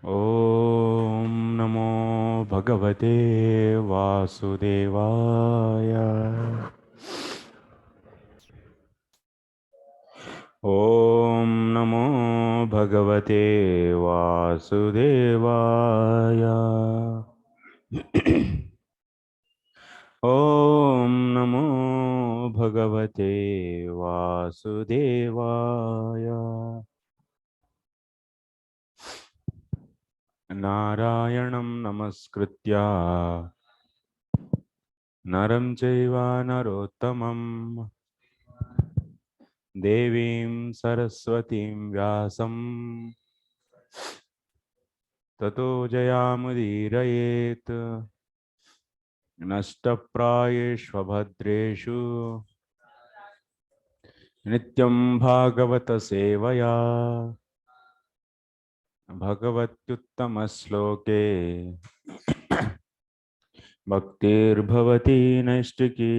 ॐ नमो भगवते वासुदेवाय। ॐ नमो भगवते वासुदेवाय। ॐ नमो भगवते वासुदेवाय। नारायणं नमस्कृत्य नरं चैव नरोत्तमम् देवीं सरस्वतीं व्यासं ततो जयामुदीरयेत्। नष्टप्रायेष्वभद्रेषु नित्यं भागवत सेवया भगवत्युत्तमश्लोके भक्तिर्भवति नैष्टिकी।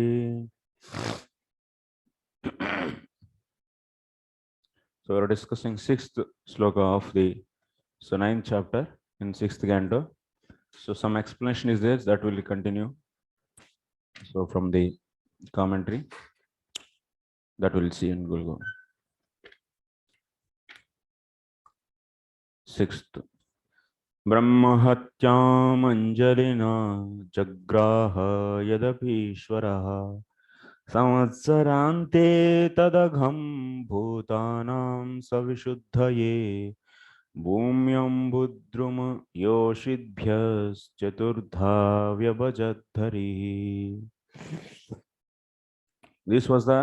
So we're discussing sixth sloka of the ninth chapter in sixth canto. So some explanation is there that will continue. So from the commentary that we'll see in Gulgo. Sixth. ब्रह्महत्यामञ्जलिना जग्राह यदपीश्वरः संवत्सरान्ते तदघं भूतानां सविशुद्धये भूम्यं बुद्रुम योषिद्भ्यश्चतुर्धा व्यभजद्धरिः. This was the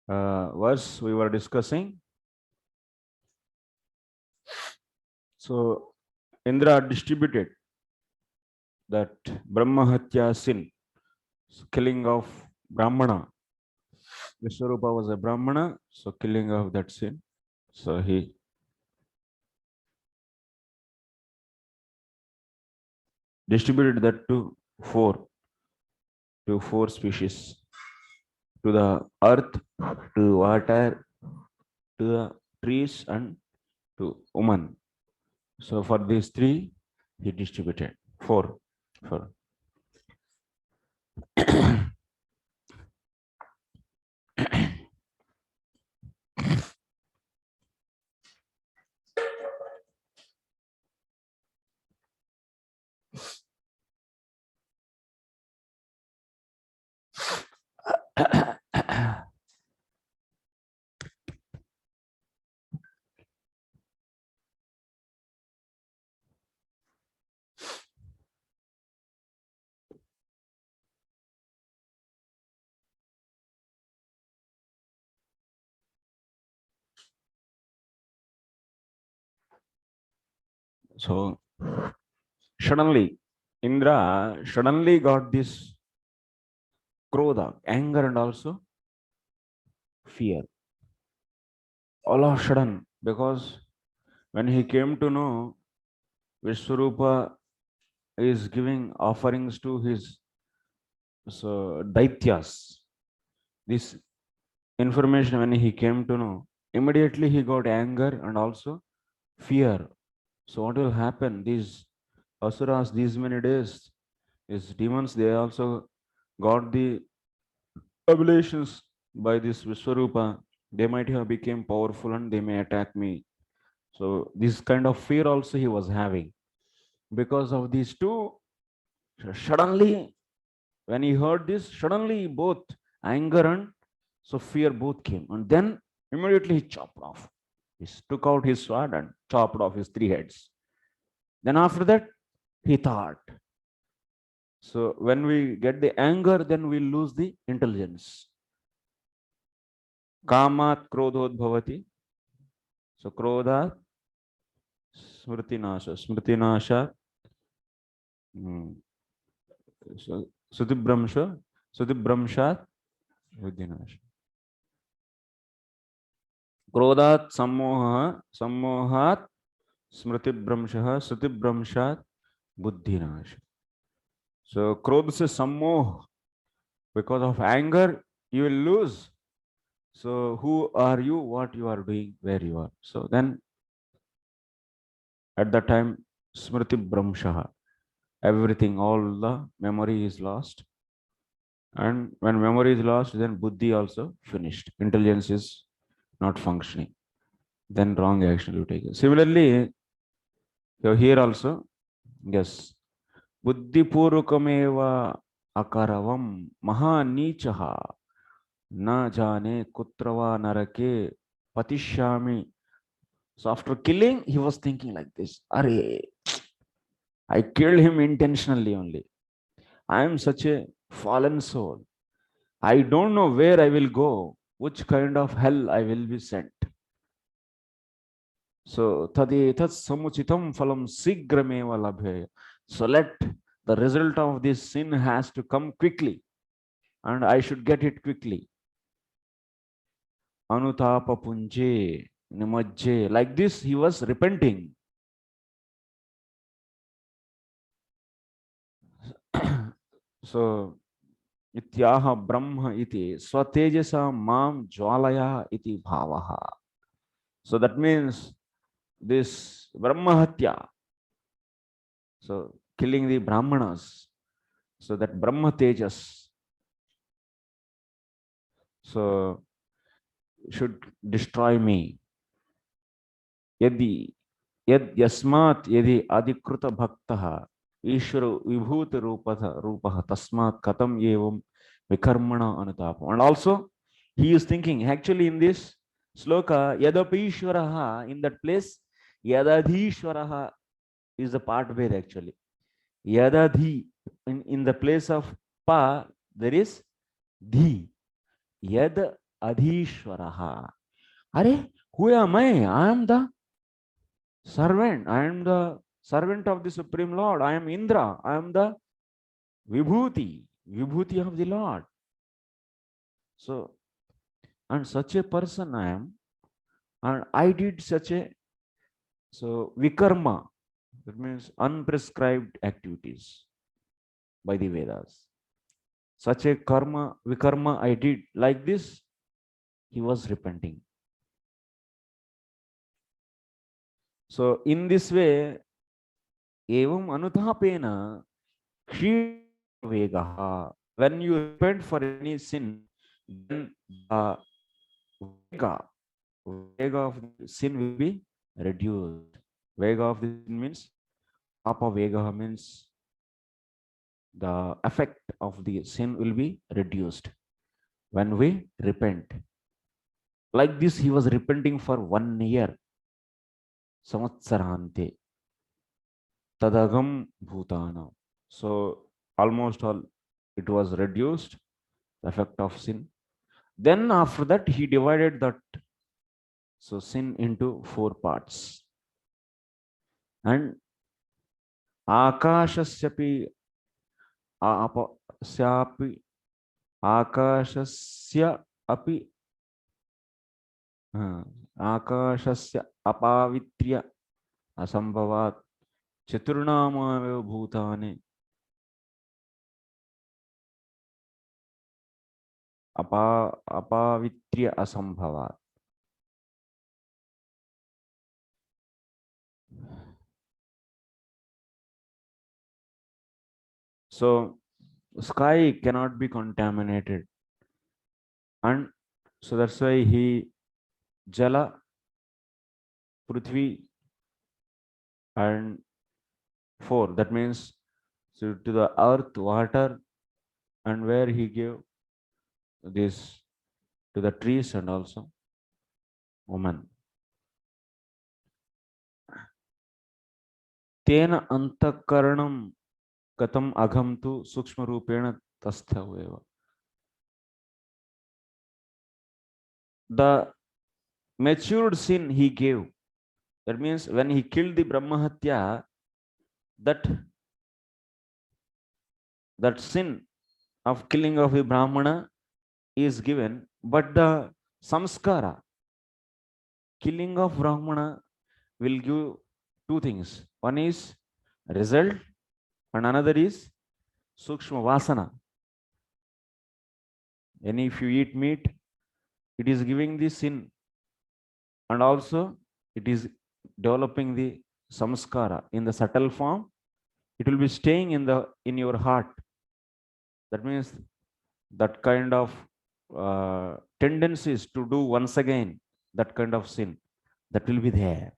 verse we were discussing. So Indra distributed that Brahmahatya sin, killing of Brahmana. Vishwarupa was a Brahmana, so killing of that sin. So he distributed that to four species, to the earth, to water, to the trees, and to woman. So for these three, he distributed four. So suddenly, Indra suddenly got this krodha, anger, and also fear. All of a sudden, because when he came to know Vishwarupa is giving offerings to his daityas, this information when he came to know, immediately he got anger and also fear. So what will happen? These asuras, these many days, these demons, they also got the oblations by this Vishwarupa. They might have become powerful and they may attack me. So this kind of fear also he was having. Because of these two, suddenly, when he heard this, suddenly both anger and so fear both came. And then immediately he chopped off. He took out his sword and chopped off his three heads. Then after that, he thought. So when we get the anger, then we lose the intelligence. Kamat krodhod bhavati. So krodha smritinasha. Smritinasha. So sutibramsha. Sutibramshat buddhinasha. Krodhat sammoha. Sammohat smritibramsha. Sutibramshat buddhinasha. So krodh se sammoh. Because of anger, you will lose. So who are you, what you are doing, where you are. So then At that time, Smriti Brahmshaha, everything, all the memory is lost. And when memory is lost, then buddhi also finished. Intelligence is not functioning. Then wrong action you take. Similarly, here also, yes, buddhi purvakameva akaravam mahanichaha na jane kutrava narake patishyami. So after killing, he was thinking like this: Are I killed him intentionally only. I am such a fallen soul. I don't know where I will go, which kind of hell I will be sent. So tadetat samuchitam phalam sigrameva labhyaya. So let the result of this sin has to come quickly, and I should get it quickly. Anutapa punje nimajje. Like this, he was repenting. So ityaha brahma iti swatejasa mam jwalaya iti bhavaha. So that means this brahma hatya, so killing the brahmanas, so that brahma tejas, so should destroy me. Yadi yad yasmat yadi adikruta bhaktaha ishvara vibhuti rupaha tasmat katam evam vikarmana anutapa. And also he is thinking actually in this sloka yadapi ishvaraha, in that place yadadhishvaraha is the part where actually yadadhi, in the place of pa there is dhi, yad adhishvaraha. Are, who am I? I am the servant. I am the servant of the Supreme Lord. I am Indra. I am the Vibhuti of the Lord. So, and such a person I am, and I did such a, so vikarma, that means unprescribed activities by the Vedas. Such a karma, vikarma I did. Like this, he was repenting. So in this way, evam anutapena vegaha. When you repent for any sin, then the vega, vega of the sin will be reduced. Vega of the sin means papa vega means the effect of the sin will be reduced when we repent. Like this, he was repenting for 1 year. Samatsarante tadagam bhutana. So almost all it was reduced, the effect of sin. Then after that, he divided that, so sin into 4 parts. And akashasyapi apasyapi akashasya api akashasya apavitrya asambhavat chaturnamayo bhutane apavitrya asambhavat. So sky cannot be contaminated, and so that's why he jala, prithvi, and 4. That means, so to the earth, water, and where he gave this to the trees and also woman. Tena antakaranam katam agham tu sukshma rupena tasthaveva. The matured sin he gave. That means when he killed the Brahmahatya, that sin of killing of the Brahmana is given, but the samskara, killing of Brahmana, will give 2 things. One is result, and another is sukshma vasana. And if you eat meat, it is giving the sin, and also it is developing the samskara in the subtle form, it will be staying in your heart. That means that kind of tendencies to do once again that kind of sin, that will be there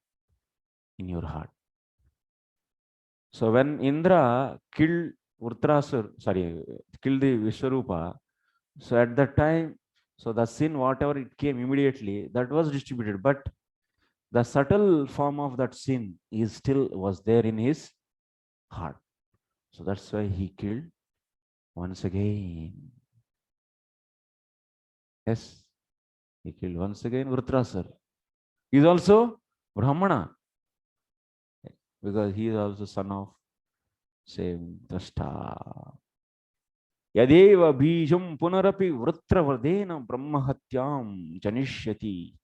in your heart. So when Indra killed killed the Vishwarupa, so at that time, so the sin, whatever it came immediately, that was distributed. But the subtle form of that sin is still was there in his heart. So that's why he killed once again. Yes, he killed once again Vritrasur. He is also Brahmana because he is also son of same Drashta. Yadeva bijam punarapi Vritravardena Brahmahatyam janishyati.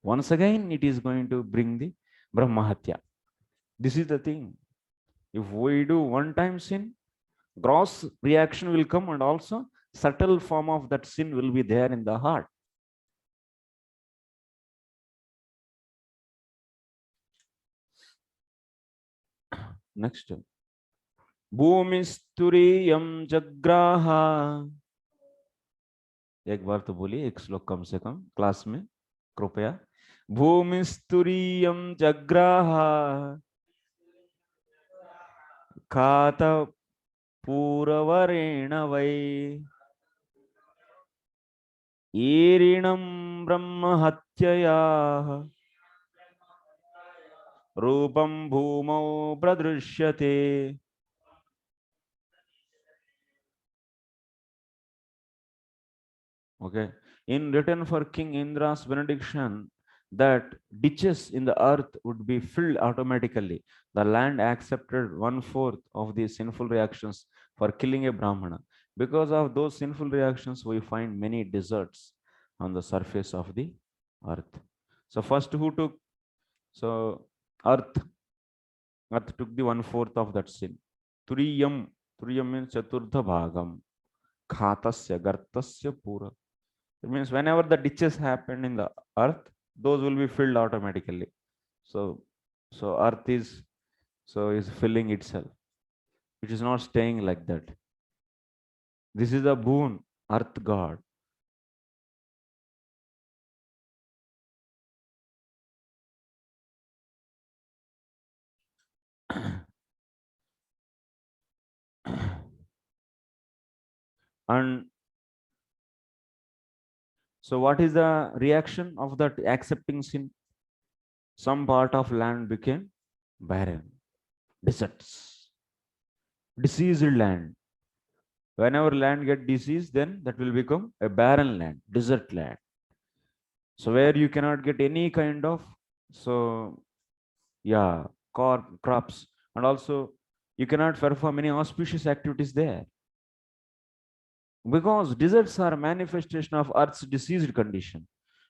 Once again, it is going to bring the Brahmahatya. This is the thing. If we do one time sin, gross reaction will come, and also subtle form of that sin will be there in the heart. Next. भूमिस्तुरीयम जग्राहा. एक बार तो बोलिए, एक श्लोक कम से कम class में कृपया. भूमिस्तुरीयम जग्राहा खात पूरवरेण वै ईरिणं ब्रह्महत्यया रूपं भूमौ प्रदृश्यते. Okay. In return for King Indra's benediction, that ditches in the earth would be filled automatically. The land accepted 1/4 of the sinful reactions for killing a Brahmana. Because of those sinful reactions, we find many deserts on the surface of the earth. So first who took? So earth took the 1/4 of that sin. Turiyam. Turiyam means Chaturdha Bhagam. Khatasya Gartasya Pura. It means whenever the ditches happen in the earth, those will be filled automatically. So earth is filling itself. It is not staying like that. This is a boon, earth god. And so what is the reaction of that accepting sin? Some part of land became barren, deserts, diseased land. Whenever land get diseased, then that will become a barren land, desert land. So where you cannot get any kind of crops, and also you cannot perform any auspicious activities there, because deserts are a manifestation of earth's diseased condition.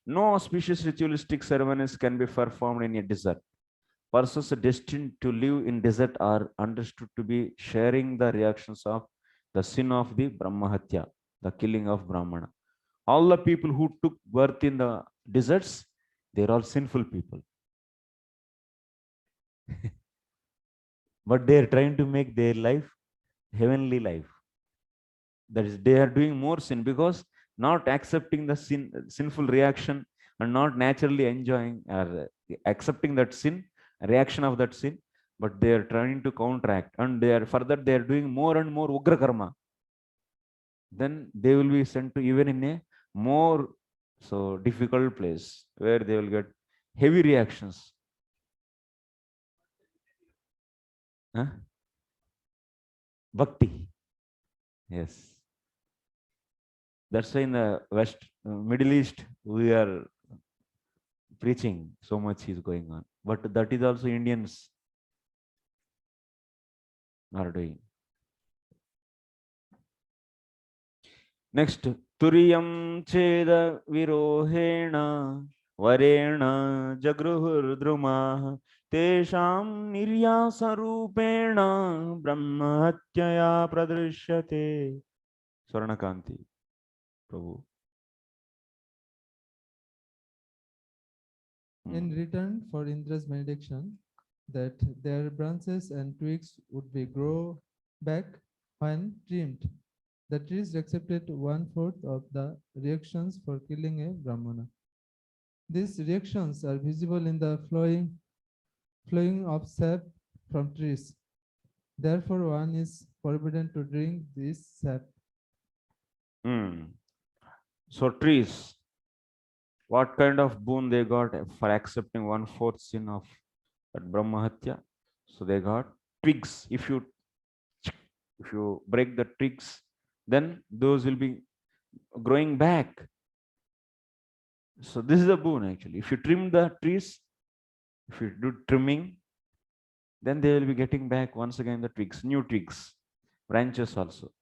No auspicious ritualistic ceremonies can be performed in a desert. Persons destined to live in desert are understood to be sharing the reactions of the sin of the Brahmahatya, the killing of Brahmana. All the people who took birth in the deserts, they're all sinful people. But they are trying to make their life heavenly life. That is, they are doing more sin because not accepting the sinful reaction, and not naturally enjoying or accepting that sin, reaction of that sin, but they are trying to counteract, and they are doing more and more ugra karma. Then they will be sent to even in a more difficult place where they will get heavy reactions. Huh? Bhakti. Yes. That's why in the West, Middle East, we are preaching so much is going on. But that is also Indians are doing. Next, Turiyam Cheda Virohena Varena Jagruhur Druma Tesham Niryasa Rupena Brahmahatyaya Pradrishyate. Swarnakanti, Prabhu. In return for Indra's benediction, that their branches and twigs would be grow back when trimmed. The trees accepted one-fourth of the reactions for killing a Brahmana. These reactions are visible in the flowing of sap from trees. Therefore, one is forbidden to drink this sap. Hmm. So trees, what kind of boon they got for accepting one fourth sin of that Brahmahatya? So they got twigs. If you break the twigs, then those will be growing back. So this is a boon actually. If you trim the trees, if you do trimming, then they will be getting back once again the twigs, new twigs, branches also.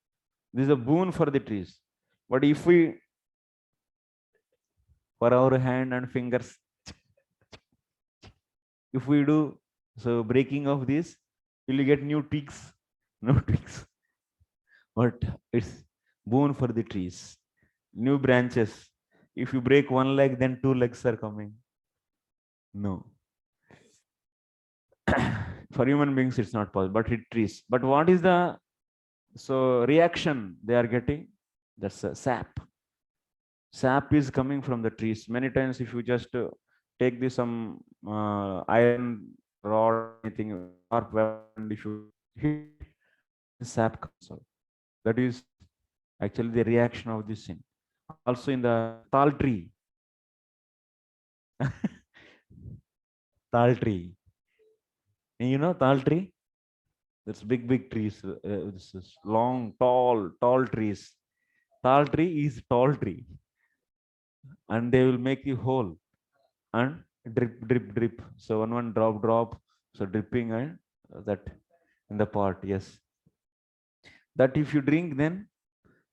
This is a boon for the trees. But if we, for our hand and fingers, if we do so breaking of this, you will get new twigs, no twigs. But it's boon for the trees, new branches. If you break one leg, then two legs are coming. No. For human beings, it's not possible, but it trees. But what is the so reaction they are getting? That's a sap. Sap is coming from the trees. Many times, if you just take this some iron rod or anything sharp weapon, if you hit it, sap comes out. That is actually the reaction of this sin. Also in the tal tree, tal tree. You know tal tree? That's big trees. This is long, tall trees. Tal tree is tall tree, and they will make you whole and drip. So one drop. So dripping and that in the pot. Yes, that if you drink, then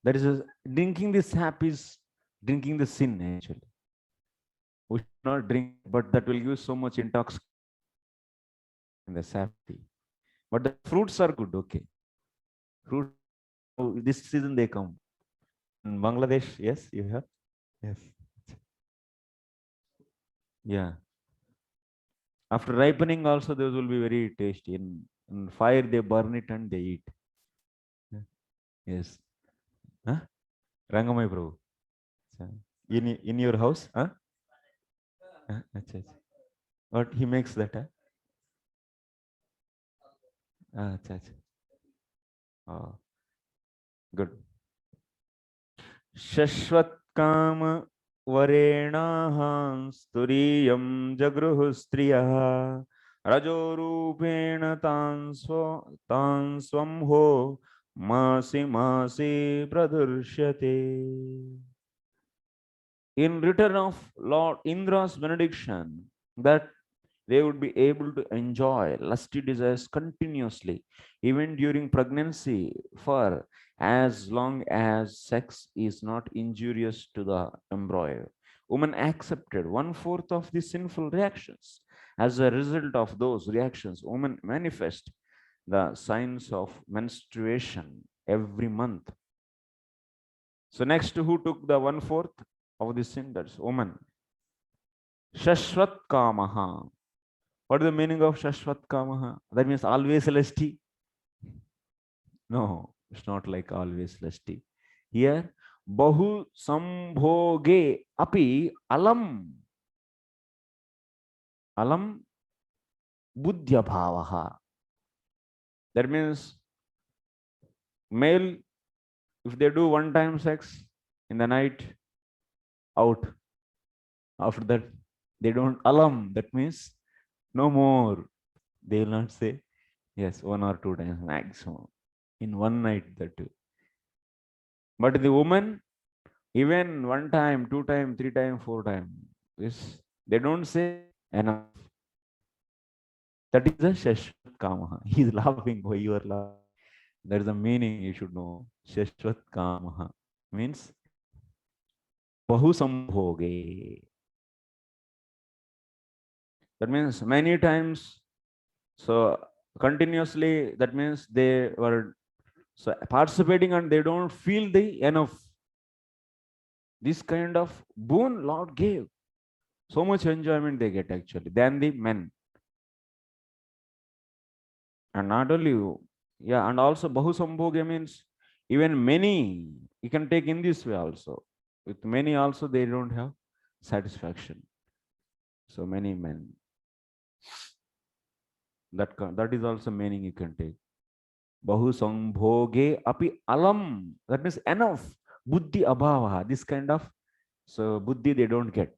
that is drinking the sap is drinking the sin actually. We should not drink, but that will give so much intoxication in the sap tea. But the fruits are good. Okay, fruits now this season they come in Bangladesh. Yes, you have. Yes, yeah. After ripening, also those will be very tasty. In fire, they burn it and they eat. Yeah. Yes. Huh? Rangamai Prabhu. So, in your house? Huh? Acha, acha. What he makes that? Huh? Acha, acha. Oh, good. Shashwat Kama Varenahan Sturiyam Jagruhu Striya Rajorupena Tanswamho Masi Pradurshate. In return of Lord Indra's benediction, that they would be able to enjoy lusty desires continuously, even during pregnancy, for as long as sex is not injurious to the embryo. Women accepted one fourth of the sinful reactions. As a result of those reactions, women manifest the signs of menstruation every month. So, next, who took the one fourth of the sin? That's woman. Shashwat Kamaha. What is the meaning of Shashwat Kamaha? That means always lusty. No, it's not like always lusty. Here, Bahu Sambhoge Api Alam. Alam Buddhya Bhavaha. That means male, if they do one time sex in the night, out. After that, they don't alam. That means no more. They will not say yes, one or two times maximum in one night. That too. But the woman, even one time, two time, three time, four time, this they don't say enough. That is the Shashwat Kamaha. He is laughing. Why you are laughing? That is the meaning you should know. Shashwat Kamaha means Bahu Sambhoge. That means many times. So continuously, that means they were so participating and they don't feel the enough. This kind of boon Lord gave. So much enjoyment they get actually than the men. And not only yeah, and also bahusambhoga means even many. You can take in this way also. With many also they don't have satisfaction. So many men. That is also meaning you can take. Bahusambhoge api alam. That means enough. Buddhi abhava. This kind of so buddhi they don't get.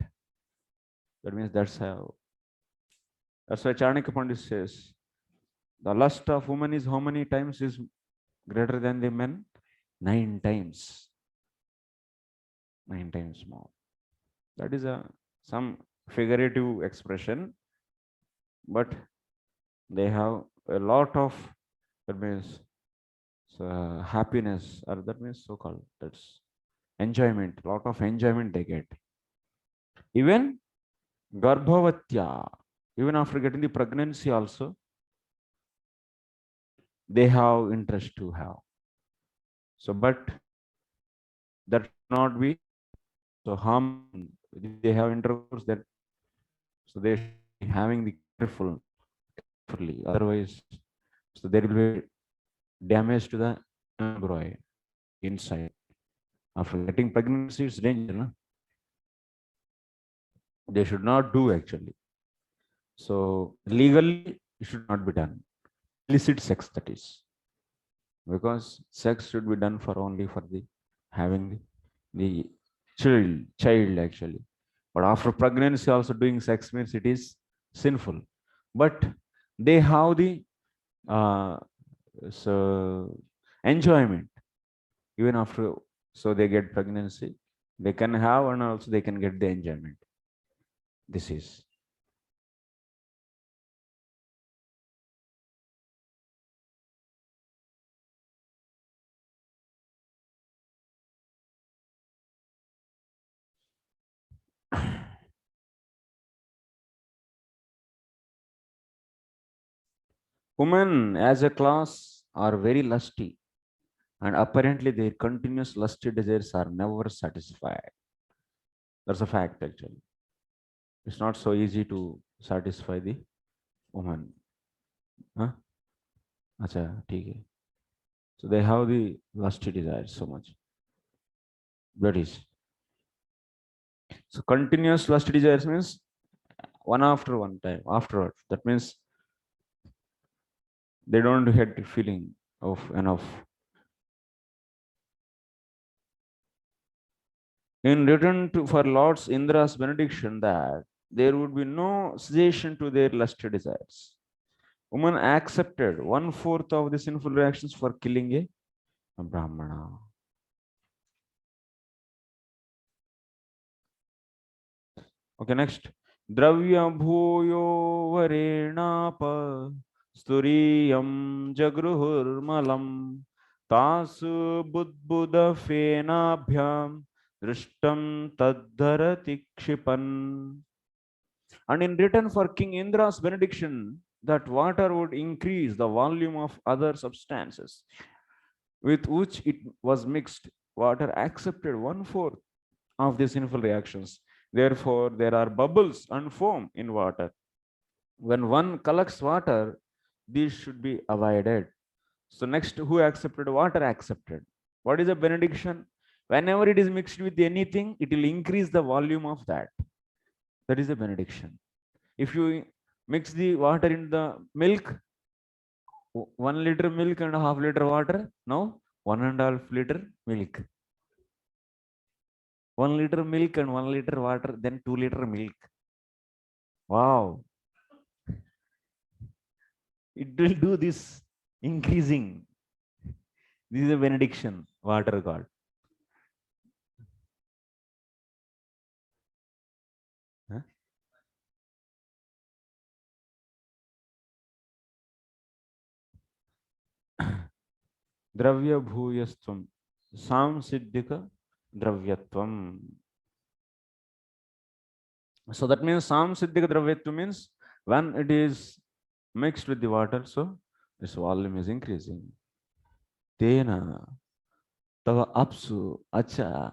That means that's why Chanakya Pandit says the lust of woman is how many times is greater than the men? 9 times. 9 times more. That is a some figurative expression, but they have a lot of, that means happiness, or that means so called, that's enjoyment, lot of enjoyment they get. Even garbhavatya, even after getting the pregnancy also, they have interest to have. So, but that should not be so harm. If they have intercourse, that so they should be having the carefully. Otherwise, so there will be damage to the embryo inside. After getting pregnancy, it's danger. No? They should not do actually. So legally, it should not be done. Illicit sex, that is, because sex should be done for only for the having the child actually. But after pregnancy, also doing sex means it is sinful. But they have the uh, so enjoyment even after, so they get pregnancy, they can have and also they can get the enjoyment. This is women as a class are very lusty, and apparently their continuous lusty desires are never satisfied. That's a fact actually. It's not so easy to satisfy the woman. Huh? Acha, theek hai. So they have the lusty desires so much. That is. So continuous lusty desires means one after one time afterwards. That means they don't get the feeling of enough. In return to for Lord's Indra's benediction that there would be no cessation to their lusty desires, woman accepted one-fourth of the sinful reactions for killing a Brahmana. Okay, next. Dravya bhuyo varenapa sturiyam jagruhur malam tasu budbuda fenabhyam drishtam taddharati kshipan. And in return for King Indra's benediction, that water would increase the volume of other substances with which it was mixed. Water accepted one-fourth of the sinful reactions. Therefore, there are bubbles and foam in water. When one collects water, these should be avoided. So, next, who accepted water? Accepted. What is a benediction? Whenever it is mixed with anything, it will increase the volume of that. That is a benediction. If you mix the water in the milk, 1 liter milk and a half liter water, now 1.5 liter milk. 1 liter milk and 1 liter water, then 2 liter milk. Wow, it will do this increasing. This is a benediction, water god. Huh? Dravya bhuyastvam samsiddhika dravyatvam. So that means samsiddhika dravyatvam means when it is mixed with the water, so its volume is increasing. Tena tava apsu acha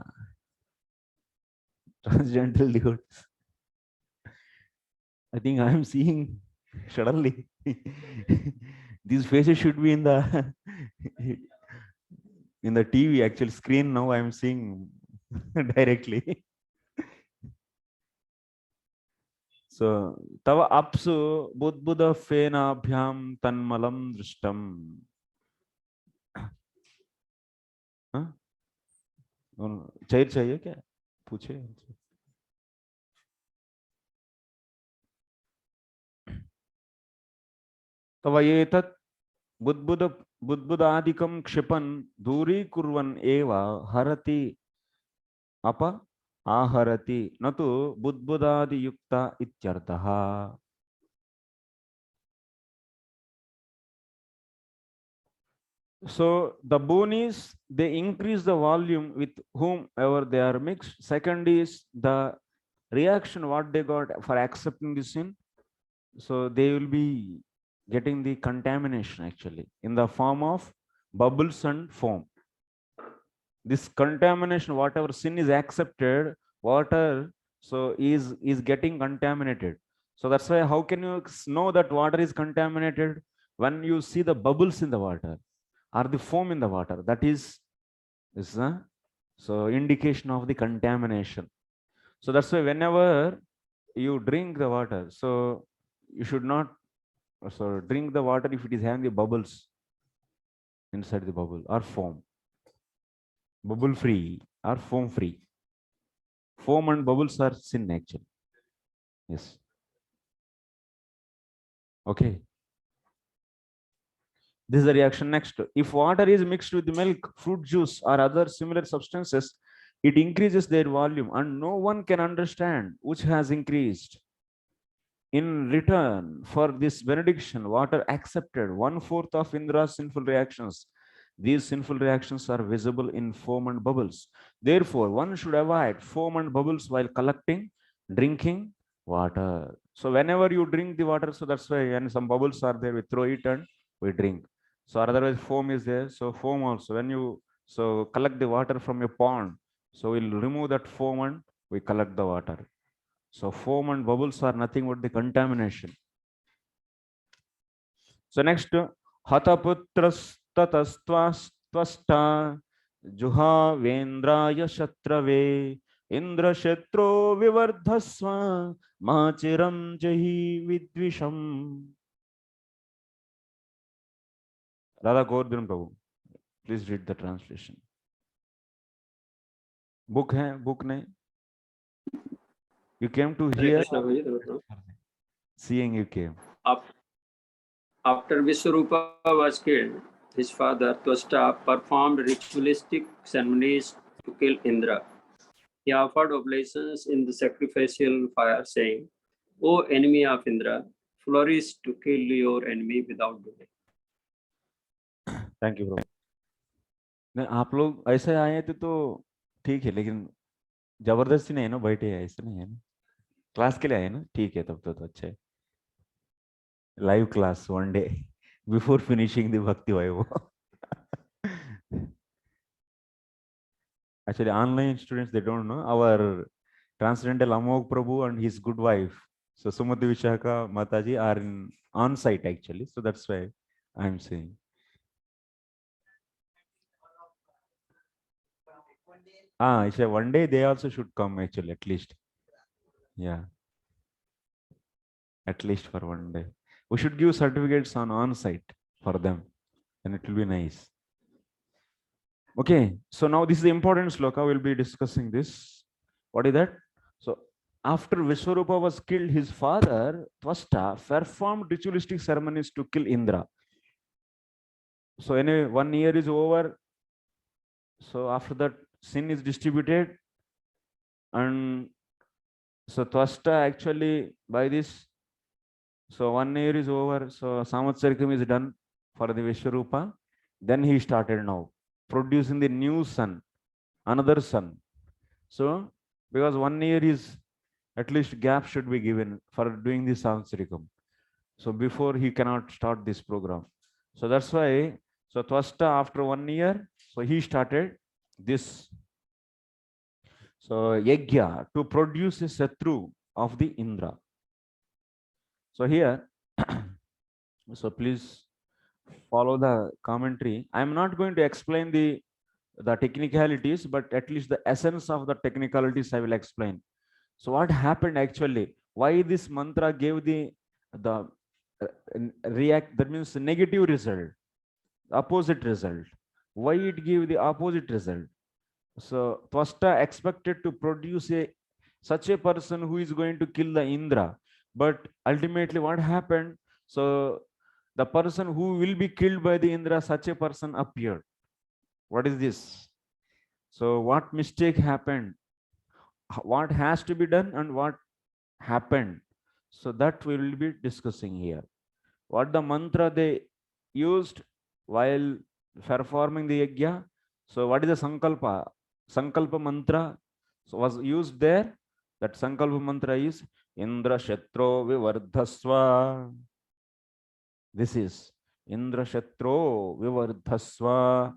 transcendental dude. I think I am seeing suddenly. These faces should be in the in the TV actual screen. Now I am seeing directly. So tava apsu budbuda fena bhyam tanmalam drishtam. हाँ? chair चाहिए क्या पूछे तव एतत् बुद्बुद बुद्बुदादिकं क्षिपन् दूरीकुर्वन् एव हरति up आहरति न तु बुद्बुदादियुक्त इत्यर्थः. So the boon is they increase the volume with whomever they are mixed. Second is the reaction what they got for accepting the sin. So they will be getting the contamination actually in the form of bubbles and foam. This contamination, whatever sin is accepted, water so is getting contaminated. So that's why how can you know that water is contaminated? When you see the bubbles in the water or the foam in the water, that is a so indication of the contamination. So that's why whenever you drink the water, so you should not so drink the water if it is having the bubbles inside the bubble or foam. Bubble free or foam free. Foam and bubbles are sin actually. Yes. Okay. This is the reaction next. If water is mixed with milk, fruit juice, or other similar substances, it increases their volume and no one can understand which has increased. In return for this benediction, water accepted 1/4 of Indra's sinful reactions. These sinful reactions are visible in foam and bubbles. Therefore, one should avoid foam and bubbles while collecting, drinking water. So whenever you drink the water, so that's why when some bubbles are there, we throw it and we drink. So otherwise foam is there. So foam also, when you so collect the water from your pond, so we'll remove that foam and we collect the water. So foam and bubbles are nothing but the contamination. So next, Hataputrastatastvasta Juhavendraya Shatrave Indra Shatro Vivardhasva Machiram Jahi Vidvisham. Radha Govardhan Prabhu, please read the translation. Book hai, book nahi. You came to hear. Seeing you came. After Vishwarupa was killed, his father Twasta performed ritualistic ceremonies to kill Indra. He offered oblations in the sacrificial fire, saying, "O enemy of Indra, flourish to kill your enemy without delay." Thank you, bro. नहीं आप लोग ऐसे आए थे तो ठीक है लेकिन जबरदस्ती नहीं है ना बैठे ऐसे नहीं है ना क्लास के लिए आए ना ठीक है तब तो अच्छा है live class one day before finishing the bhakti vaibhava. Actually online students they don't know our transcendental Amog Prabhu and his good wife so Sumati Vishaka Mataji are in on site actually so that's why I'm saying one day they also should come actually at least yeah at least for one day we should give certificates on site for them and it will be nice. Okay, so now this is the important sloka. We'll be discussing this. What is that? So after Vishwarupa was killed, his father Twasta performed ritualistic ceremonies to kill Indra. So anyway, 1 year is over. So after that, sin is distributed, and so Twasta actually by this. So 1 year is over. So Samatsarikam is done for the Vishwarupa. Then he started now producing the new son, another son. So because 1 year is at least gap should be given for doing the Sansrikam. So before he cannot start this program. So that's why, so Twasta after 1 year, so he started this. So Yagya to produce a Satru of the Indra. So here, so please follow the commentary. I'm not going to explain the technicalities, but at least the essence of the technicalities I will explain. So what happened actually? Why this mantra gave the react, that means negative result, opposite result? Why it gave the opposite result? So Twasta expected to produce such a person who is going to kill the Indra, but ultimately what happened? So the person who will be killed by the Indra, such a person appeared. What is this? So what mistake happened? What has to be done and what happened? So that we will be discussing here. What the mantra they used while performing the yajna? So what is the sankalpa? Sankalpa mantra was used there. That sankalpa mantra is Indra Shatro Vivardhasva. This is Indra Shatro Vivardhasva.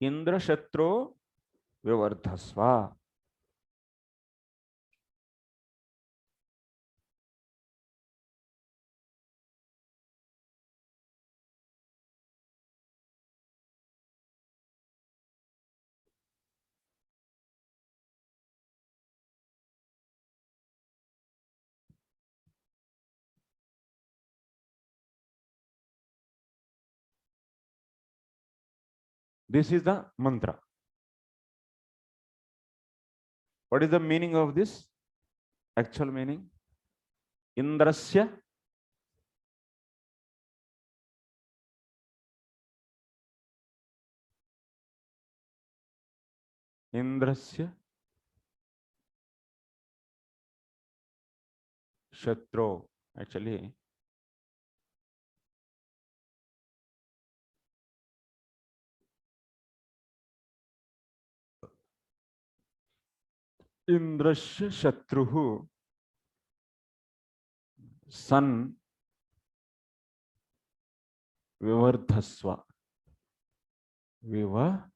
Indra Shatro Vivardhasva. This is the mantra. What is the meaning of this? Actual meaning? Indrasya Indrasya Shatro. Actually, Indrasya Shatruhu San Vivardhasva. Viva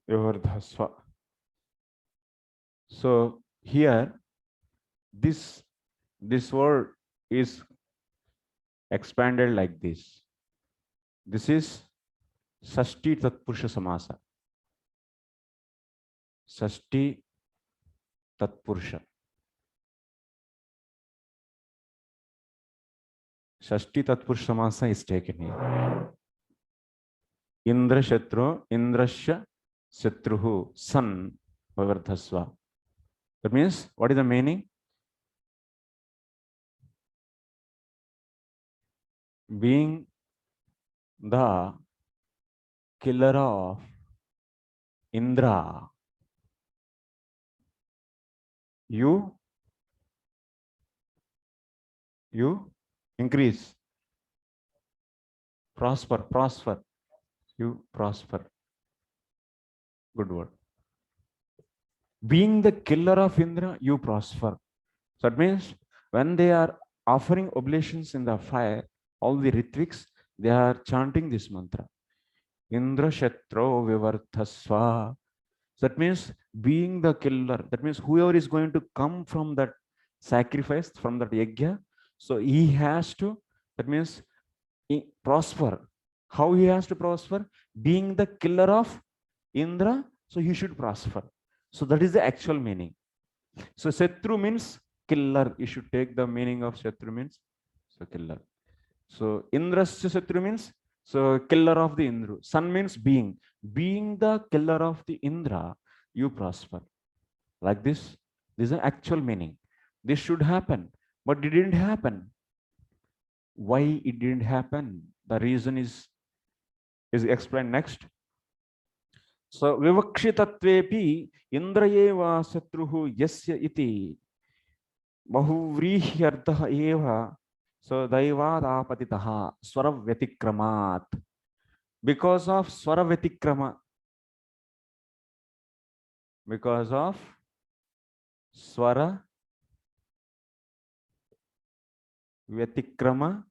Vivardhasva. So here this word is expanded like this. This is Sashti Tatpurusha Samasa. Sashti Tatpurusha. Shashti Tatpurusha Samasa is taken here. Indra Shatru, Indrasya Shatruhu, San Vivardhasva. That means, what is the meaning? Being the killer of Indra, you increase, prosper, you prosper. Good word. Being the killer of Indra, you prosper. So that means when they are offering oblations in the fire, all the Ritviks, they are chanting this mantra. Indra Shatro Vivardhasva. So that means being the killer, that means whoever is going to come from that sacrifice, from that yajna, so he has to, that means prosper. How he has to prosper? Being the killer of Indra, so he should prosper. So that is the actual meaning. So Shatru means killer. You should take the meaning of Shatru means so killer. So Indrasya Shatru means so killer of the Indra. Sun means being. Being the killer of the Indra, you prosper. Like this. This is the actual meaning. This should happen. But it didn't happen. Why it didn't happen? The reason is explained next. So vivakshitatvepi indrayeva satruhu yasya iti bahuvrihyartha eva. So daivad apatitaha swara vyatikramat. Because of swara vyatikrama, because of swara vyatikrama,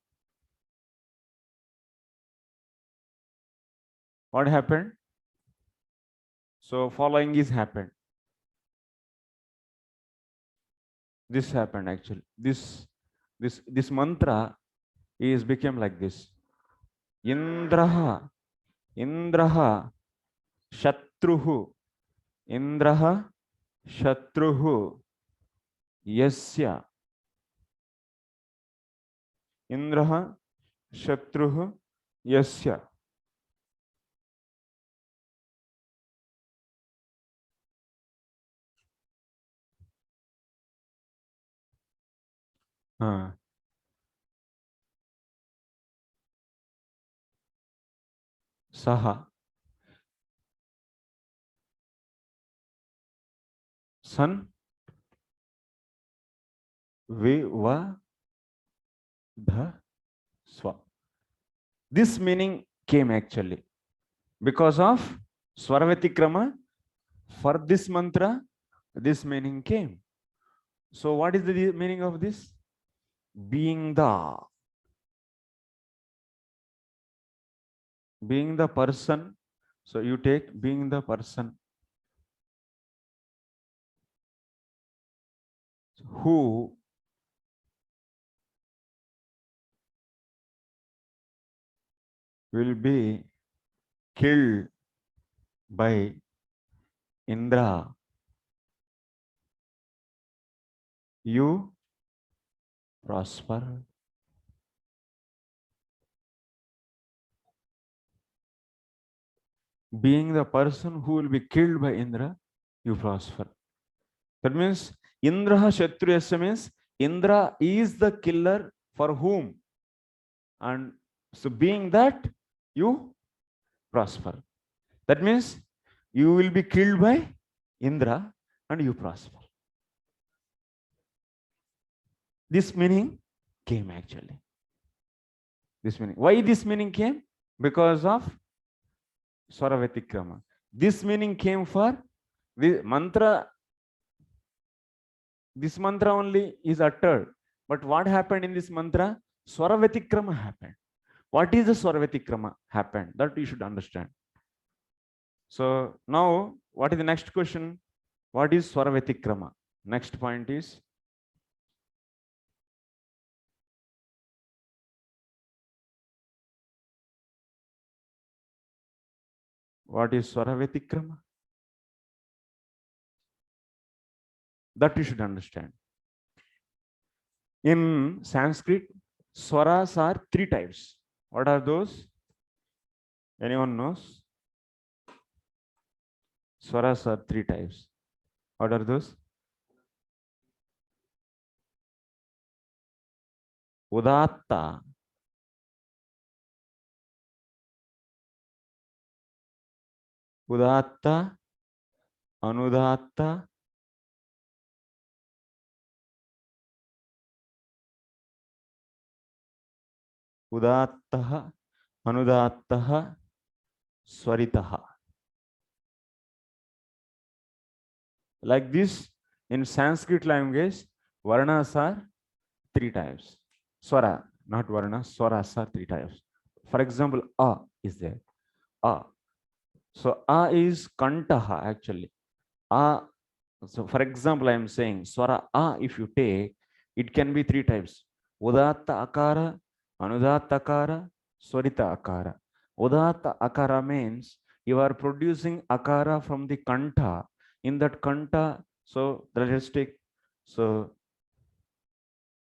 what happened? So following is happened. This happened actually. This mantra is became like this. Indraha, Indraha, Shatruhu, Indraha, Shatruhu, Yasya, Indraha, Shatruhu, Yasya. Saha, San, Viva, Dha, Swa. This meaning came actually because of Swaravatikrama. For this mantra, this meaning came. So what is the meaning of this? Being the person. So you take being the person who will be killed by Indra, you prosper. Being the person who will be killed by Indra, you prosper. That means Indra Shatruyasya means Indra is the killer for whom? And so being that, you prosper. That means you will be killed by Indra and you prosper. This meaning came actually. This meaning. Why this meaning came? Because of Swaravatikrama. This meaning came for the mantra. This mantra only is uttered. But what happened in this mantra? Swaravatikrama happened. What is the Swaravatikrama happened? That you should understand. So now, what is the next question? What is Swaravatikrama? Next point is, what is Swaravatikrama? That you should understand. In Sanskrit, swaras are 3 types. What are those? Anyone knows? Swaras are 3 types. What are those? Udatta, Udatta, Anudatta, Udattaha, Anudattaha, Swaritaha. Like this, in Sanskrit language, varnas are 3 types. Swara, not varna, swaras are 3 types. For example, A is there. A. So A is kantaha actually. A. So for example, I am saying swara A, if you take, it can be 3 types. Udatta akara, anudatta akara, swarita akara. Udatta akara means you are producing akara from the kanta. In that kanta, so let us take, so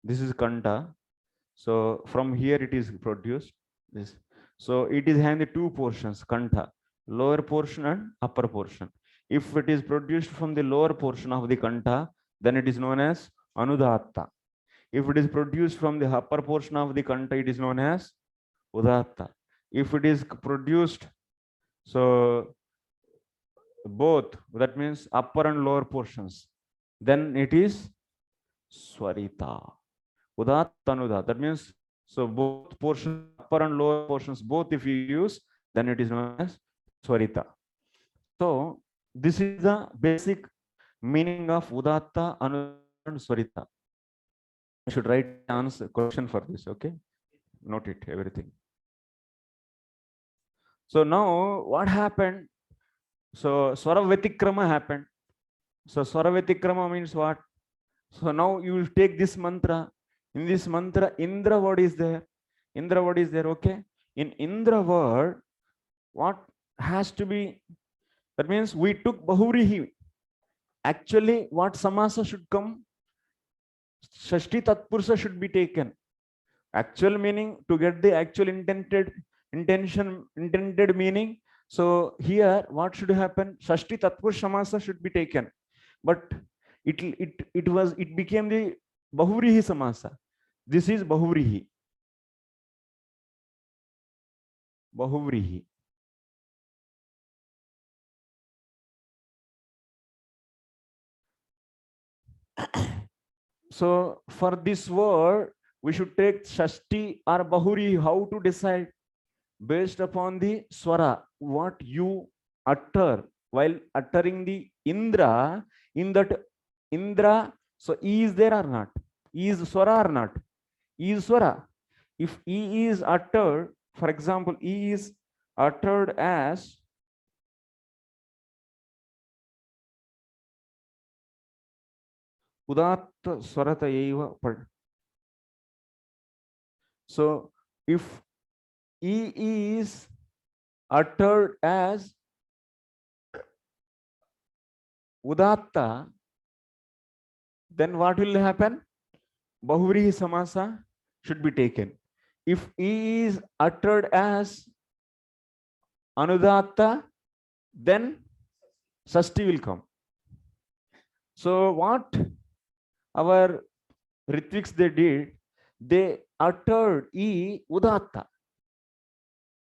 this is kanta. So from here it is produced. This. So it is having the 2 portions, kanta, lower portion and upper portion. If it is produced from the lower portion of the kanta, then it is known as anudatta. If it is produced from the upper portion of the kanta, it is known as udatta. If it is produced, so both, that means upper and lower portions, then it is Swarita. Udatta Anudatta, that means, so both portions, upper and lower portions, both if you use, then it is known as Swarita. So this is the basic meaning of Udatta, Anudatta and Swarita. I should write answer question for this, okay? Note it, everything. So now what happened? So Swara Vyatikrama happened. So Swara Vyatikrama means what? So now you will take this mantra. In this mantra, Indra word is there. Indra word is there, okay? In Indra word, what has to be? That means we took Bahurihi. Actually, what samasa should come? Shashti Tatpursa should be taken. Actual meaning, to get the actual intended meaning. So here, what should happen? Shashti Tatpursa samasa should be taken. But it became the Bahurihi samasa. This is Bahurihi. Bahuvrihi. So for this word, we should take Shashti or Bahuri. How to decide? Based upon the swara, what you utter while uttering the Indra. In that Indra, so E is there or not? E is swara or not? E is swara. If E is uttered, for example, E is uttered as Udatta Swarata Eva. So if E is uttered as Udatta, then what will happen? Bahuvrihi samasa should be taken. If E is uttered as Anudatta, then Sasti will come. So what our Ritviks they did, they uttered E Udatta.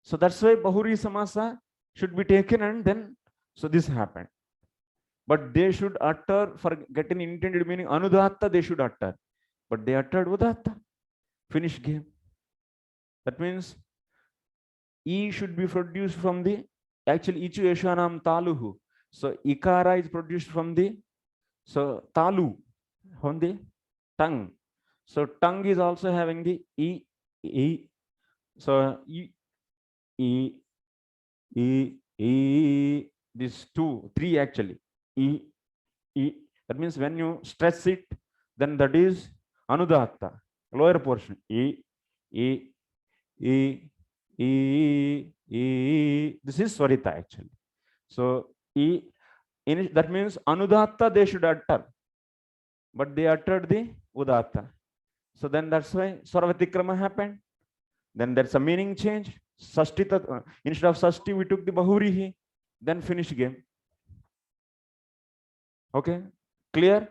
So that's why Bahuri samasa should be taken, and then so this happened. But they should utter, for getting intended meaning Anudatta, they should utter. But they uttered Udatta. Finish game. That means E should be produced from the actually Ichu Yeshanam Taluhu. So Ikara is produced from the Talu, from the tongue. So tongue is also having the E. So E, this 2, 3 actually. E. That means when you stress it, then that is Anudatta, lower portion. E. This is Swarita actually. So that means Anudatta they should utter, but they uttered the Udatta. So then that's why Swarvatikrama happened. Then there's a meaning change. Sashti, instead of Sashti, we took the Bahurihi. Then finish game. Okay, clear?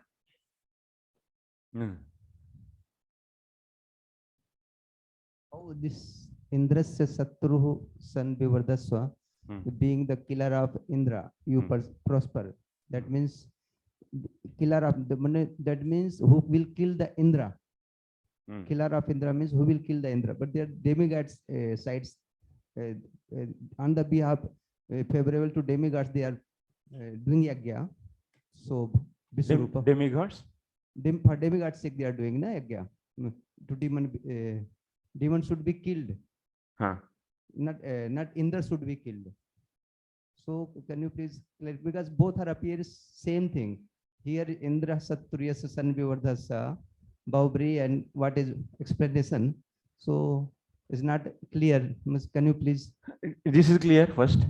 Oh, this Indrasya Satruhu San Vivardaswa, being the killer of Indra, you prosper. That means killer of the, that means who will kill the Indra. Killer of Indra means who will kill the Indra. But their demigods sides on the behalf favorable to demigods, they are doing yagya. So demigods? For demigods' sake, they are doing na yagya. To demon should be killed. Not Indra should be killed. So can you please, because both are appears same thing. Here Indra Saturya San Vivardhasa Baubri, and what is explanation? So it's not clear. Can you please? This is clear first.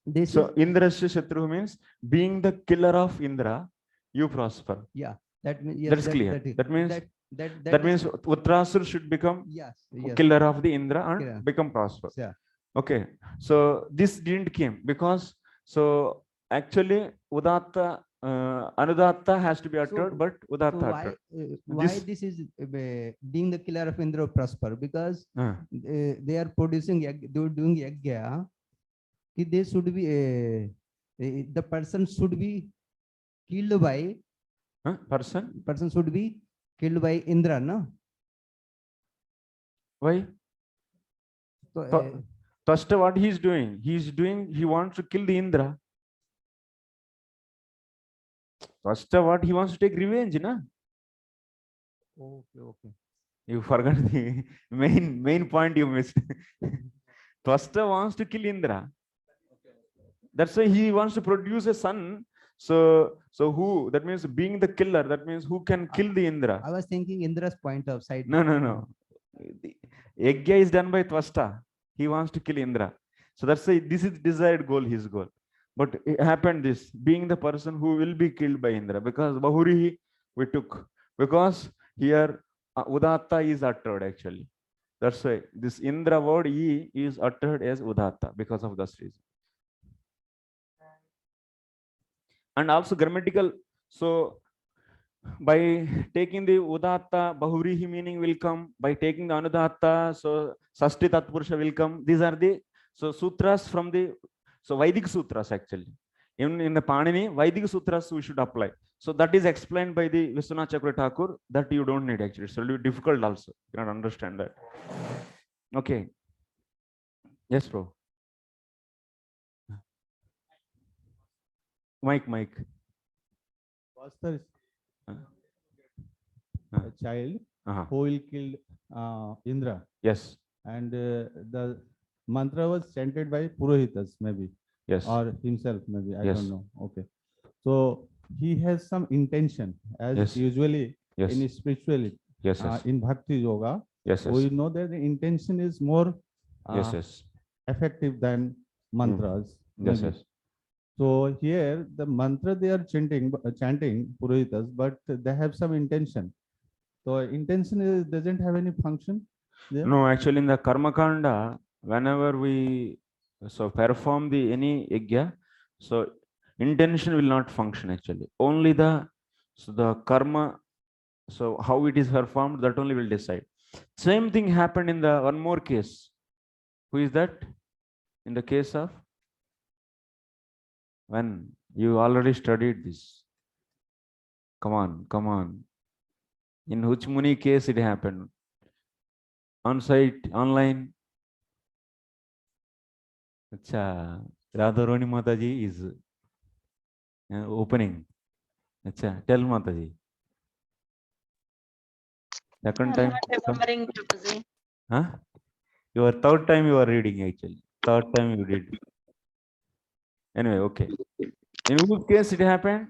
This so Indrasya Shatru means being the killer of Indra, you prosper. Yeah, that means yes, that's clear. That means that means Uttarasur should become killer of the Indra and become prosper. Yeah. Okay. So this didn't came because so actually Udatta Anudatta has to be uttered, but Udatta uttered. Why this is being the killer of Indra prosper? Because they are producing, they are doing yagya. They should be The person should be killed by Huh? person should be killed by Indra, no? Why? So, First, what he's doing? He wants to kill the Indra. First, what he wants to take revenge, na? okay. You forgot the main point you missed. First wants to kill Indra. That's why he wants to produce a son. So who? That means being the killer. That means who can kill the Indra? I was thinking Indra's point of sight. No. The Yajna is done by Twasta. He wants to kill Indra. So that's why this is desired goal, his goal. But it happened this, being the person who will be killed by Indra, because Bahuri we took. Because here Udatta is uttered actually. That's why this Indra word E is uttered as Udatta because of this reason. And also grammatical. So by taking the Udatta, Bahurihi meaning will come. By taking the Anudatta, so Sasti Tatpurusha will come. These are the sutras from the Vedic sutras actually. Even in the Panini, Vedic sutras we should apply. So that is explained by the Vishwanath Chakravarti Thakur, that you don't need actually. It's a little difficult also. You cannot understand that. Okay. Yes, bro. Mike. Pastor is Uh, a child who will kill Indra, Yes. and the mantra was chanted by Purohitas, maybe, Yes. or himself, maybe. I Yes. don't know. Okay. So he has some intention, as Yes. usually Yes. in spirituality, Yes. Yes. in bhakti yoga, Yes. we Yes. know that the intention is more Yes. Yes. effective than mantras. Yes. maybe. Yes. So here the mantra they are chanting Purohitas, but they have some intention. So intention doesn't have any function there. No, actually in the Karma Kanda, whenever we perform the any yajna, so intention will not function actually. Only the karma, so how it is performed, that only will decide. Same thing happened in the one more case. Who is that? In the case of when you already studied this. Come on. In which Muni case it happened? On site, online. Acha, Radharani Mataji is opening. Acha, tell Mataji. Second I'm time. not remembering, Prabhuji. Huh? Your third time you are reading actually. Third time you did. Anyway, okay. In which case it happened?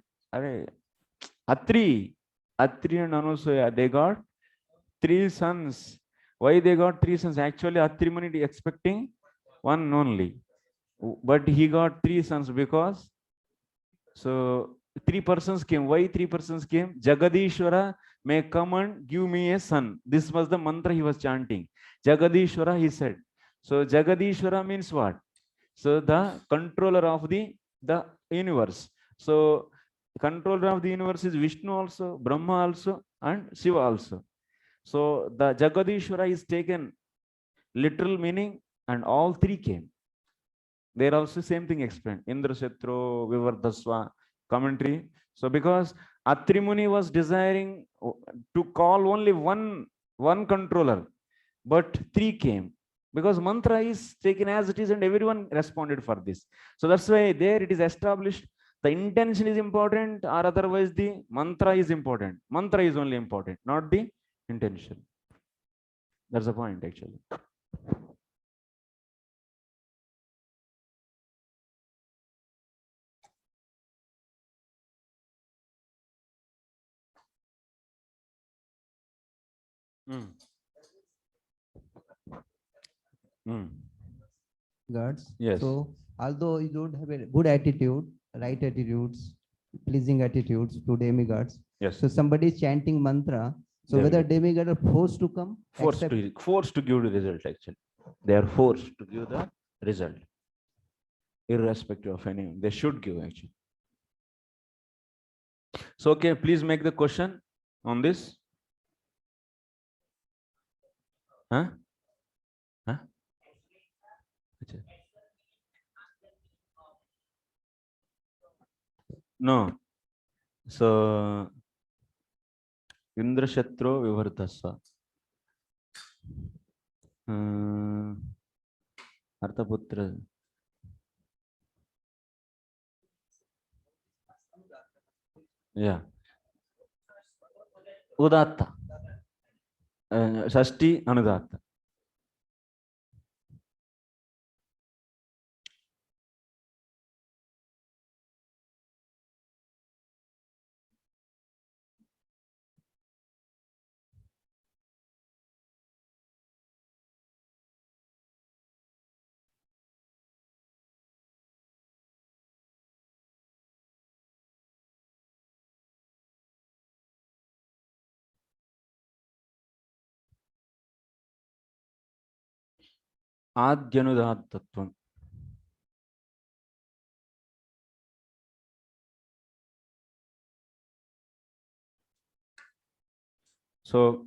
Atri and Anusaya, they got 3 sons. Why they got 3 sons? Actually, Atri Muni expecting one only. But he got 3 sons because 3 persons came. Why 3 persons came? Jagadishwara may come and give me a son. This was the mantra he was chanting. Jagadishwara, he said. So Jagadishwara means what? So the controller of the universe. So controller of the universe is Vishnu also, Brahma also, and Shiva also. So the Jagadishwara is taken literal meaning, and all 3 came. There also same thing explained. Indra Shetro, Vivardhaswa, commentary. So because Atri Muni was desiring to call only one controller, but 3 came. Because mantra is taken as it is and everyone responded for this. So that's why there it is established. The intention is important, or otherwise the mantra is important. Mantra is only important, not the intention. That's the point actually. Gods. Yes. So although you don't have a good attitude, right attitudes, pleasing attitudes to demigods. Yes. So somebody is chanting mantra. So They whether will- demigod are forced to come, forced to give the result actually. They are forced to give the result, irrespective of any. They should give actually. So okay, please make the question on this. Huh? Huh? No. So Indrashatro Vivartasva. Arthaputra. Yeah. Udatta. Shashti Anudatta. Adyanudattvatvam. So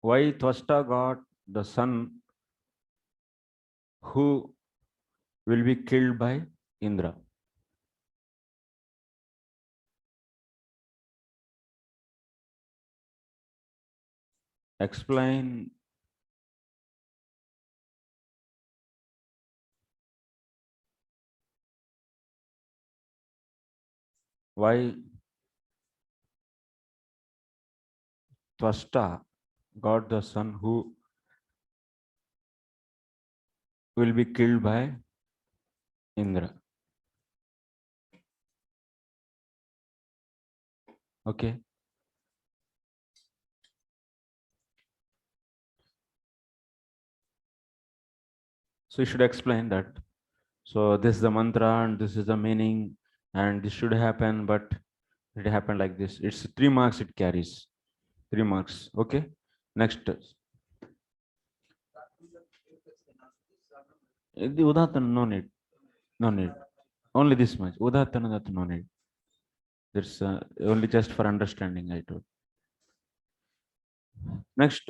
why Twasta got the son who will be killed by Indra? Explain. Why Twasta got the son who will be killed by Indra. Okay. So you should explain that. So this is the mantra and this is the meaning and this should happen, but it happened like this. It's 3 marks it carries. 3 marks. Okay. Next. The Udatana, no need. No need. Only this much. Udatana, that no need. That's only just for understanding, I told. Next.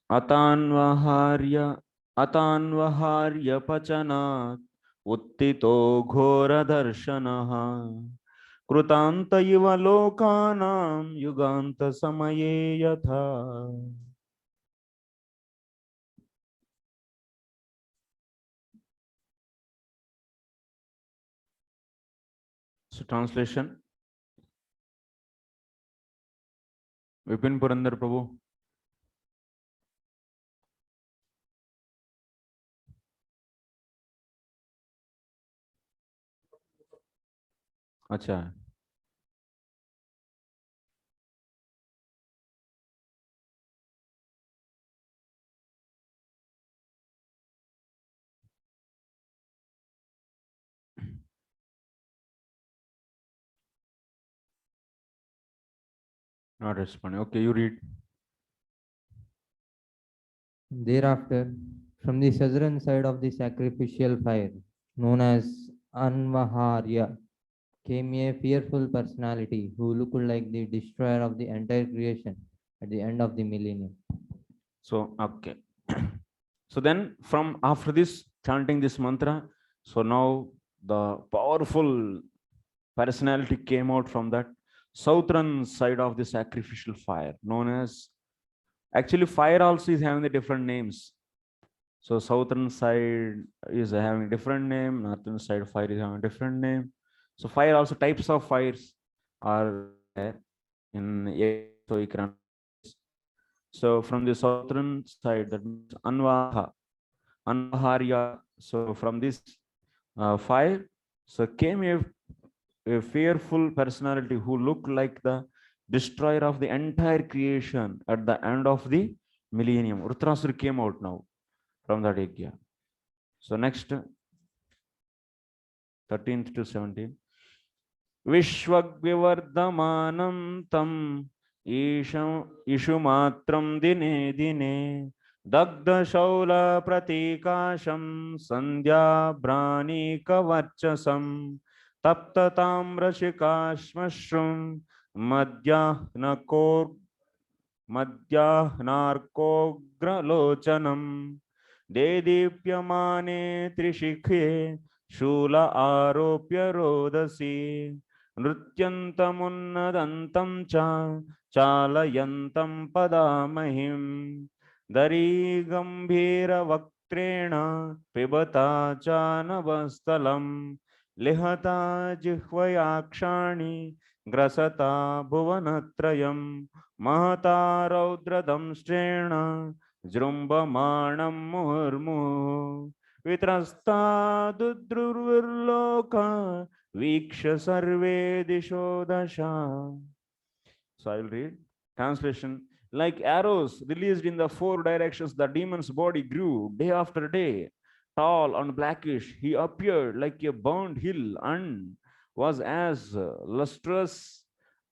Atanvaharya Pachanat Uttito Ghora Darshanaha Krutanta Iva Lokanam Yuganta Samaye Yatha. So translation. Vipin Purandar Prabhu. Acha. Not responding. Okay, you read. Thereafter, from the southern side of the sacrificial fire, known as Anvaharya, came a fearful personality who looked like the destroyer of the entire creation at the end of the millennium. So, okay. So then from after this, chanting this mantra, so now the powerful personality came out from that southern side of the sacrificial fire, known as, actually fire also is having the different names. So southern side is having different name, northern side fire is having a different name. So fire also, types of fires are there in, so you can. So from the southern side, that means Anvaharya. So from this fire, so came a fearful personality who looked like the destroyer of the entire creation at the end of the millennium. Utrasur came out now from that yajna. So next, 13th to 17th. Vishwagvivardhamanam tam Ishumatram dine dine Dagda pratikasham sandhyabranicavarchasam taptatam rashikashmashrum madhyahnakor madhyahnarkogralochanam dedipyamane trishikhe shula aropya rodasi nrutyantamunnadantam cha chalayantam padamahim dari gambhira vaktrena pibata chanavastalam lihata jihvayakshani grasata bhuvanatrayam महता रौद्रदंष्ट्रेण जृम्भमाणं मुहुर्मुहुः वित्रस्ता दुद्रुर्लोका वीक्ष्य सर्वे दिशो दशा. So I will read. Translation. Like arrows released in the four directions, the demon's body grew day after day. Tall and blackish, he appeared like a burned hill and was as lustrous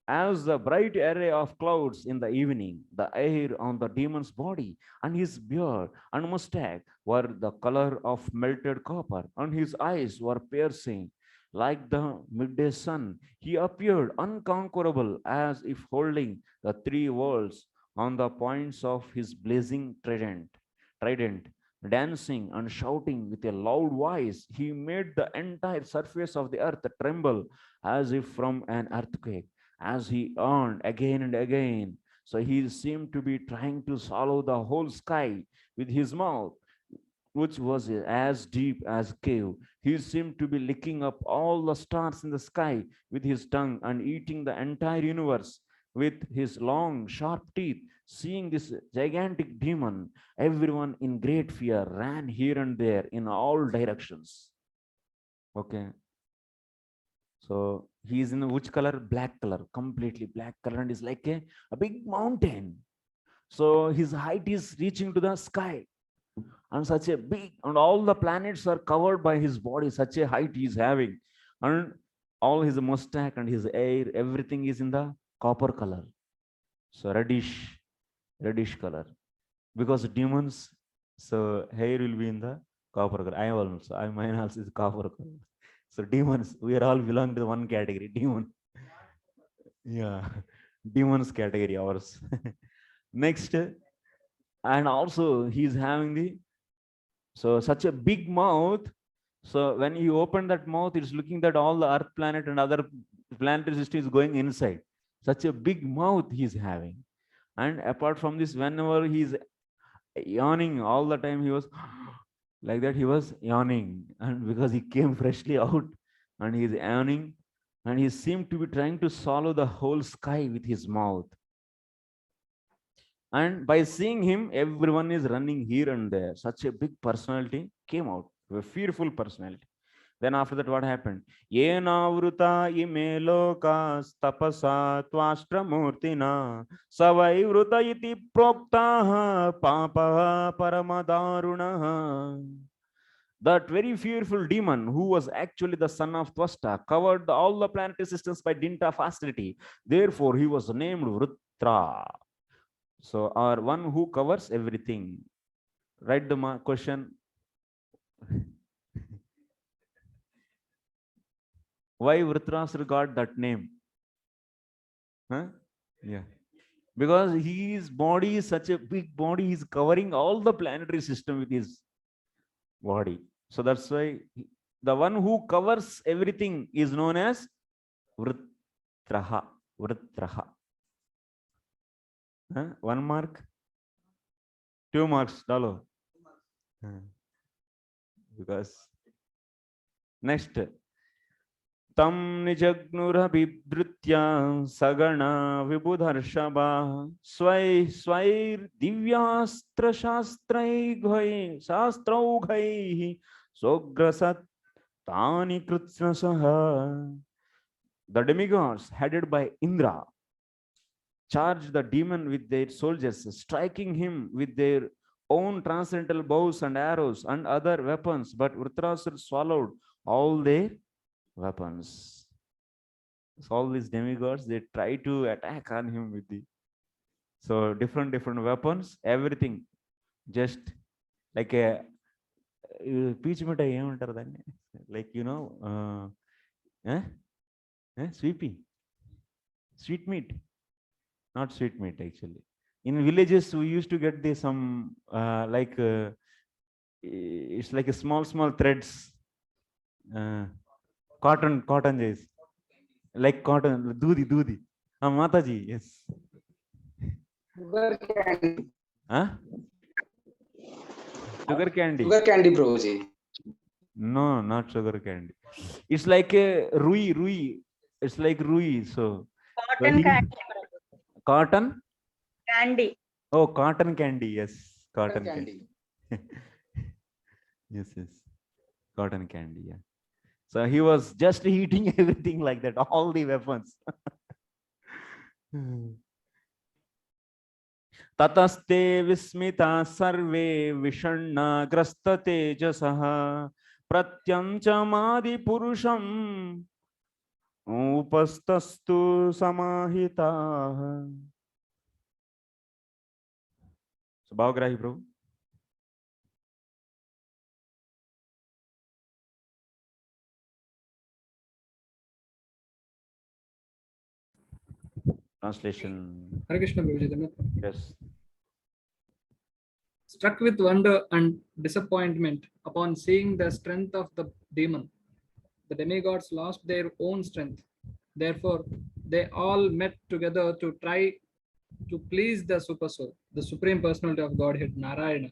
as the bright array of clouds in the evening. The hair on the demon's body and his beard and mustache were the color of melted copper, and his eyes were piercing like the midday sun. He appeared unconquerable, as if holding the three worlds on the points of his blazing trident. Dancing and shouting with a loud voice, he made the entire surface of the earth tremble as if from an earthquake, as he earned again and again. So he seemed to be trying to swallow the whole sky with his mouth, which was as deep as cave. He seemed to be licking up all the stars in the sky with his tongue and eating the entire universe with his long, sharp teeth. Seeing this gigantic demon, everyone in great fear ran here and there in all directions. Okay. So he is in which color? Black color, completely black color, and is like a big mountain. So his height is reaching to the sky, and such a big, and all the planets are covered by his body, such a height he is having, and all his mustache and his hair, everything is in the copper color. So reddish color, because demons, so hair will be in the copper color. Mine also is copper color. So demons, we are all belong to one category, demon. Yeah, demons category ours. Next, and also he's having the, so such a big mouth. So when you open that mouth, it's looking that all the earth planet and other planetary system is going inside. Such a big mouth he's having. And apart from this, whenever he's yawning all the time, he was like that, he was yawning, and because he came freshly out and he's yawning, and he seemed to be trying to swallow the whole sky with his mouth. And by seeing him, everyone is running here and there. Such a big personality came out, a fearful personality. Then after that, what happened? Yenavruta ime lokas tapasa tvashtramurtina savaivruta iti proktaha papa paramadaruna. That very fearful demon, who was actually the son of Twasta, covered all the planetary systems by dint of austerity. Therefore, he was named Vrutra. So, or one who covers everything. Write the question. Why Vritrasura got that name? Huh? Yeah. Because his body is such a big body, he's covering all the planetary system with his body. So that's why the one who covers everything is known as Vritraha. Vritraha. Huh? 1 mark? 2 marks, Dalo. Because next. Tam nijagnurabhidritya sagana vibudharshava swair divyastra shastraughai sograsat tani kritsnasaha. The demigods headed by Indra charged the demon with their soldiers, striking him with their own transcendental bows and arrows and other weapons, but Vritrasura swallowed all their weapons. So all these demigods, they try to attack on him with the, so different weapons, everything. just like a peach మిఠాయి ఏమంటారు దాన్ని, like sweepy, sweet meat, not sweet meat actually. In villages we used to get the some like it's like a small threads, cotton jays, like cotton dudi mataji, yes. Sugar candy. Huh? Sugar candy. Sugar candy, Prabhuji. No, not sugar candy. It's like a rui. It's like rui. So Cotton candy. cotton. Candy. Oh, cotton candy. Yes, cotton Candy. candy. Yes. Cotton candy. Yeah. So he was just eating everything like that, all the weapons. ततस्ते विस्मिता सर्वे विषण्णाग्रस्त तेजसः प्रत्यञ्चमादि पुरुषम् उपस्तस्तु समाहिताः. So भावग्राही Prabhu. Translation. Hare Krishna, Prabhuji. Yes. Struck with wonder and disappointment upon seeing the strength of the demon, the demigods lost their own strength. Therefore, they all met together to try to please the Super Soul, the Supreme Personality of Godhead, Narayana,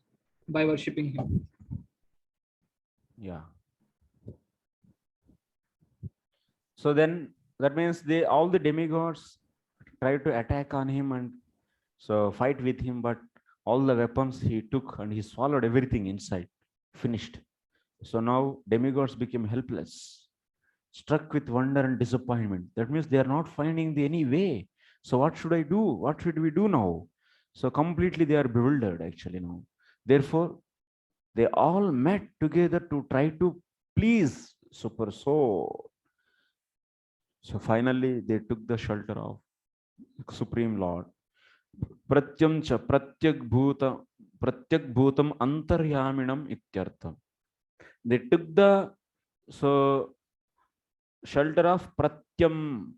by worshipping him. Yeah. So then that means all the demigods tried to attack on him and so fight with him, but all the weapons he took and he swallowed everything inside, finished. So now demigods became helpless, struck with wonder and disappointment. That means they are not finding any way. So what should I do? What should we do now? So completely they are bewildered actually now. Therefore, they all met together to try to please Super Soul. So finally they took the shelter of Supreme Lord. Pratyam cha pratyak bhutam antaryaminam ityartham. They took the shelter of pratyam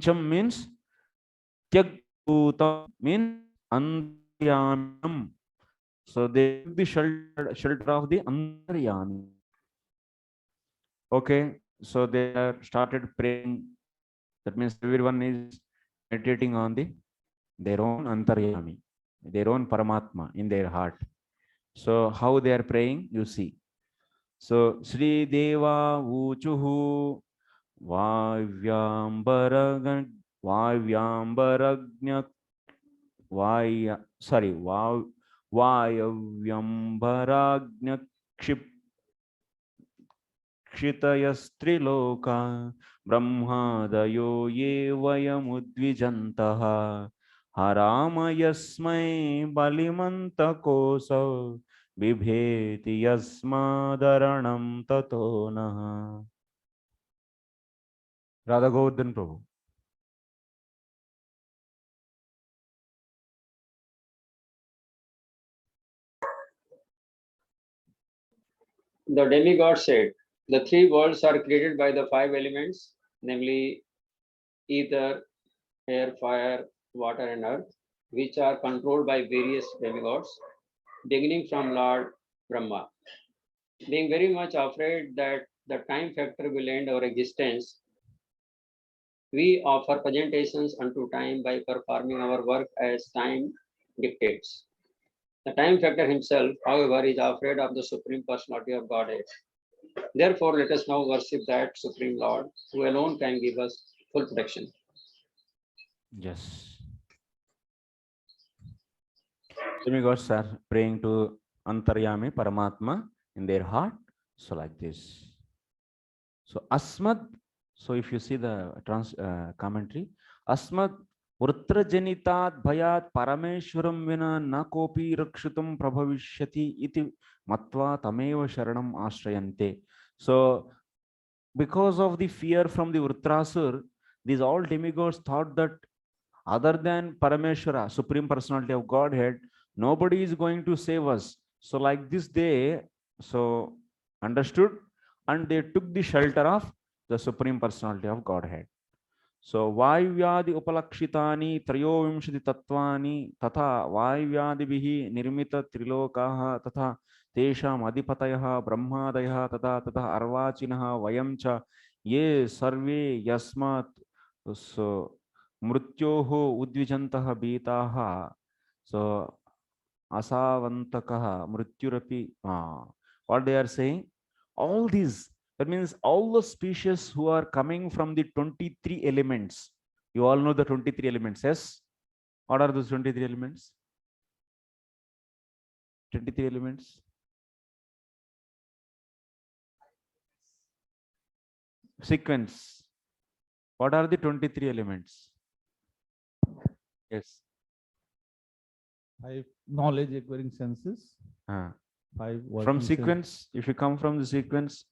cham means tyak bhutam means antaryaminam. So they took the shelter of the antaryami. Okay, so they started praying. That means everyone is meditating on their own antaryami, their own paramatma in their heart. So how they are praying, you see. So Sri Deva Uchuhu Vavyambaragnya Vayavyambaragnya Kshitayastriloka Brahmadayo ye vayamudvijantaha Haramayasmai balimantakosa Bibheti yasmadaranam tatona. Radha Govardhan Prabhu. The demigod said, the three worlds are created by the five elements, namely ether, air, fire, water, and earth, which are controlled by various demigods, beginning from Lord Brahma. Being very much afraid that the time factor will end our existence, we offer presentations unto time by performing our work as time dictates. The time factor himself, however, is afraid of the Supreme Personality of Godhead. Therefore, let us now worship that Supreme Lord, who alone can give us full protection. Yes. Demigods are praying to Antaryami, Paramatma in their heart. So like this. So Asmad, so if you see the commentary, Asmad Urtrajanitat Bhayat Parameshwaram Vina Nakopi Rakshutam Prabhavishyati iti Matva Tameva Sharanam Ashrayante. So because of the fear from the Urtrasur, these all demigods thought that Other than Parameshwara, Supreme Personality of Godhead, nobody is going to save us. So like this, they so understood, and they took the shelter of the Supreme Personality of Godhead. So Vaivyaadi Upalakshitani Trayovimshati Tatvani Tata Vaivyaadibihi Nirmita Trilokaha Tata Tesham Adipatayaha Brahmadaya Tata Tata Arvachinaha Vayamcha Ye Sarve Yasmat so Mrutyoho Udvijantaha Betaha so Asavantakaha Mrutyurapi. What they are saying? All these, that means all the species who are coming from the 23 elements. You all know the 23 elements, yes? What are those 23 elements? 23 elements. Sequence. What are the 23 elements? Yes. 5 knowledge acquiring senses, Uh, 5 from working sense- sequence, if you come from the sequence,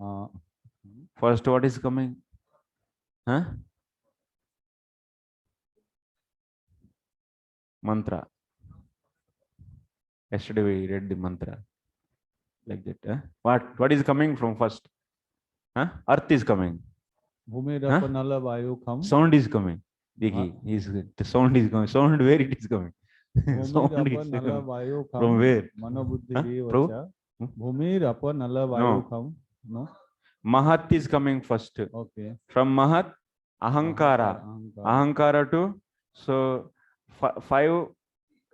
uh, first what is coming? Huh? Mantra. Yesterday we read the mantra like that. Huh? What is coming from first? Huh? Earth is coming. Bhumir Nala Vayu Kham. Sound is coming. The sound is coming. Sound where it is coming? Sound is Nala coming. Vayu Kham. From where? Manobuddhi Huh? Vacha. Bhumir Apa Nala Vayu Kham. No. Mahat is coming first. Okay. From Mahat, Ahankara. Ahankara to so 5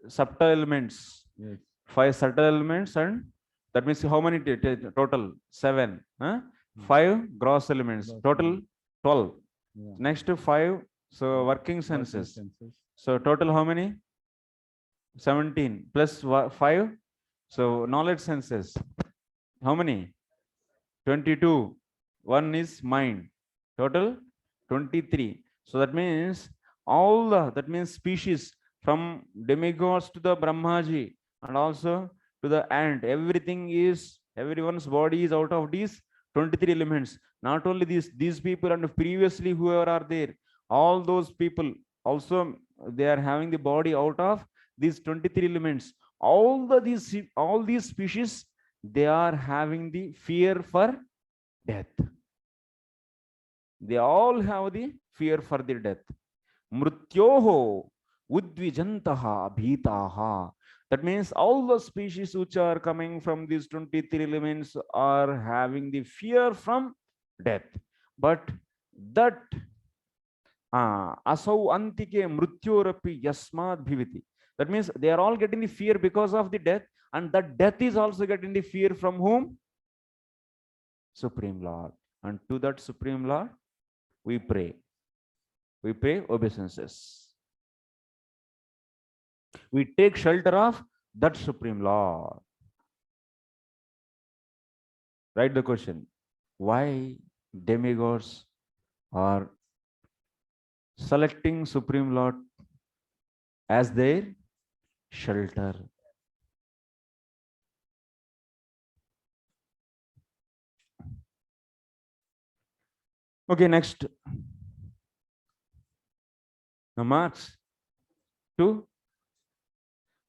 subtle elements. Yes. 5 subtle elements, and that means how many total? 7. Huh? 5 gross elements. Total 12. Yeah. Next to 5 so working senses. So total how many? 17 plus 5. So knowledge senses. How many? 22. One is mind. Total 23. So that means all the, that means species from demigods to the Brahmaji and also to the ant. Everything is, everyone's body is out of these 23 elements. Not only these people and previously whoever are there, all those people also they are having the body out of these 23 elements. All these species, they are having the fear for death. They all have the fear for the death. Mrutyoho udvijantaha bhitaha. That means all the species which are coming from these 23 elements are having the fear from death. But that asau antike mrutyorapi yasmad bhiviti. That means they are all getting the fear because of the death, and that death is also getting the fear from whom? Supreme Lord. And to that Supreme Lord, we pray. We pay obeisances. We take shelter of that Supreme Lord. Write the question. Why demigods are selecting Supreme Lord as their shelter? Okay, next. Now marks 2.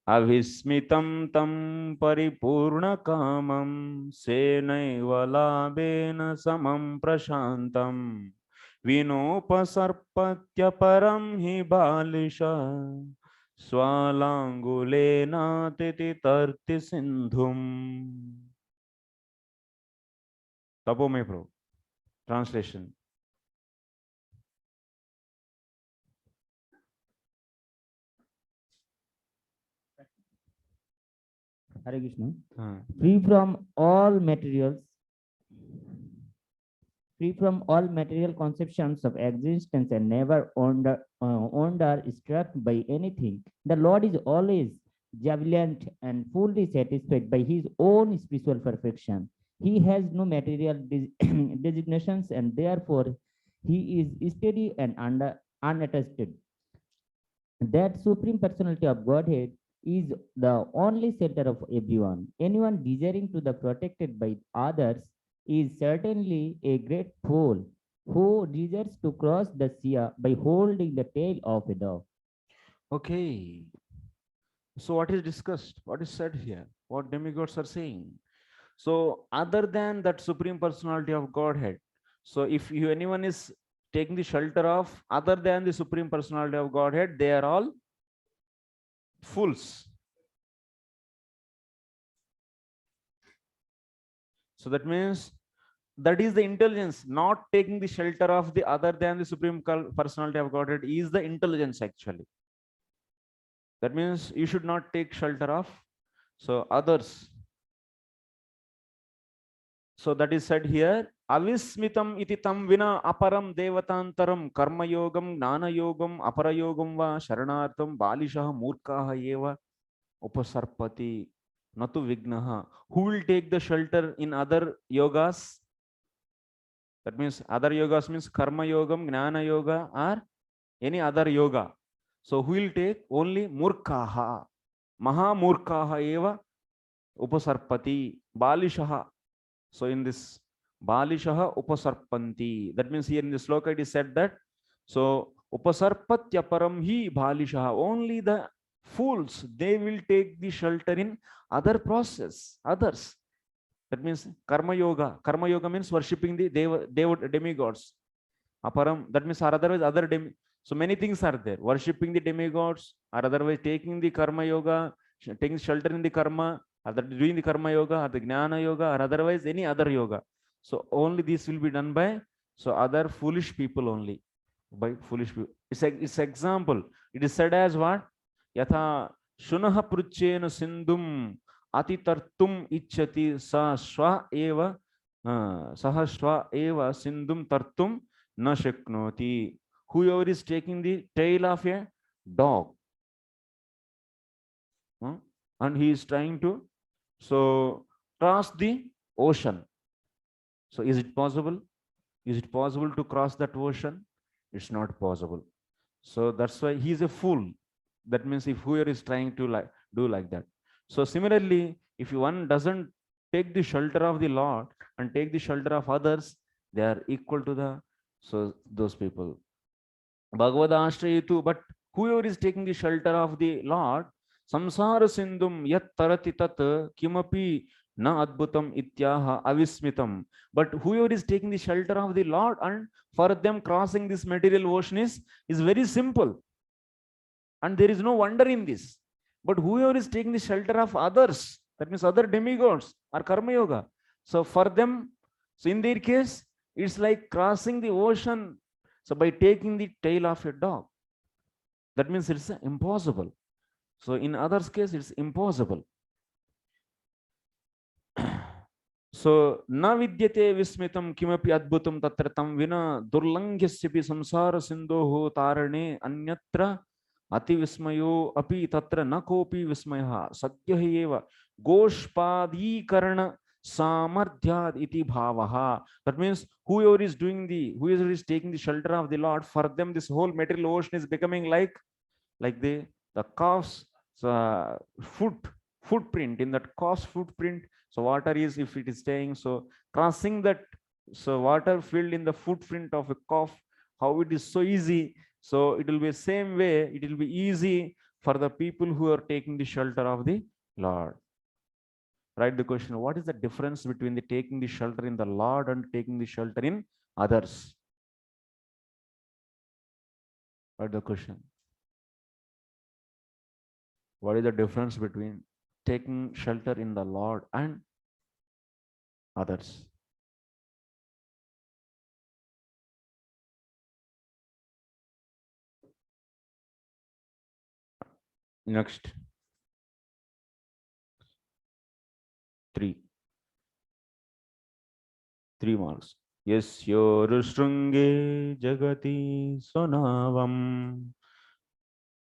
Avismitam tam paripurna kamam senaiva labena samam prashantam vinopasarpatya param hi balisha swalangulena titi tarti sindhum. Tapomay Prabhu. Translation. Hare Krishna. Uh, Free from all materials, free from all material conceptions of existence and never owned or struck by anything. The Lord is always jubilant and fully satisfied by his own spiritual perfection. He has no material designations, and therefore he is steady and unattached. That Supreme Personality of Godhead is the only center of everyone. Anyone desiring to be protected by others is certainly a great fool. who desires to cross the sea by holding the tail of a dog. Okay. So what is discussed? What is said here? What demigods are saying? So other than that supreme personality of Godhead, so if you, anyone is taking the shelter of other than the supreme personality of Godhead, they are all fools. So that means that is the intelligence. Not taking the shelter of the other than the supreme personality of Godhead is the intelligence actually. That means you should not take shelter of so others. So that is said here, avismitam iti tam vina aparam devatantaram karma yogam gnana yogam apara yogam va sharanartham balishah murkaha eva upasarpati natu vignaha. Who will take the shelter in other yogas? That means other yogas means karma yogam, gnana yoga, or any other yoga. So who will take? Only murkaha, maha murkaha eva upasarpati balishah. So in this Balishaha Upasarpanti, that means here in the sloka it is said that so Upasarpatyaparam hi Balishaha, only the fools they will take the shelter in other process, others. That means Karma Yoga. Karma Yoga means worshipping the demigods. Aparam, that means or otherwise other so many things are there. Worshipping the demigods, or otherwise taking the Karma Yoga, taking shelter in the karma, or doing the karma yoga, or the gnana yoga, or otherwise any other yoga. So only this will be done by so other foolish people only. By foolish people. It's example. It is said as what? Yatha shunaha pruchena sindum atitartum ichati sa swa eva saha swa eva sindum tartum na shaknoti. Whoever is taking the tail of a dog, and he is trying to so cross the ocean. So is it possible? Is it possible to cross that ocean? It's not possible. So that's why he is a fool. That means if whoever is trying to do like that. So similarly, if one doesn't take the shelter of the Lord and take the shelter of others, they are equal to the so those people. Bhagavad Ashrayitu, but whoever is taking the shelter of the Lord, samsara sindhum yat tarati tat kimapi na adbhutam ityaha avismitam. But whoever is taking the shelter of the Lord, and for them crossing this material ocean is very simple. And there is no wonder in this. But whoever is taking the shelter of others, that means other demigods or karma yoga. So for them, so in their case, it's like crossing the ocean. So by taking the tail of a dog, that means it's impossible. So in others' case, it's impossible. So na vidyate vismitam kimapi adbhutam tatra tam vina durlanghyasypi samsara sindhoho tarane anyatra ati vismayo api tatra na kopi vismayaha satyah eva goshpadhikarana samardhyad iti bhavaha. That means whoever is taking the shelter of the Lord, for them this whole material ocean is becoming like the calf's footprint. In that calf's footprint, so water is, if it is staying, so crossing that, so water filled in the footprint of a calf, how it is so easy. So it will be the same way, it will be easy for the people who are taking the shelter of the Lord. Write the question, what is the difference between the taking the shelter in the Lord and taking the shelter in others? Write the question. What is the difference between taking shelter in the Lord and others? Next. 3 marks. Yasyorushrunge jagati sonavam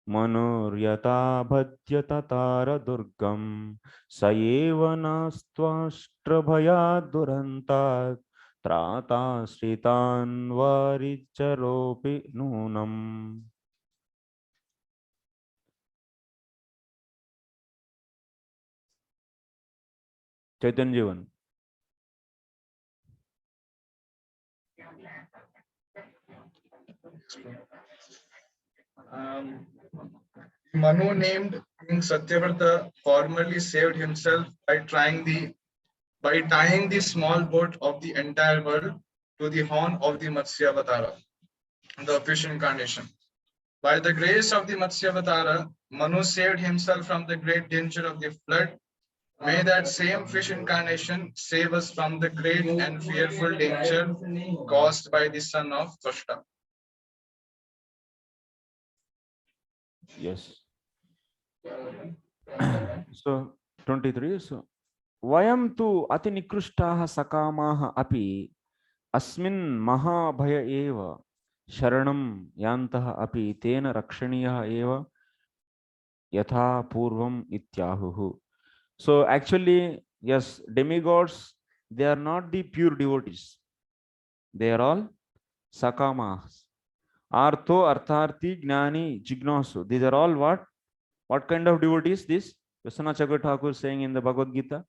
Manoryata bhadyata tara durgam Sayeva nastvashtrabhaya duranta Trata sritan varicharopi nunam. Chaitanya Jivan. Um, Manu named King Satyavrata formerly saved himself by tying the small boat of the entire world to the horn of the Matsyavatara, the fish incarnation. By the grace of the Matsyavatara, Manu saved himself from the great danger of the flood. May that same fish incarnation save us from the great and fearful danger caused by the son of Tvashta. Yes. So 23. So vayam tu ati nikrishtaha sakamaha api asmin mahabhaya eva sharanam yantaha api tena rakshaniyaha eva yatha purvam ityahuhu. So actually, yes, demigods, they are not the pure devotees. They are all sakamas. Artho, Artharthi, Gnani, Jignasu. These are all what? What kind of devotees? This Vishwanath Chakravarti Thakur is saying in the Bhagavad Gita.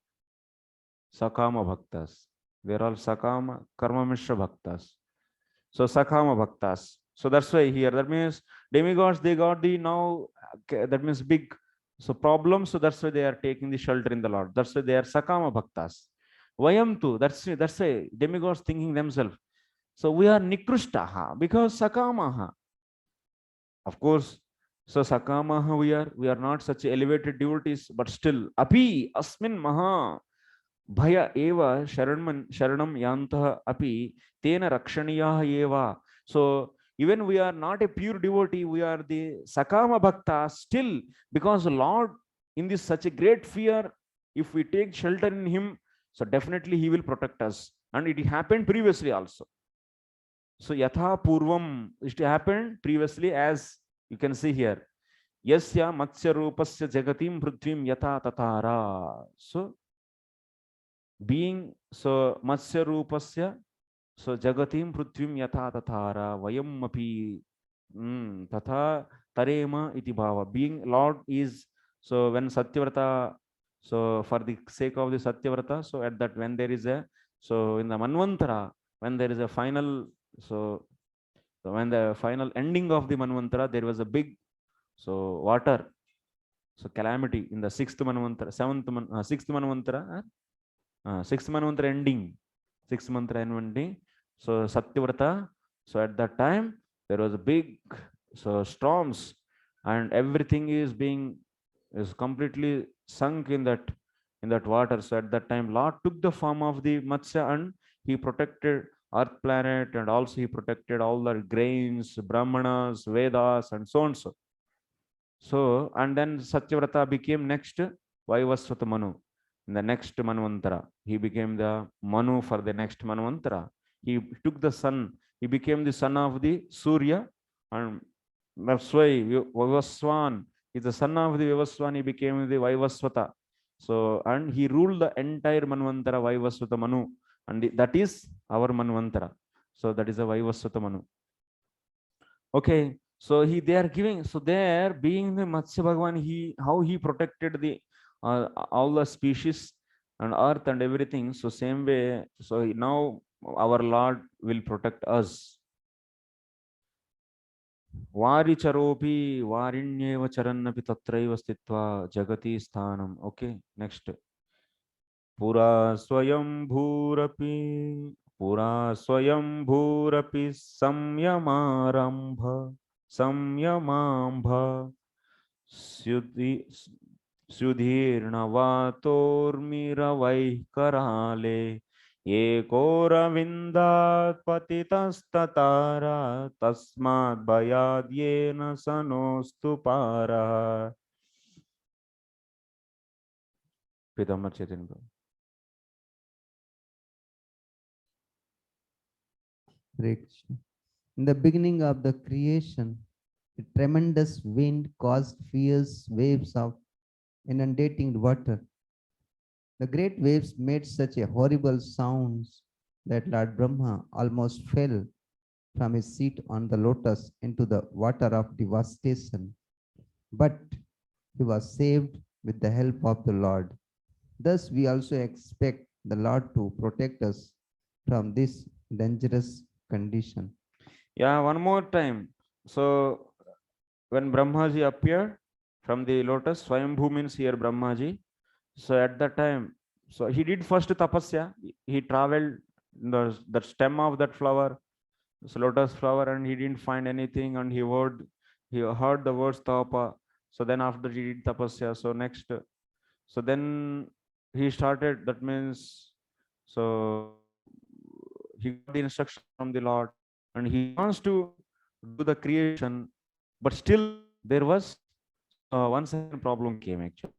Sakama bhaktas. They are all Sakama, Karma Mishra bhaktas. So Sakama bhaktas. So that's why here, that means demigods, they got the now, that means big problem. So that's why they are taking the shelter in the Lord. That's why they are Sakama bhaktas. Vayam tu, that's why demigods thinking themselves. So we are Nikrushtaha because Sakamaha. Of course, so Sakamaha we are not such elevated devotees, but still api asmin maha bhaya eva sharanam yantah api tena rakshaniyaha eva. So even we are not a pure devotee, we are the Sakama Bhakta still, because the Lord in this such a great fear, if we take shelter in him, so definitely he will protect us. And it happened previously also. So yatha purvam, it happened previously, as you can see here. Yasya matsya rupasya jagatim prithvim yatha tatara. So being so matsya rupasya, so jagatim prithvim yatha tatara vayam api tatha tarema iti bhava. Being Lord is, so when Satyavrata, so for the sake of the Satyavrata, so at that when there is a, so in the Manvantara, when there is a final, so when the final ending of the Manvantara, there was a big, so water, so calamity in the sixth Manvantara, sixth Manvantara, sixth Manvantara ending, sixth Manvantara ending. So Satyavrata, so at that time there was a big, so storms, and everything is completely sunk in that water. So at that time Lord took the form of the Matsya, and he protected earth planet, and also he protected all the grains, Brahmanas, Vedas, and so on. So and then Satyavrata became next Vaivasvata Manu. In the next Manvantara, he became the Manu for the next Manvantara. He took the sun, he became the son of the Surya, and that's why Vaivaswan is the son of the Vaivaswan, he became the Vaivasvata. So, and he ruled the entire Manvantara, Vaivasvata Manu, and that is our Manvantara. So that is a Vaivasvata Manu. Okay, so they are giving, so there being the Matsya Bhagavan, how he protected the all the species and earth and everything. So same way, so now our Lord will protect us. Vari charopi varinyeva charannapi tatraiva stitva jagati sthanam. Okay, next. Pura swayam bhurapi samyamarambha samyamambha Sudhirnavatormiravaih karale ekoravindat patitastatara tasmad bayadyena sanostu para. Pitamar Chaitanya Prabhu. Hare Krishna. In the beginning of the creation, a tremendous wind caused fierce waves of inundating water. The great waves made such a horrible sounds that Lord Brahma almost fell from his seat on the lotus into the water of devastation. But he was saved with the help of the Lord. Thus, we also expect the Lord to protect us from this dangerous condition. Yeah, one more time. So when Brahmaji appeared from the lotus, Swayambhu means here Brahmaji. So at that time, so he did first tapasya. He traveled the stem of that flower, this lotus flower, and he didn't find anything, and he heard the words tapa. So then after he did tapasya, so next, so then he started. That means, so he got the instruction from the Lord, and he wants to do the creation, but still there was one second problem came actually.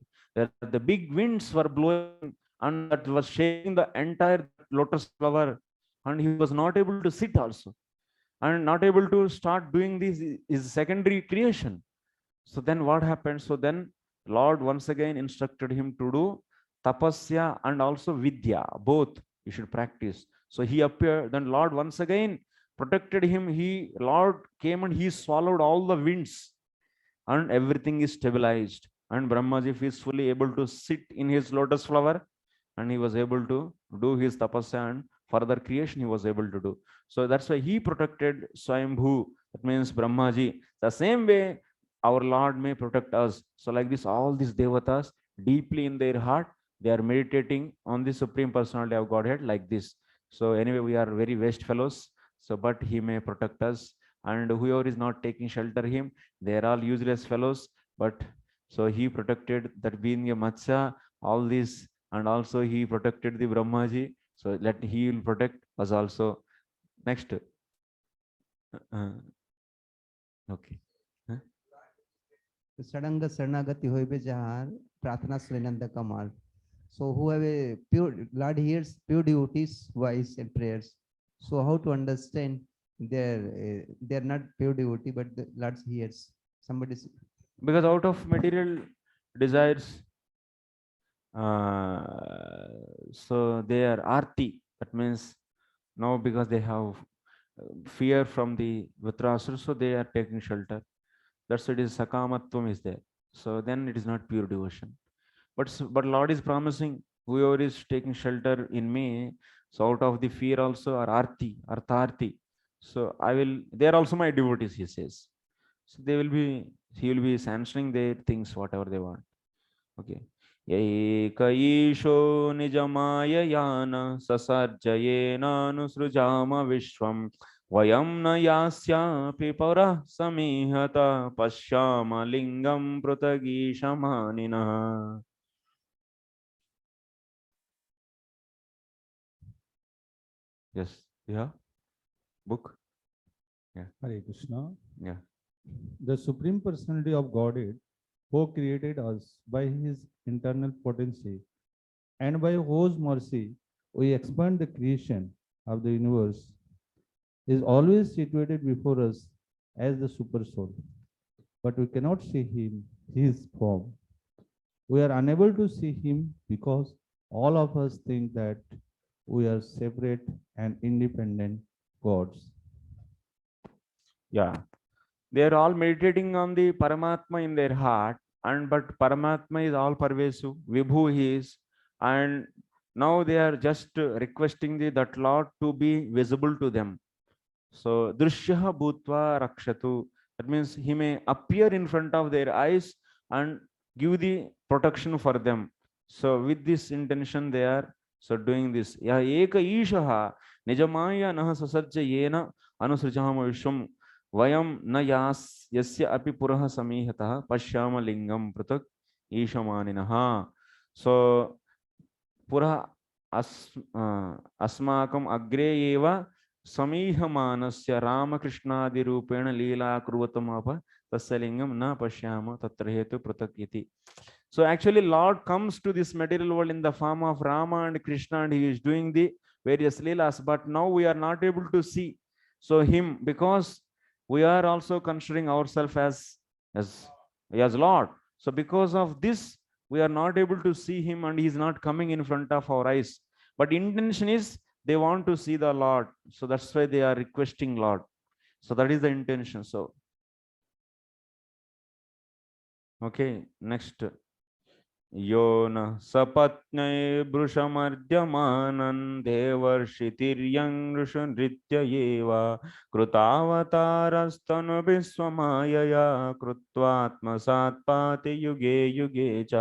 The big winds were blowing and that was shaking the entire lotus flower, and he was not able to sit also, and not able to start doing this is secondary creation. So then what happened? So then Lord once again instructed him to do tapasya and also vidya, both you should practice. So he appeared, then Lord once again protected him. Lord came and he swallowed all the winds, and everything is stabilized. And Brahmaji is fully able to sit in his lotus flower, and he was able to do his tapasya, and further creation he was able to do. So that's why he protected Swayambhu. That means Brahmaji. The same way our Lord may protect us. So like this, all these devatas deeply in their heart, they are meditating on the Supreme Personality of Godhead like this. So anyway, we are very waste fellows. So but he may protect us, and whoever is not taking shelter him, they are all useless fellows. But so he protected that being a Matsya, all this, and also he protected the Brahmaji. So let he will protect us also. Next. Okay. Huh? Sadanga Saranagati hoibe jahar pratna srinanda kamal. So who have a pure Lord hears pure devotees' voice and prayers. So how to understand they're not pure devotee, but the Lord hears somebody's. Because out of material desires, so they are arti. That means now because they have fear from the Vitrasura, so they are taking shelter. That's it is sakamatvam is there. So then it is not pure devotion. But Lord is promising whoever is taking shelter in me, so out of the fear also are arti, artharti. So I will, they are also my devotees, he says. So he will be sanctioning their things, whatever they want. Okay. Yaikaisho nijamaya sasarjayenanusrujama vishwam vayam na yasya pipara samihata pashyama lingam prutagishamanina. Yes, yeah, book. Yeah. Hare Krishna. Yeah. The Supreme Personality of Godhead, who created us by his internal potency, and by whose mercy we expand the creation of the universe, is always situated before us as the super soul. But we cannot see him, his form. We are unable to see him because all of us think that we are separate and independent gods. Yeah. They are all meditating on the Paramatma in their heart, and but Paramatma is all pervasive, Vibhu he is, and now they are just requesting that Lord to be visible to them. So Drishyaha Bhutva Rakshatu. That means he may appear in front of their eyes and give the protection for them. So with this intention they are so doing this. Ya Eka Ishaha Nijamaya Naha Sasajja Yena Anusrijama Vishwam Vayam na yasya api puraha samihata pashyama lingam pratak ishamaninaha. So pura asmakam agre eva samihamanasya Ramakrishnaadi rupena leela kruvatamapa tasya lingam na pashyama tatra hetu pratak iti. So actually Lord comes to this material world in the form of Rama and Krishna, and he is doing the various leelas, but now we are not able to see so him, because we are also considering ourselves as Lord. So because of this, we are not able to see him, and he is not coming in front of our eyes. But intention is they want to see the Lord. So that's why they are requesting Lord. So that is the intention. So okay, next. यो न सपत्न्यै वृषमर्द्यमानं देवर्षितिर्यं नृत्य कृतावतारस्तनु विश्वमायया कृत्वात्मसात् पाति युगे युगे च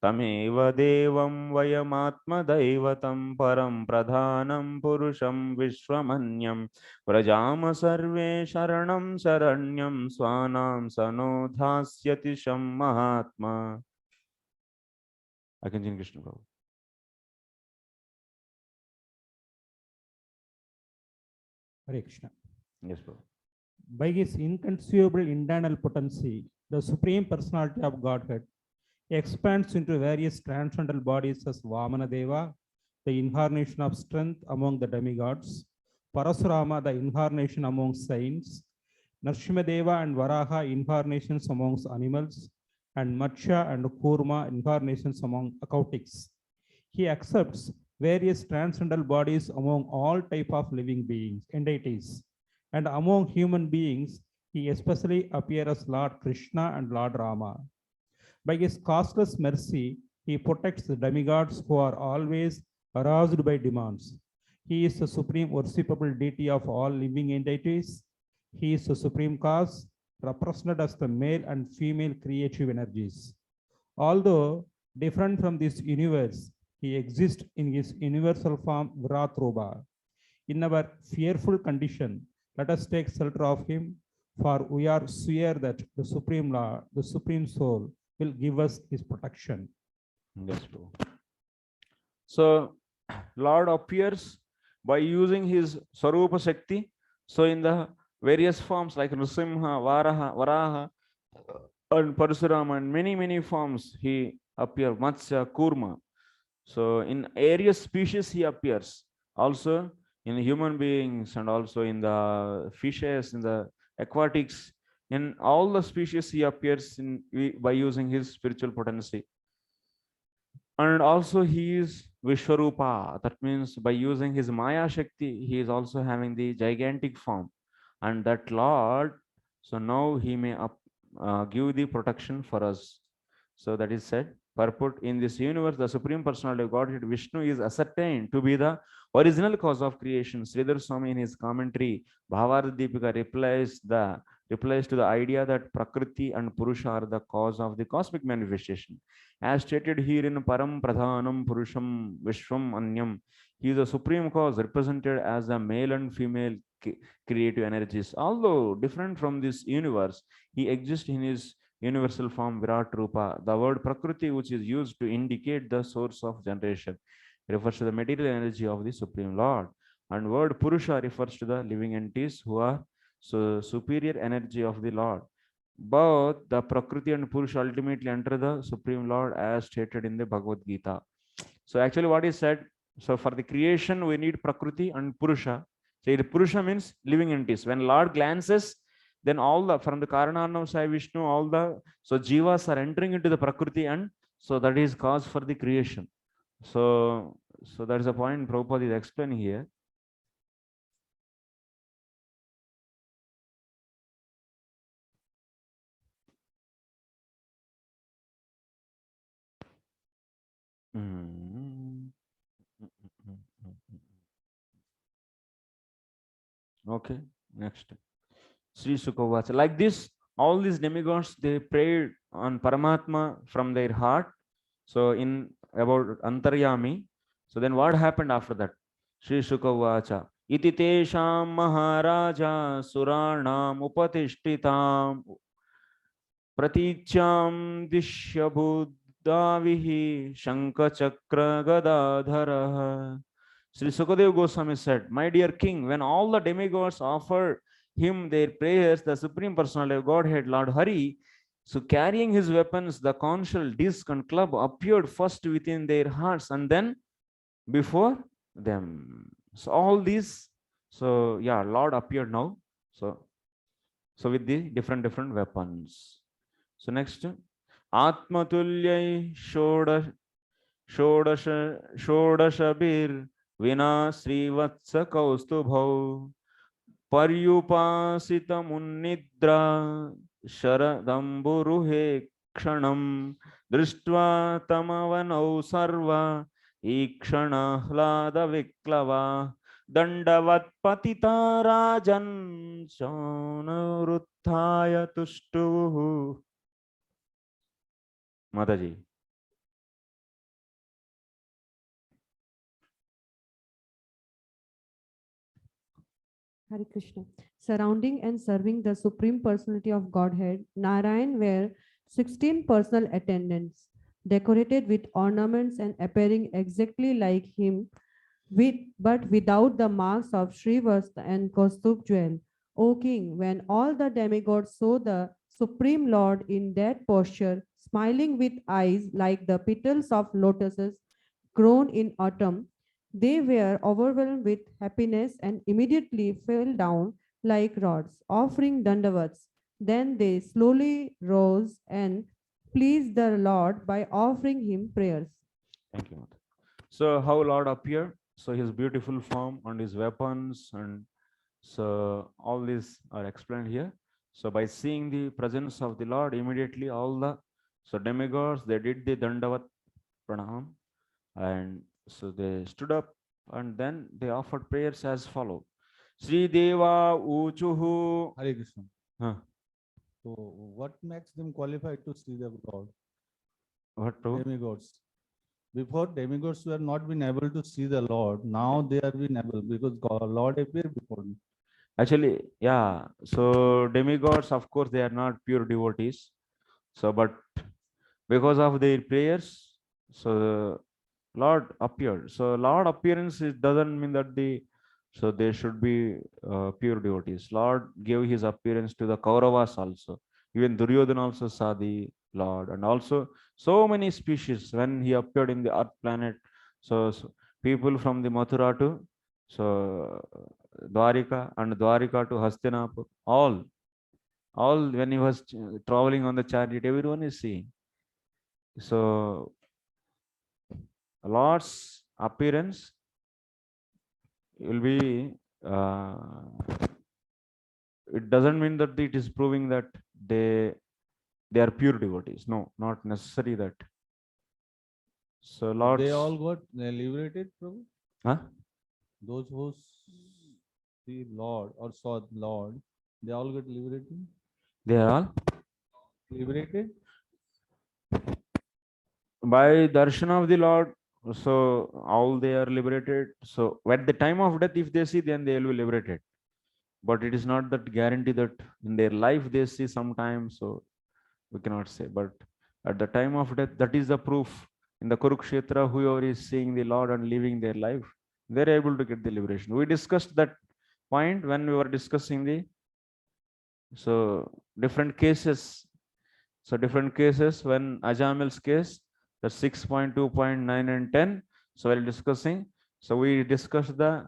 तमेव देवं वयमात्मदैवतं परं प्रधानं पुरुषं विश्वमन्यं व्रजाम सर्वे शरणं शरण्यं स्वानां सनोधास्यति शं महात्मा. I continue, Krishna Prabhu. Hare Krishna. Yes, Prabhu. By his inconceivable internal potency, the Supreme Personality of Godhead expands into various transcendental bodies as Vamana Deva, the incarnation of strength among the demigods, Parasurama, the incarnation among saints, Narsimhadeva and Varaha, incarnations amongst animals, and Matsya and Kurma, incarnations among aquatics. He accepts various transcendental bodies among all type of living beings, entities, and among human beings, he especially appears as Lord Krishna and Lord Rama. By his causeless mercy, he protects the demigods who are always aroused by demands. He is the supreme worshipable deity of all living entities. He is the supreme cause, represented as the male and female creative energies. Although different from this universe, he exists in his universal form Virat Rupa. In our fearful condition, let us take shelter of him, for we are sure that the Supreme Lord, the Supreme Soul, will give us his protection. Yes, Prabhu. So, Lord appears by using his Sarupa Shakti. So, in the various forms like Nrsimha, Varaha, and Parashurama, and many forms he appears, Matsya, Kurma. So, in various species he appears. Also, in human beings and also in the fishes, in the aquatics, in all the species he appears by using his spiritual potency. And also he is Vishwarupa. That means by using his Maya Shakti, he is also having the gigantic form. And that Lord, so now he may give the protection for us. So that is said, purport in this universe, the Supreme Personality of Godhead, Vishnu, is ascertained to be the original cause of creation. Sridhar Swami in his commentary, Bhavarth Deepika replies to the idea that Prakriti and Purusha are the cause of the cosmic manifestation. As stated here in Param Pradhanam Purusham Vishwam Anyam, he is the supreme cause represented as the male and female creative energies. Although different from this universe, he exists in his universal form Virat Rupa. The word Prakriti, which is used to indicate the source of generation, refers to the material energy of the Supreme Lord. And word Purusha refers to the living entities who are superior energy of the Lord. Both the Prakriti and Purusha ultimately enter the Supreme Lord as stated in the Bhagavad Gita. So actually what is said, so for the creation we need Prakriti and Purusha. So Purusha means living entities. When Lord glances, then all the, from the Karanarnam Sai Vishnu, all the, so Jivas are entering into the Prakriti, and so that is cause for the creation. So that is a point Prabhupada is explaining here. Okay, next. Sri Sukha. Like this, all these demigods, they prayed on Paramatma from their heart. So in about Antaryami. So then what happened after that? Sri Sukha. Iti tesham maharaja suranam upatishtitam praticham dishyabhudavihi shankachakra gadadhara. Sri Sukadeva Goswami said, my dear king, when all the demigods offered him their prayers, the Supreme Personality of Godhead, Lord Hari, so carrying his weapons, the conchal, disc and club appeared first within their hearts and then before them. So all these, so yeah, Lord appeared now. So with the different weapons. So next, Atmatulyai Shodashabir Vina Srivatsa Kaustubhau Paryupasita Munnidra Sharadamburuhe Kshanam. दृष्ट्वा तमवनौ सर्वा ईक्षणाह्लादविक्लवा दण्डवत्पतिता राजन् शौनवृत्थाय तुष्टुः. माताजी. Hare Krishna. Surrounding and serving the Supreme Personality of Godhead, Narayan were 16 personal attendants, decorated with ornaments and appearing exactly like him, but without the marks of Shrivasta and Kaustubh jewel. O king, when all the demigods saw the Supreme Lord in that posture, smiling with eyes like the petals of lotuses grown in autumn, they were overwhelmed with happiness and immediately fell down like rods, offering dandavats. Then they slowly rose and pleased the Lord by offering him prayers. Thank you, Mother. So how Lord appeared? So his beautiful form and his weapons, and so all these are explained here. So by seeing the presence of the Lord, immediately all the demigods, they did the dandavat pranam, and so they stood up and then they offered prayers as follow. Sri Deva Uchuhu. Hare Krishna. Huh. So what makes them qualified to see the Lord? What to? Demigods. Before, demigods were not been able to see the Lord. Now they are been able, because Lord appeared before them. Actually, yeah. So demigods, of course, they are not pure devotees. So, but because of their prayers, so the Lord appeared. So Lord appearance doesn't mean that they should be pure devotees. Lord gave his appearance to the Kauravas also. Even Duryodhana also saw the Lord, and also so many species when he appeared in the earth planet. So people from the Mathura to Dwarika, and Dwarika to Hastinapur, all when he was traveling on the chariot, everyone is seeing. So Lord's appearance will be it doesn't mean that it is proving that they are pure devotees. No, not necessary that. So Lord, they all got liberated, Prabhu? Huh? Those who see Lord or saw Lord, they all got liberated? They are all liberated by darshan of the Lord. So all they are liberated. So at the time of death, if they see, then they will be liberated. But it is not that guarantee that in their life they see sometimes. So we cannot say. But at the time of death, that is the proof. In the Kurukshetra, whoever is seeing the Lord and living their life, they're able to get the liberation. We discussed that point when we were discussing the different cases. So different cases, when Ajamil's case, the 6.2.9 and 10. So while discussing, so we discussed the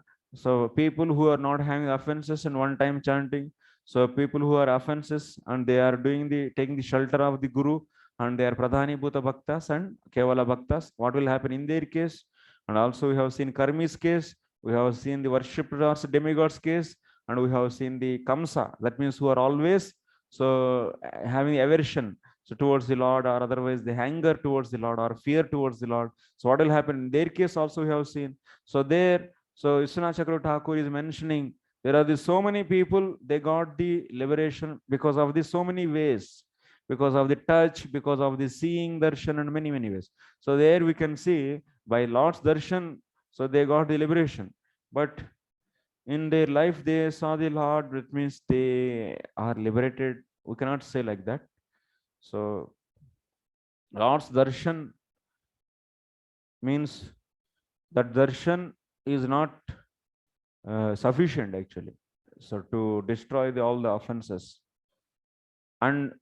people who are not having offenses and one-time chanting. So people who are offenses and they are taking the shelter of the Guru, and they are Pradhani Bhuta Bhaktas and Kevala Bhaktas. What will happen in their case? And also we have seen Karmi's case, we have seen the worshippers demigods case, and we have seen the Kamsa, that means who are always having aversion towards the Lord, or otherwise the anger towards the Lord, or fear towards the Lord. So what will happen in their case also we have seen. So Vishwanath Chakravarti Thakur is mentioning there are so many people, they got the liberation because of the so many ways, because of the touch, because of the seeing darshan, and many ways. So there we can see by Lord's darshan, so they got the liberation. But in their life they saw the Lord, it means they are liberated. We cannot say like that. So Lord's darshan means that darshan is not sufficient actually. So to destroy all the offenses, and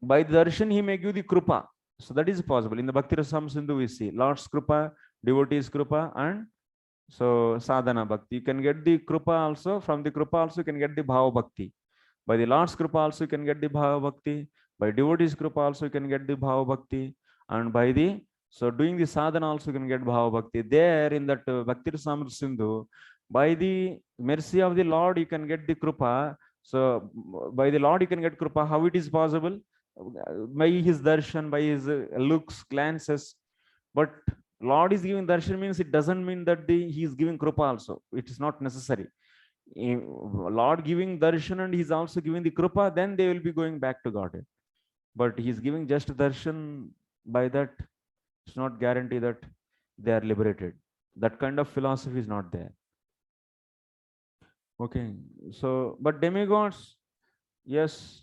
by the darshan he may give the krupa. So that is possible. In the Bhakti Rasam Sindhu we see Lord's krupa, devotees krupa, and so sadhana bhakti. You can get the krupa also. From the krupa also you can get the bhava bhakti. By the Lord's krupa also you can get the bhava bhakti. By devotees krupa also you can get the bhava bhakti. And by the doing the sadhana also you can get bhava bhakti. There in that Bhakti Rasamrita Sindhu, by the mercy of the Lord you can get the krupa. So by the Lord you can get krupa. How it is possible? by his darshan, by his looks, glances. But Lord is giving darshan means it doesn't mean that he is giving krupa also. It is not necessary. Lord giving darshan and he's also giving the krupa, then they will be going back to Godhead. But he's giving just darshan, by that it's not guarantee that they are liberated. That kind of philosophy is not there. Okay, so but demigods, yes,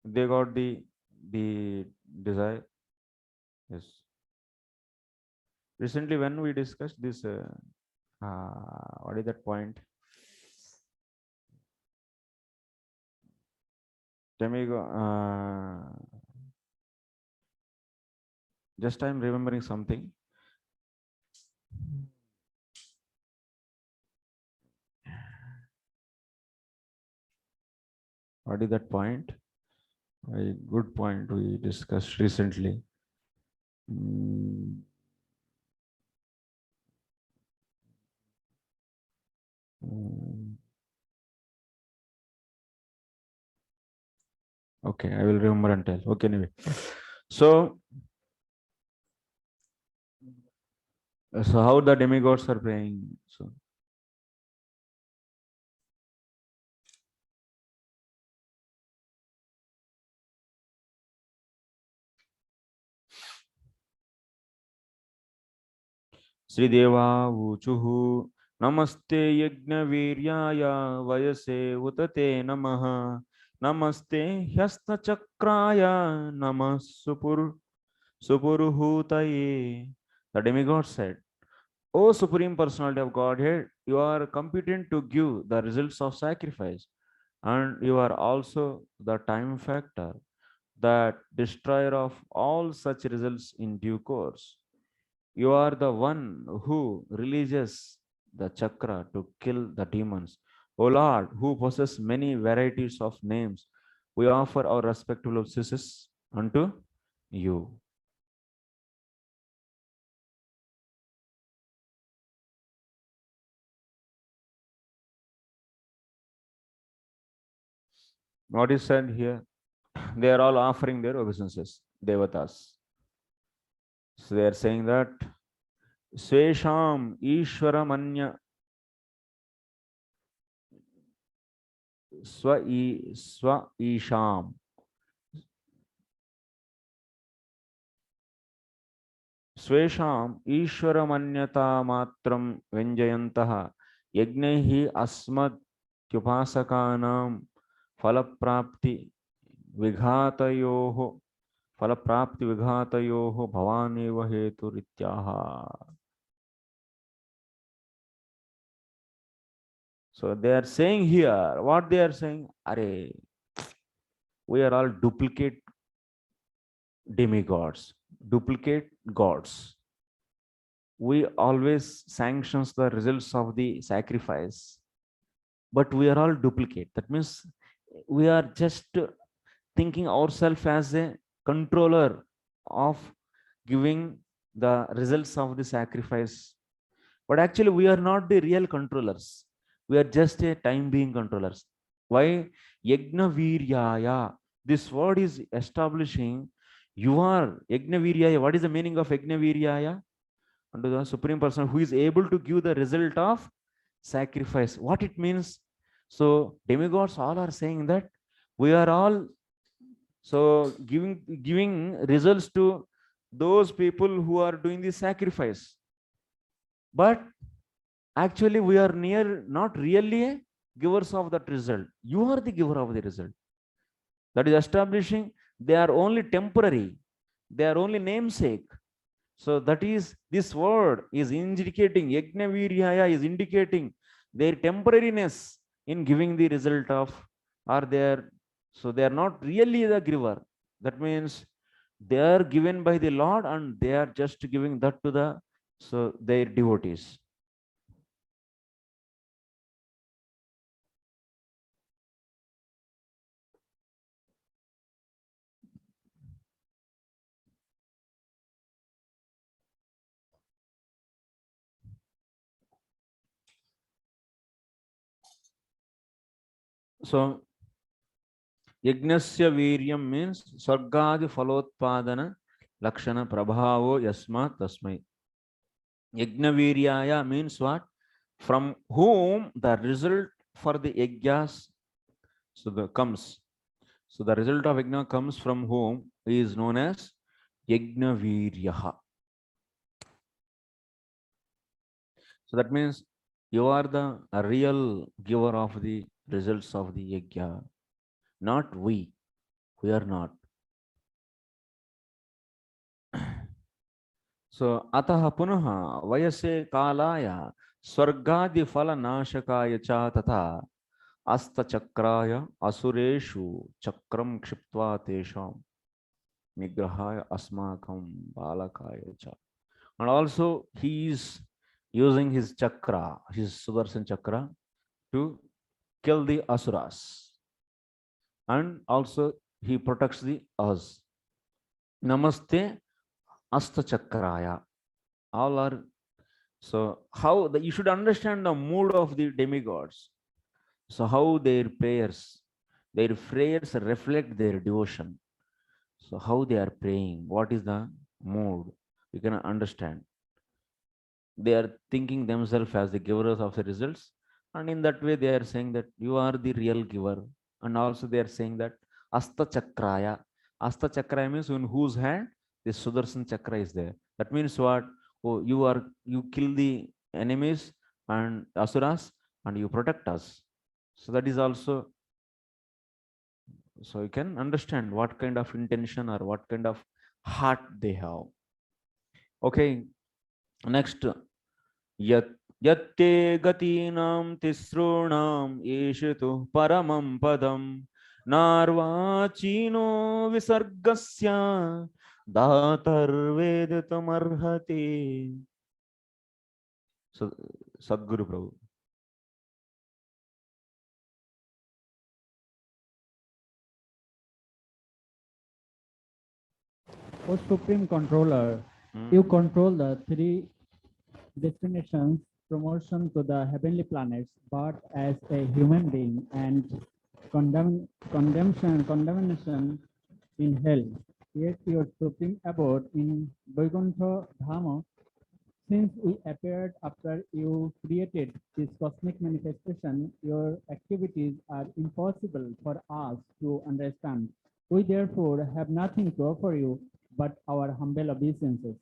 they got the desire. Yes. Recently, when we discussed this, what is that point? Demigod. Just I'm remembering something. What is that point? A good point we discussed recently. Okay, I will remember and tell. Okay, anyway. So how the demigods are praying? So Sri Deva Vuchuhu Namaste Yajnaviryaya Vayase Utate Namaha Namaste Hyasta Chakraya Namas Supuruhutaye. The demigod said, O Supreme Personality of Godhead, you are competent to give the results of sacrifice, and you are also the time factor, that destroyer of all such results in due course. You are the one who releases the chakra to kill the demons. O Lord, who possess many varieties of names, we offer our respectful obeisances unto you. What is said here? They are all offering their obeisances, devatas. So they are saying that Swesham Ishwaramanya Swa Isham Swesham Ishwaramanyata Matram Venjayantah Yagnehi Asmad Tyupasakanam Falaprapti Vighatayoho Falaprapti Vighatayoho Bhavaneva Hetu Rityaha. So they are saying here, what they are saying, Are, we are all duplicate demigods, duplicate gods. We always sanctions the results of the sacrifice, but we are all duplicate. That means we are just thinking ourselves as a controller of giving the results of the sacrifice. But actually, we are not the real controllers. We are just a time being controllers. Why? Yajna Viryaya. This word is establishing you are Yajna Viryaya. What is the meaning of Yajna Viryaya? Unto the Supreme Person who is able to give the result of sacrifice. What it means? So demigods all are saying that we are all so giving results to those people who are doing the sacrifice. But actually we are not really givers of that result. You are the giver of the result. That is establishing they are only temporary. They are only namesake. So that is, this word is indicating, Yajna Viryaya is indicating their temporariness in giving the result of, or so they are not really the giver. That means they are given by the Lord and they are just giving that to their devotees. So Yagnasya Viryam means Sargadi Falotpadana Lakshana Prabhavo Yasma Tasmai. Yajna Viryaya means what? From whom the result for the yajnas comes. So the result of yajna comes from whom is known as Yajna Viryaha. So that means you are the real giver of the results of the yajna, not we. We are not. So ataha punaha vayase kalaya swargadi phala nashakaya cha tata asta chakraya asureshu chakram kshiptva tesham nigrahaya asmakam balakaya cha. And also he is using his chakra, his Sudarshan chakra, to kill the asuras. And also he protects the us. Namaste asta chakraya. All are so how the, you should understand the mood of the demigods. So how their prayers reflect their devotion. So how they are praying, what is the mood, you can understand. They are thinking themselves as the givers of the results, and in that way they are saying that you are the real giver. And also they are saying that asta chakraya. Asta chakraya means in whose hand the Sudarshan chakra is there. That means what? Oh, you kill the enemies and asuras and you protect us. So that is also, so you can understand what kind of intention or what kind of heart they have. Okay, next. Yatte gatinam tisrunam yeshitu paramam padam narvachino visargasya datar vedatamarhati. So Sadguru Prabhu. O Supreme Controller, you control the three destinations, promotion to the heavenly planets, but as a human being, and condemnation in hell. Yet your supreme abode in Vaikuntha Dhama, since we appeared after you created this cosmic manifestation, your activities are impossible for us to understand. We therefore have nothing to offer you but our humble obeisances.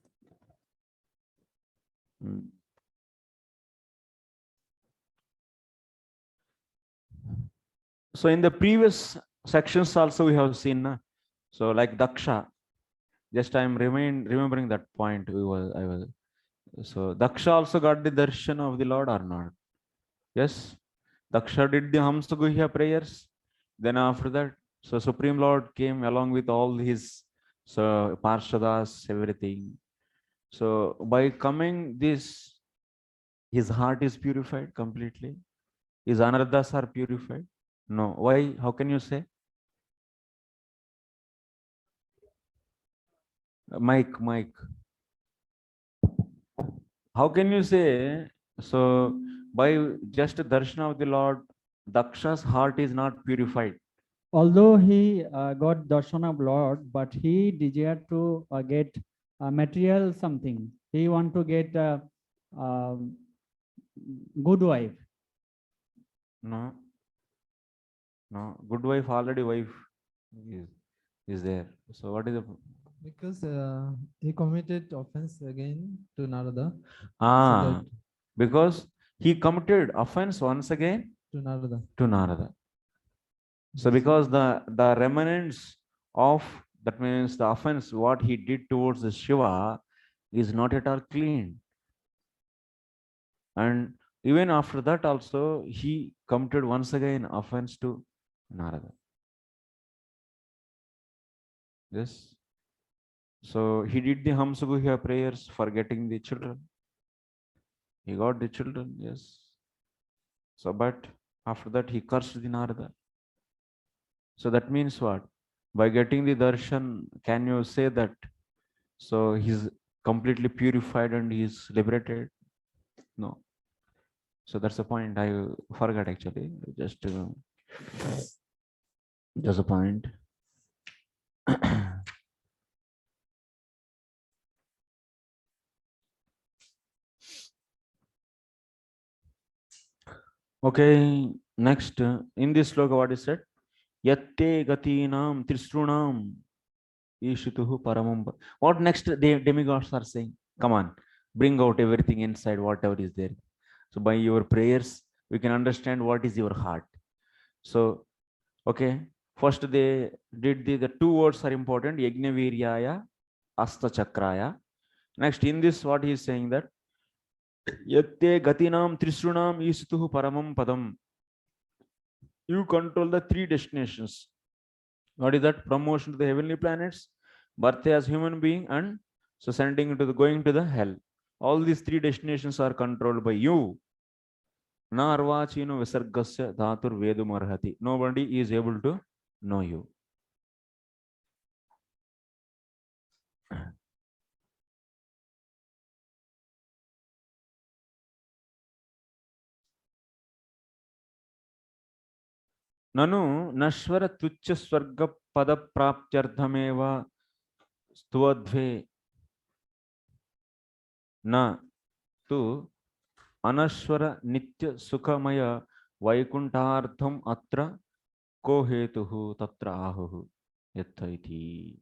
So in the previous sections also we have seen, so like Daksha, just I am remembering that point. So Daksha also got the darshan of the Lord or not? Yes, Daksha did the Hamsaguhya prayers. Then after that, so Supreme Lord came along with all his Parshadas, everything. So by coming this, his heart is purified completely. His Anardas are purified. No, why? How can you say? Mike. How can you say? So by just darshan of the Lord, Daksha's heart is not purified. Although he got darshan of Lord, but he desired to get material something. He want to get a good wife. No, good wife, already wife is there. So what is the? Because he committed offense again to Narada. Because he committed offense once again to Narada. So because the remnants of, that means the offense what he did towards the Shiva is not at all clean. And even after that also he committed once again offense to Narada. Yes. So he did the Hamsaguhya prayers for getting the children. He got the children, yes. So but after that he cursed the Narada. So that means what? By getting the darshan, can you say that so he's completely purified and he's liberated? No. So that's the point. I forgot actually. Just Just a point. Okay, next in this sloka, what is said? Yatte gatinam trisrunam ishituhu paramam. What next the demigods are saying? Come on, bring out everything inside, whatever is there. So by your prayers, we can understand what is your heart. So, okay, first they did the two words are important, Yajna Viryaya, Asta Chakraya. Next, in this, what he is saying that Yatte Gatinam Trisrunam Isituhu Paramam Padam. You control the three destinations. What is that? Promotion to the heavenly planets, birth as human being, and so sending into the going to the hell. All these three destinations are controlled by you. Na arvachino visargasya dhatur vedum arhati. Nobody is able to know you. Nanu nashvara tuchya swarga pada praptyarthameva stvadve na tu anashvara nitya sukhamaya vaikuntartham atra ko hetuhu tatra ahuhu yathaiti.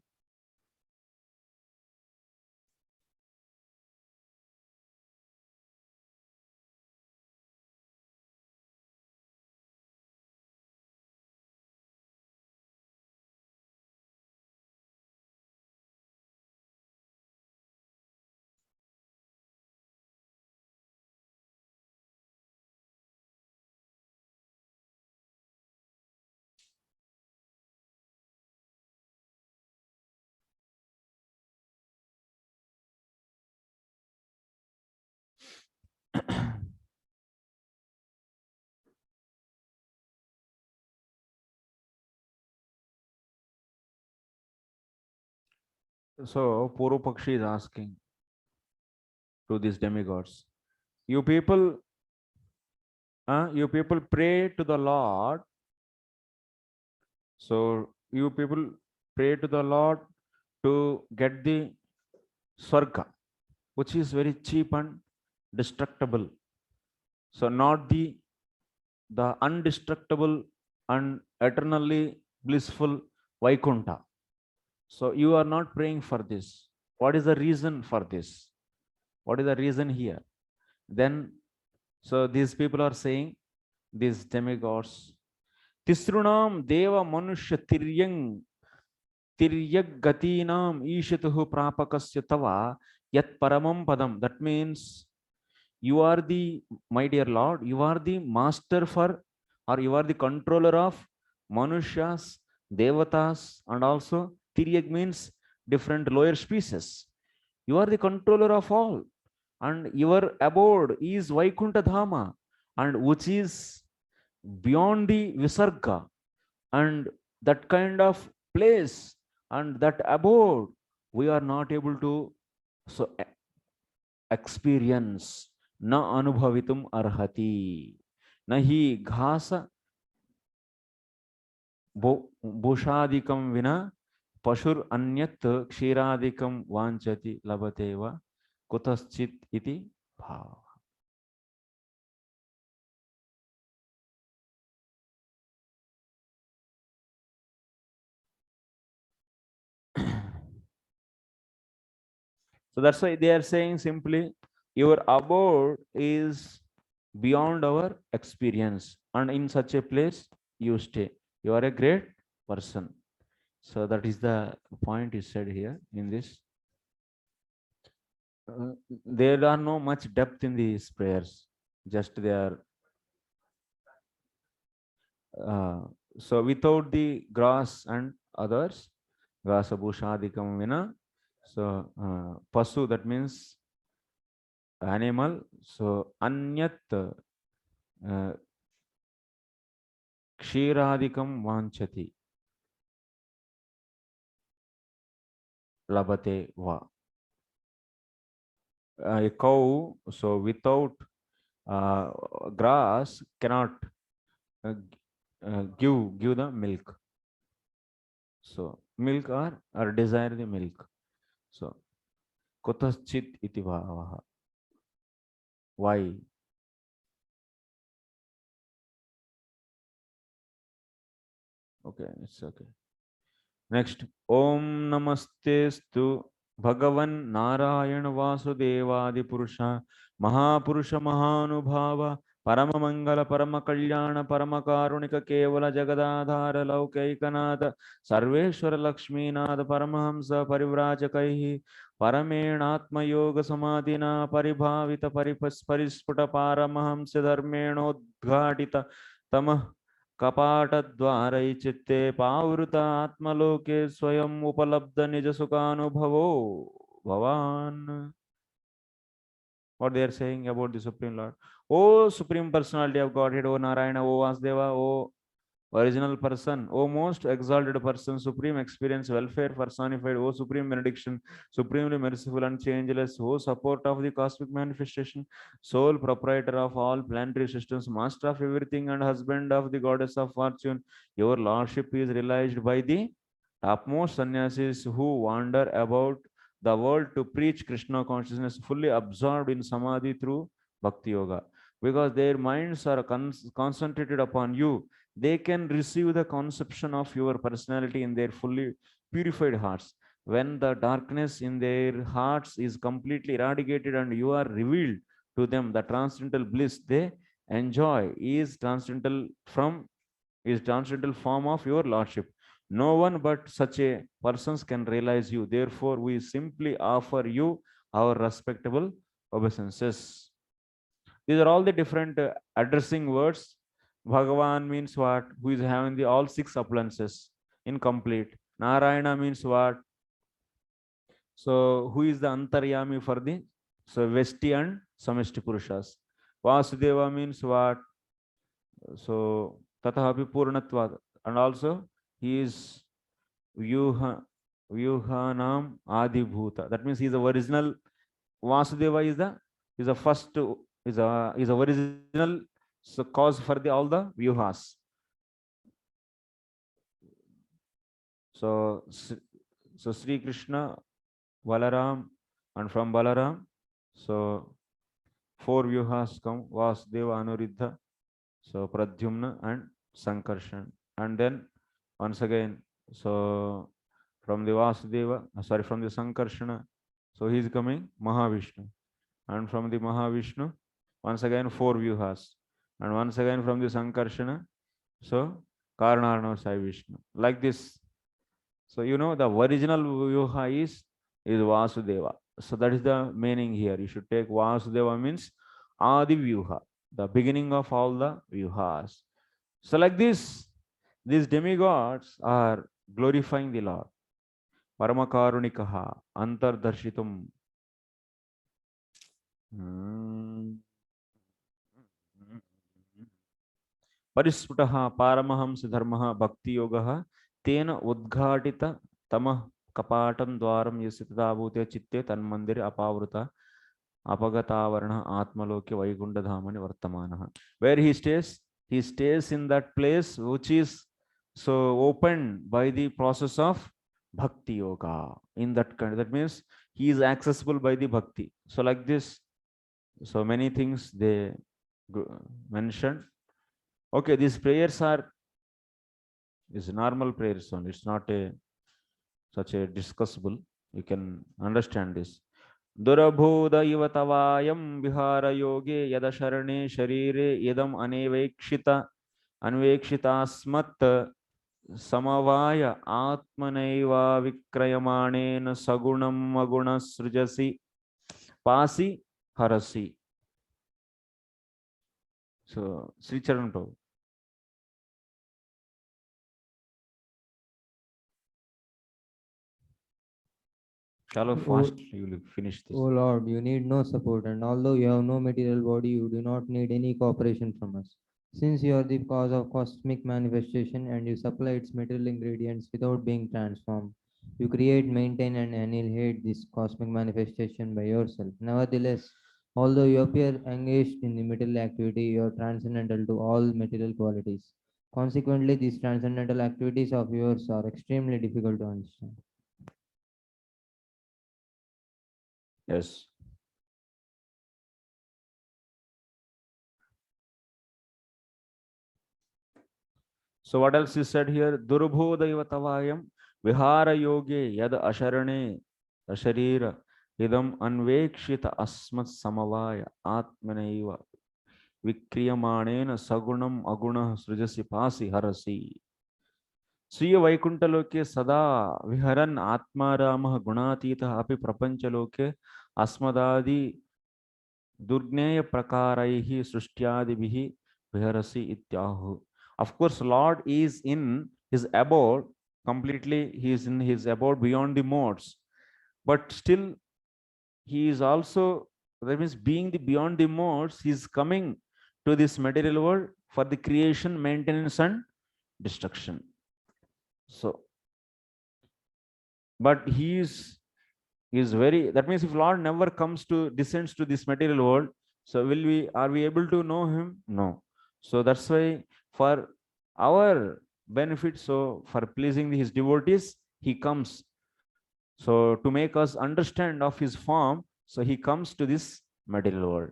So Puru Pakshi is asking to these demigods, you people pray to the Lord. So you people pray to the Lord to get the Swarga, which is very cheap and destructible. So not the undestructible and eternally blissful Vaikunta. So you are not praying for this. What is the reason for this? What is the reason here? Then, so these people are saying, these demigods, Tisrunam Deva Manushya Tiryag Gatinam Ishatuhu Prapakasya Tava Yat Paramam Padam. That means you are the, my dear Lord, you are the master for, or you are the controller of Manushas, Devatas, and also Tiryag means different lower species. You are the controller of all, and your abode is Vaikuntha Dhama, and which is beyond the Visarga, and that kind of place and that abode we are not able to so experience. Na anubhavitum arhati. Nahi ghasa bhushadikam vina pashur anyat kshiradikam vanchati labateva kutaschit iti bhava. So that's why they are saying simply, your abode is beyond our experience, and in such a place you stay. You are a great person. So that is the point is said here in this. There are no much depth in these prayers. Just they are. So without the grass and others, grasa bhushadikam vina. So pasu, that means animal. So anyat kshiradikam vanchati labate va. A cow, so without grass cannot give the milk. So milk or desire the milk. So kutaschit iti bhavaha. Why? Okay, it's okay. Next, Om Namaste Bhagavan Narayan Vasudevadi Purusha Mahapurusha Mahanubhava Paramamangala Paramakalyan Paramakarunika Kevala Jagadadhara Laukaikanatha Sarveshwara Lakshminatha Paramahamsa Parivrajakaihi Paramenatma Yoga Samadhina Paribhavita Parisputa Paramahamsa Dharmenodghadita Tamah कपाटद्वारै चित्ते पावृत आत्मलोके स्वयं उपलब्ध निज सुखानुभवो भवान. What they are saying about the Supreme Lord? O Supreme Personality of Godhead, O Narayana, O Vasudeva, O original person, O most exalted person, supreme experience, welfare personified, O supreme benediction, supremely merciful and changeless, O support of the cosmic manifestation, sole proprietor of all planetary systems, master of everything and husband of the goddess of fortune, your lordship is realized by the topmost sannyasis who wander about the world to preach Krishna consciousness, fully absorbed in samadhi through bhakti yoga. Because their minds are concentrated upon you, they can receive the conception of your personality in their fully purified hearts. When the darkness in their hearts is completely eradicated and you are revealed to them, the transcendental bliss they enjoy is transcendental form of your lordship. No one but such a persons can realize you. Therefore, we simply offer you our respectable obeisances. These are all the different addressing words. Bhagavan means what? Who is having the all six appliances incomplete. Narayana means what? So who is the Antaryami for the Vesti and Samishti Purushas? Vasudeva means what? So Tatahapi Purnatva. And also he is Vyuhanam Adibhuta. That means he is the original. Vasudeva is the first is a original cause for the all the vyuhas. So Sri Krishna, Balaram, and from Balaram, so four vyuhas come: Vasudeva, Anuruddha, so Pradyumna and Sankarshan. And then once again, so from the Vasudeva, from the Sankarshana, so he is coming Mahavishnu. And from the Mahavishnu, once again four vyuhas. And once again from the Sankarshana, so Karanarno Sai Vishnu. Like this. So you know the original vyuha is Vasudeva. So that is the meaning here. You should take Vasudeva means Adi Vyuha, the beginning of all the vyuhas. So like this, these demigods are glorifying the Lord. Paramakарунikaha Antardarshitum. Parisphutaha Paramahamsa Dharmaha Bhakti Yogaha Tena Udghadita Tamah Kapatam Dwaram Yasitadabhute Chitte Tanmandir Apavruta Apagatavarna Atmaloke Vaikunda Dhamani Vartamanaha. Where he stays in that place which is so opened by the process of Bhakti Yoga. In that kind, that means he is accessible by the Bhakti. So like this, so many things they mentioned. Okay, these prayers is normal prayers only. It's not such a discussable. You can understand this. Durabhuda ivatavayam vihara yoge yada sharane sharire yadam anvekshitasmat samavaya atmanaiva vikrayamanena sagunam maguna srujasi pasi harasi. So Sri Charan Prabhu. Shallow fast, you will finish this. Oh Lord, you need no support, and although you have no material body, you do not need any cooperation from us. Since you are the cause of cosmic manifestation and you supply its material ingredients without being transformed, you create, maintain, and annihilate this cosmic manifestation by yourself. Nevertheless, although you appear engaged in the material activity, you are transcendental to all material qualities. Consequently, these transcendental activities of yours are extremely difficult to understand. Yes. So what else is said here? Durubhodaiva tavayam vihara yoge yad asharane asharira idam anvekshita asmat samavaya atmanaiva vikriyamanena sagunam aguna srijasi pasi harasi. Sriya Vaikunthaloke sada viharan atmaramah gunatitah api prapanchaloke asmadadi durgneya prakaraihi srishtyadibihi viharasi ityahu. Of course, Lord is in his abode completely, he is in his abode beyond the modes, but still he is also, that means being the beyond the modes, he is coming to this material world for the creation, maintenance and destruction. So, but he is very, that means if Lord never comes to descends to this material world, so are we able to know him? No. So that's why for our benefit, so for pleasing his devotees, he comes. So to make us understand of his form, so he comes to this material world.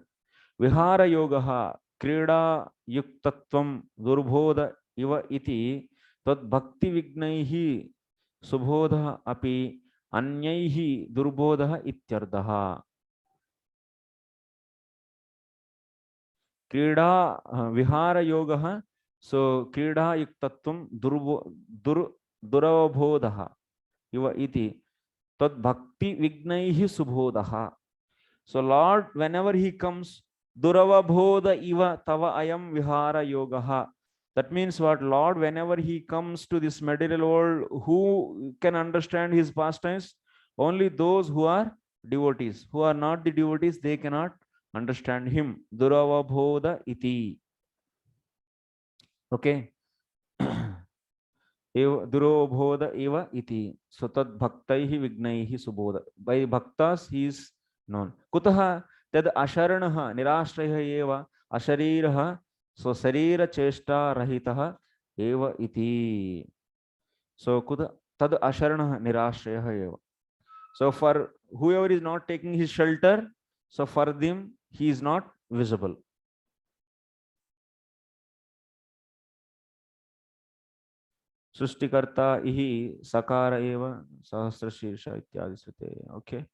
Vihara yogaha krida yuktatvam durbodha iva iti tad bhakti vignaihi subodha api anyaihi durbodha ityardaha. Krida vihara yogaha, so krida yuktatvam duravabodha iva iti tad bhakti vignaihi subodha. So Lord, whenever he comes, duravabodha iva tava ayam vihara yogaha. That means what? Lord, whenever he comes to this material world, who can understand his pastimes? Only those who are devotees. Who are not the devotees, they cannot understand him. Duravabodha iti. Okay. Durobodha eva iti. So tad bhaktaihi vignaihi subodha. By bhaktas he is known. Kutaha tad asharanaha nirashraya eva ashariraha swasarira cheshta rahitaha eva iti. So kuta tad asharanaha nirashraya eva. So for whoever is not taking his shelter, so for them he is not visible. सृष्टिकर्ता इहि सकार एव सहस्रशीर्ष इत्यादि श्रुते. Okay.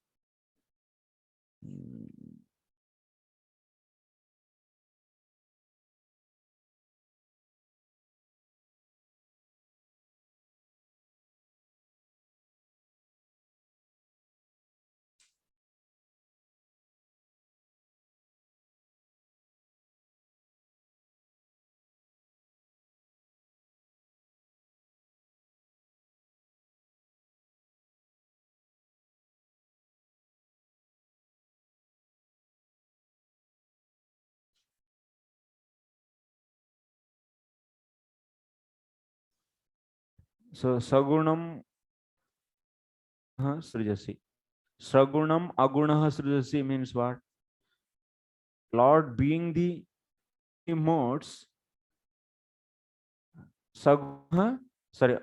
So sagunam srijasi. Sagunam agunah srijasi means what? Lord being the modes, sagunah, sorry,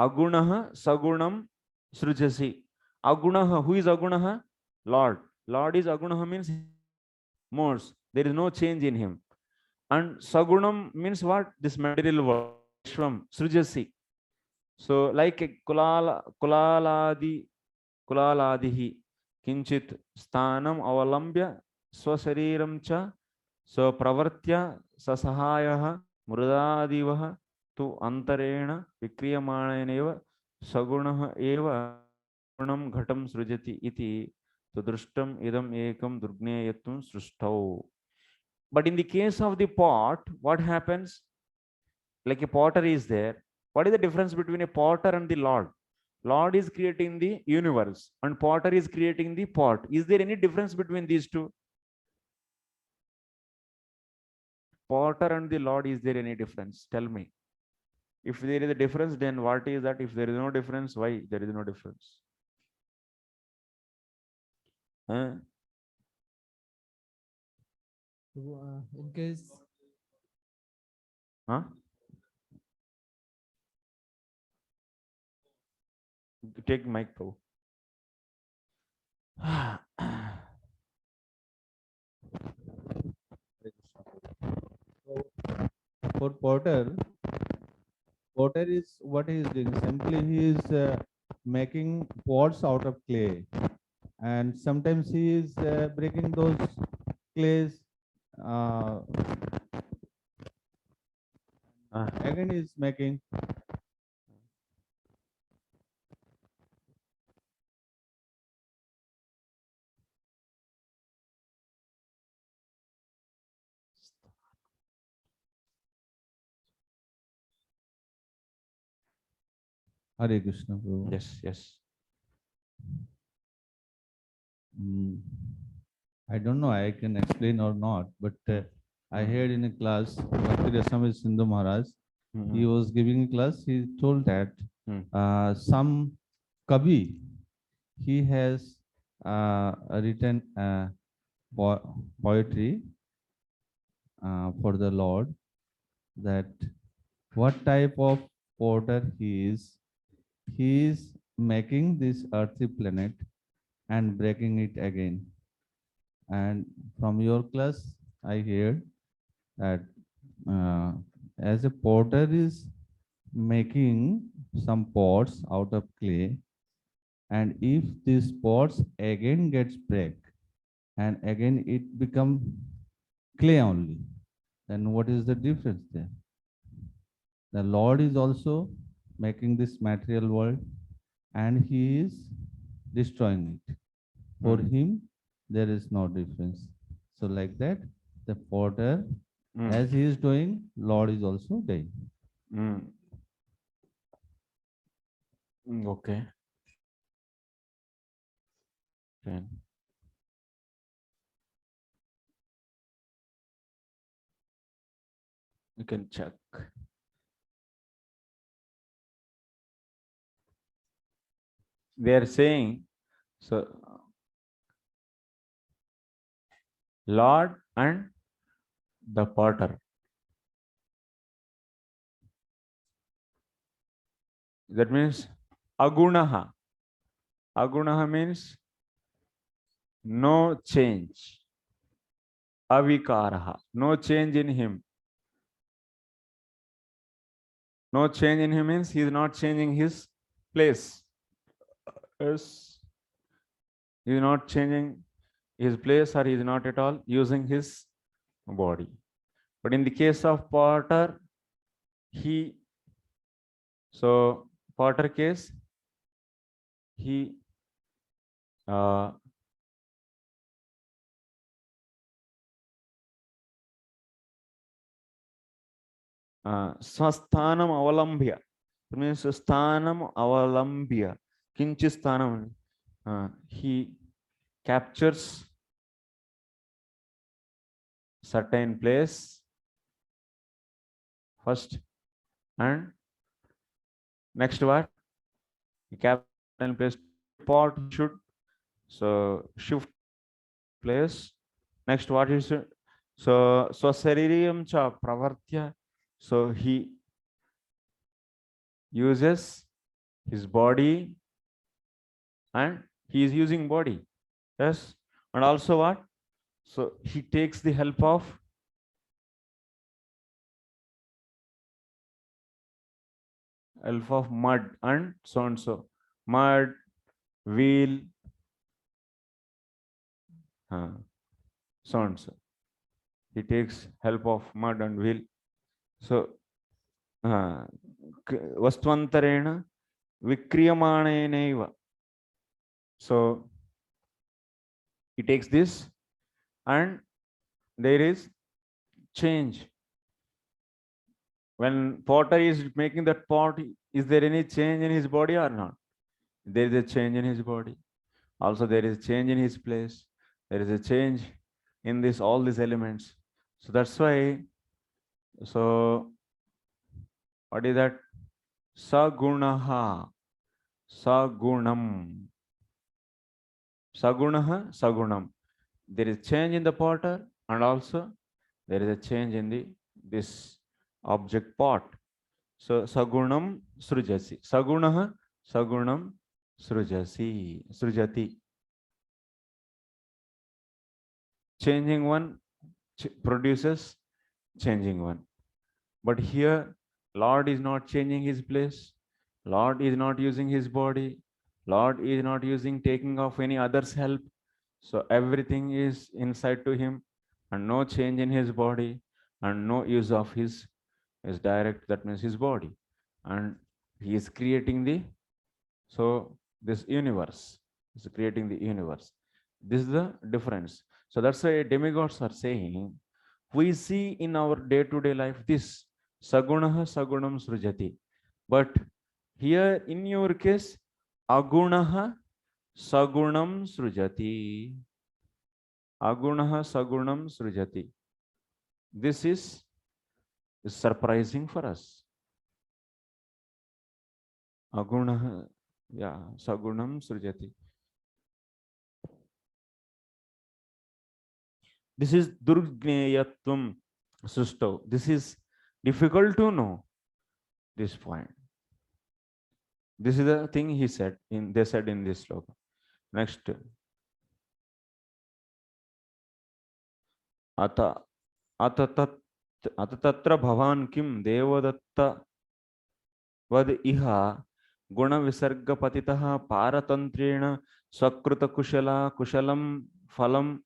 agunah sagunam srijasi. Agunah, who is agunah? Lord. Lord is agunah means modes. There is no change in him. And sagunam means what? This material world. Shvam, srijasi. So like a kulaladihi kinchit sthanam avalambya swasariram cha so pravartya sasahayah murdadivah tu antarena vikriyamayaneva sagunah eva gunam ghatam srujati iti tudrushtam idam ekam durgneyatvam srushtau. But in the case of the pot, what happens? Like a potter is there. What is the difference between a potter and the Lord? Lord is creating the universe and potter is creating the pot. Is there any difference between these two? Potter and the Lord, is there any difference? Tell me. If there is a difference, then what is that? If there is no difference, why there is no difference? Huh? In case Huh? Take mic, Prabhu. For Potter is what he is doing. Simply he is making pots out of clay, and sometimes he is breaking those clays. Uh, Again, he is making. Hare Krishna, Prabhu. Yes. I don't know I can explain or not, but I heard in a class, Bhakti Rasamrita Sindhu Maharaj, he was giving a class, he told that some Kavi, he has written poetry for the Lord, that what type of potter he is making this earthly planet and breaking it again. And from your class, I heard that as a potter is making some pots out of clay, and if these pots again gets break and again it become clay only, then what is the difference there? The Lord is also making this material world and he is destroying it. For him, there is no difference. So like that, the potter, as he is doing, Lord is also doing. Okay. You can check. They are saying, so Lord and the potter. That means agunaha. Agunaha means no change. Avikaraha, no change in him. No change in him means he is not changing his place. Yes. He is not changing his place, or he is not at all using his body. But in the case of potter, potter case, he swasthanam avalambhya. It means sthanam avalambhya. Kinchi sthanam. He captures certain place first, and next what? He captures certain place. Pot should shift place. Next what is it? So swasaririyam cha pravartya. So he uses his body, and he is using body. Yes. And also what? So he takes the help of mud and so and so. Mud, wheel, so and so. He takes help of mud and wheel. So vastvantarena vikriyamanenaiva. So he takes this, and there is change. When potter is making that pot, is there any change in his body or not? There is a change in his body. Also, there is a change in his place. There is a change in this, all these elements. So that's why, so what is that? Sagunaha, sagunam. Sagunaha, sagunam. There is change in the potter, and also there is a change in this object pot. So sagunam srujasi. Sagunaha, sagunam Srujasi, Srujati. Changing one produces changing one. But here, Lord is not changing his place. Lord is not using his body. Lord is not using taking of any other's help. So everything is inside to him, and no change in his body, and no use of his direct, that means his body. And he is creating the, so this universe is creating the universe. This is the difference. So that's why demigods are saying, we see in our day-to-day life this sagunaha sagunam srujati. But here in your case, agunaha sagunam srujati. Agunaha sagunam srujati. This is surprising for us. Agunaha, yeah, sagunam srujati. This is durgneyatvam susto. This is difficult to know this point. This is the thing he said in, they said in this sloka. Next. Ata tatra bhavan kim devadatta vad iha guna visarga patitaha paratantrena swakrita kushala kushalam phalam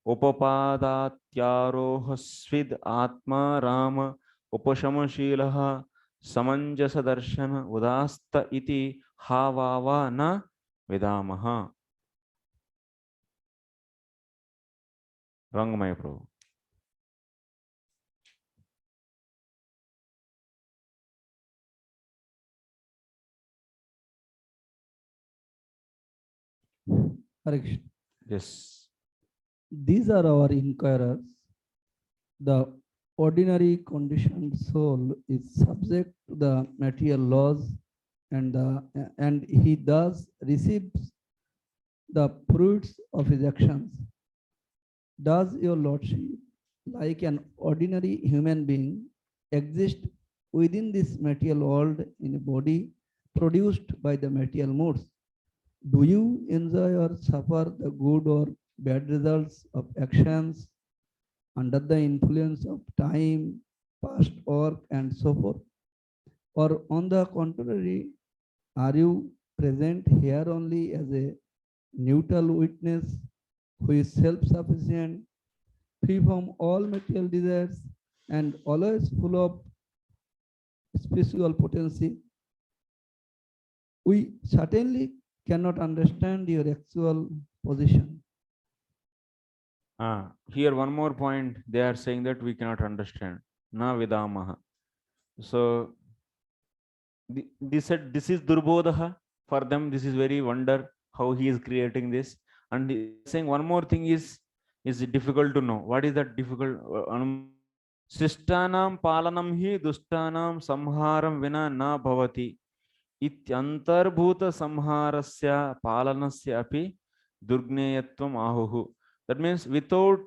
upapadatyarohasvid atma rama upashamashilaha samanjasa darshana udasta iti havava na vidamaha. Rangamaya Prabhu. Hare Krishna. Yes. These are our inquirers. The ordinary conditioned soul is subject to the material laws, and he thus receives the fruits of his actions. Does your lordship, like an ordinary human being, exist within this material world in a body produced by the material modes? Do you enjoy or suffer the good or bad results of actions under the influence of time, past work, and so forth? Or on the contrary, are you present here only as a neutral witness who is self-sufficient, free from all material desires, and always full of spiritual potency? We certainly cannot understand your actual position. Here one more point, they are saying that we cannot understand. Na vidamaha. So they said this is durbodaha. For them, this is very wonder how he is creating this. And saying one more thing is difficult to know. What is that difficult? Sishtanam palanam hi dushtanam samharam vina na bhavati. Ityantarbhuta samharasya palanasya api durgneyatvam ahuhu. That means without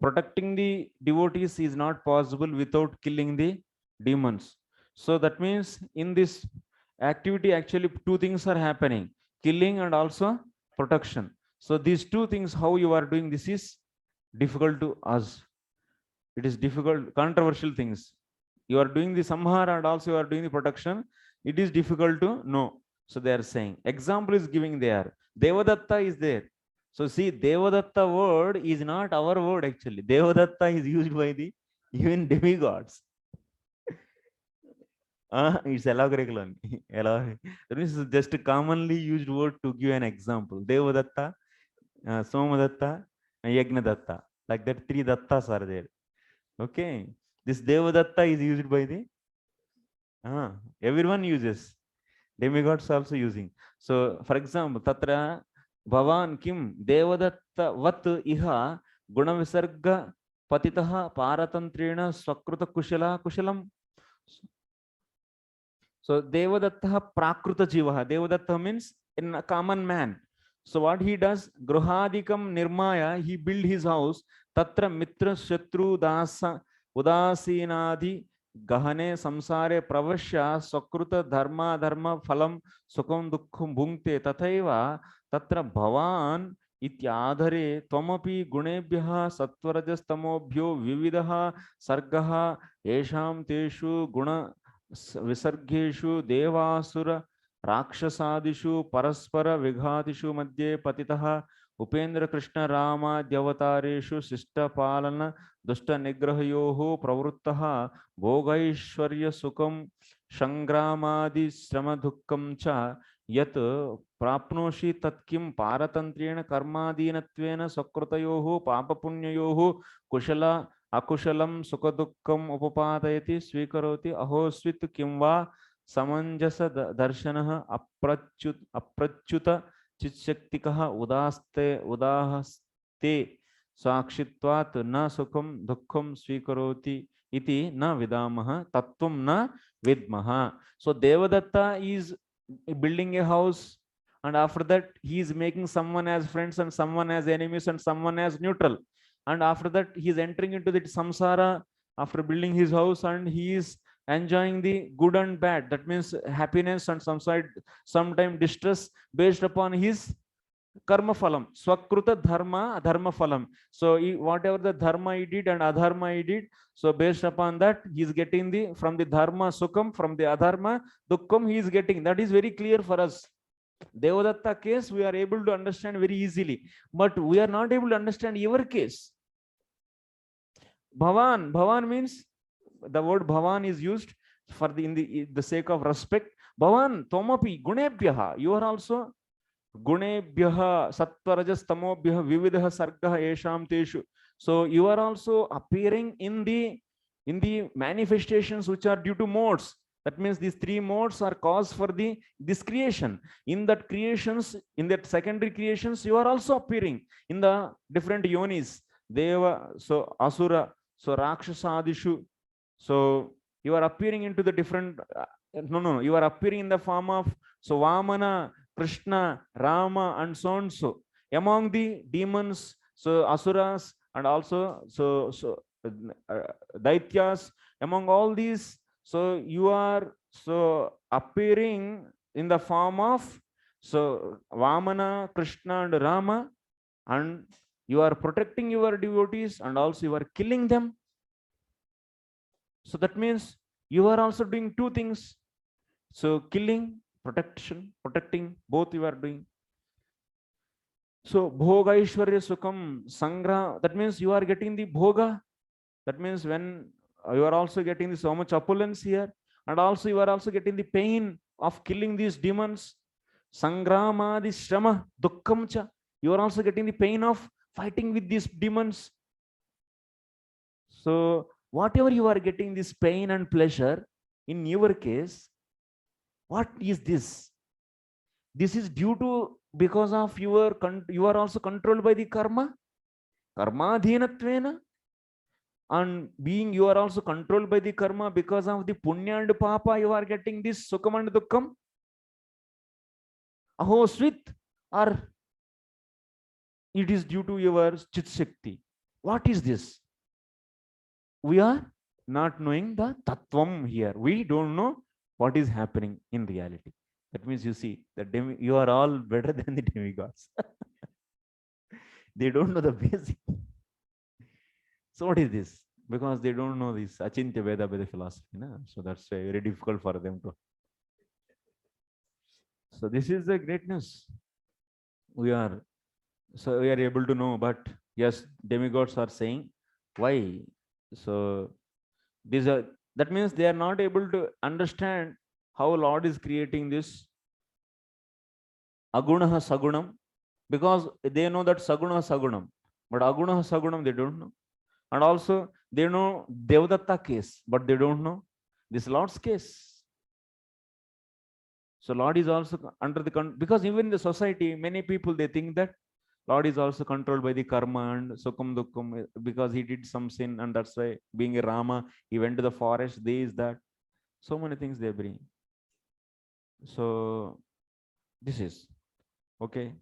protecting the devotees is not possible without killing the demons. So that means in this activity, actually two things are happening, killing and also protection. So these two things, how you are doing this is difficult to us. It is difficult, controversial things. You are doing the samhara and also you are doing the protection. It is difficult to know. So they are saying, example is giving there. Devadatta is there. So see, Devadatta word is not our word actually. Devadatta is used by the even demigods. It's allegorical. That means it's just a commonly used word to give an example. Devadatta, Somadatta, and Yagnadatta. Like that, three dattas are there. Okay. This Devadatta is used by the everyone uses. Demigods also using. So, for example, Tatra Bhavan Kim Devadatta Vat Iha Gunavisarga Patitaha Paratantrena Swakruta Kushala Kushalam. So Devadatta Prakruta Jivaha. Devadatta means in a common man. So what he does, Gruhadikam Nirmaya, he build his house. Tatra Mitra Shatru Dasa Udasinadi gahane samsare pravashya sakruta dharma dharma phalam sukham dukkham bhunkte tathaiva tatra bhavan इत्याधरे त्वमपि गुणेभ्यः सत्वरजस्तमोभ्यो विविधः सर्गः येषां तेषु गुण विसर्गेषु देवासुर राक्षसादिषु परस्पर विघातिषु मध्ये पतितः उपेन्द्र कृष्ण रामाद्यवतारेषु शिष्टपालन दुष्ट निग्रहयोः प्रवृत्तः भोगैश्वर्य सुखं संग्रामादि श्रम दुःखं च यत् प्राप्नोषि तत्किं पारतन्त्रेण कर्मादीनत्वेन सकृतयोः पापपुण्ययोः कुशल अकुशलं सुखदुःखम् उपपादयति स्वीकरोति अहोस्वित् किं वा समञ्जस दर्शनः अप्रच्युत चित्शक्तिकः उदाहस्ते साक्षित्वात् न सुखं दुःखं स्वीकरोति इति न विदामः तत्त्वं न विद्मः. So Devadatta is building a house, and after that he is making someone as friends and someone as enemies and someone as neutral, and after that he is entering into the samsara after building his house, and he is enjoying the good and bad, that means happiness and sometime distress based upon his karma phalam, swakruta dharma adharma phalam. So whatever the dharma he did and adharma he did, so based upon that he is getting the from the dharma sukham, from the adharma dukkham he is getting. That is very clear for us. Devadatta case we are able to understand very easily, but we are not able to understand your case. Bhavan means, the word bhavan is used for the sake of respect. Bhavan tomapi gunebhyaha, you are also gunebhyaha sattvarajastamobhyaha vividha sargah esham teshu. So you are also appearing in the manifestations which are due to modes. That means these three modes are cause for this creation. In that creations, in that secondary creations, you are also appearing in the different yonis. Deva, so asura, so rakshasadishu. So you are appearing into the different. No. You are appearing in the form of so Vamana, Krishna, Rama, and so on. So among the demons, so asuras, and also daityas. Among all these, so you are so appearing in the form of so Vamana, Krishna, and Rama, and you are protecting your devotees, and also you are killing them. So that means you are also doing two things. So killing, protecting, both you are doing. So bhoga aishwarya sukham sangra, that means you are getting the bhoga. That means when you are also getting so much opulence here, and also you are also getting the pain of killing these demons. Sangramadi shrama dukkham cha, you are also getting the pain of fighting with these demons. So whatever you are getting this pain and pleasure, in your case, what is this? This is due to, because of you are also controlled by the karma adhinatvena, and being you are also controlled by the karma because of the punya and papa, you are getting this sukham and dukkham. Aho swit, or it is due to your chit shakti. What is this? We are not knowing the tattvam here. We don't know what is happening in reality. That means you see that you are all better than the demigods. They don't know the basic. So what is this? Because they don't know this Achintya Veda philosophy. No? So that's very difficult for them to. So this is the greatness. We are able to know, but yes, demigods are saying why. So these are, that means they are not able to understand how Lord is creating this agunaha sagunam, because they know that saguna sagunam, but agunaha sagunam they don't know. And also they know Devadatta case, but they don't know this Lord's case. So Lord is also under the, because even in the society, many people, they think that Lord is also controlled by the karma and sukham dukkham, because he did some sin, and that's why, being a Rama, he went to the forest, this, that. So many things they bring. So this is okay.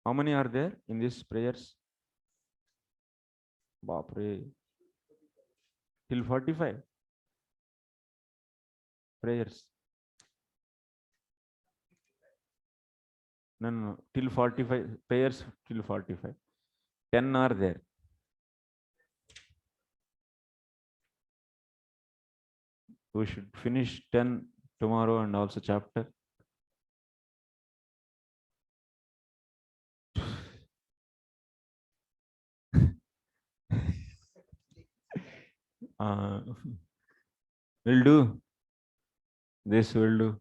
How many are there in these prayers? Bapre. till 45 prayers. No, till 45 prayers till 45. 10 are there. We should finish 10 tomorrow and also chapter. Will do. This will do.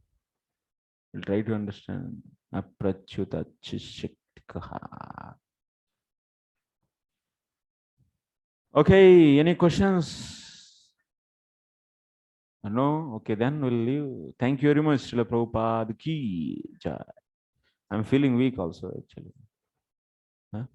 We'll try to understand. Aprachyuta chishikha. Okay, any questions? No? Okay, then we'll leave. Thank you very much, Srila Prabhupada ki jai. I'm feeling weak also, actually. Huh?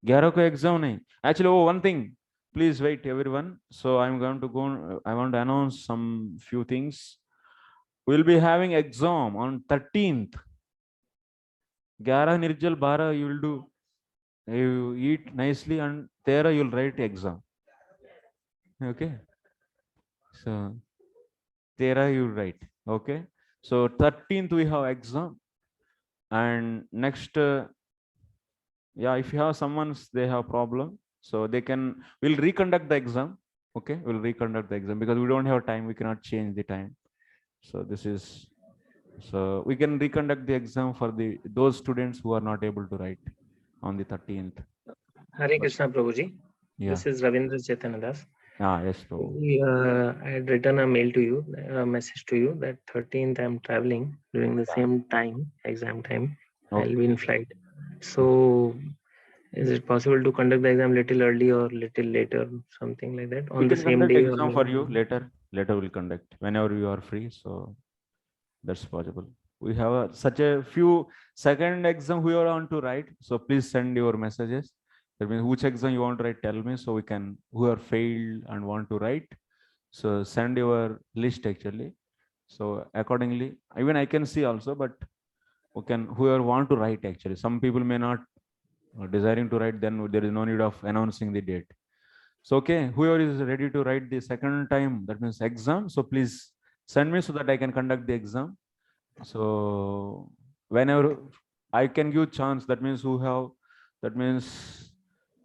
ग्यारह को exam नहीं actually. Oh, one thing, please wait everyone. So I'm going to go, I want to announce some few things. We'll be having exam on 13th. 11 निर्जल 12 you will do, you eat nicely, and 13 you'll write exam. Okay, so 13 you write. Okay, so 13th we have exam, and next yeah, if you have someone's they have problem, so they can, we'll reconduct the exam. Okay, we'll reconduct the exam because we don't have time, we cannot change the time. So this is, so we can reconduct the exam for the those students who are not able to write on the 13th. Hare Krishna Prabhuji. Yeah. This is Ravindra Chaitanadas. Yes, Prabhu. I had written a mail to you, a message to you that 13th I'm traveling during the same time, exam time. Okay. I'll be in flight. So is it possible to conduct the exam little early or little later, something like that, on We the can same conduct day? exam Or for you later. Later we'll conduct whenever you are free. So that's possible. We have such a few second exam we are on to write. So please send your messages. That means which exam you want to write, tell me, so we can, who are failed and want to write. So send your list actually. So accordingly, even I can see also, but we can, whoever want to write actually. Some people may not desiring to write, then there is no need of announcing the date. So okay, whoever is ready to write the second time, that means exam, so please send me so that I can conduct the exam. So whenever I can give chance, that means who have, that means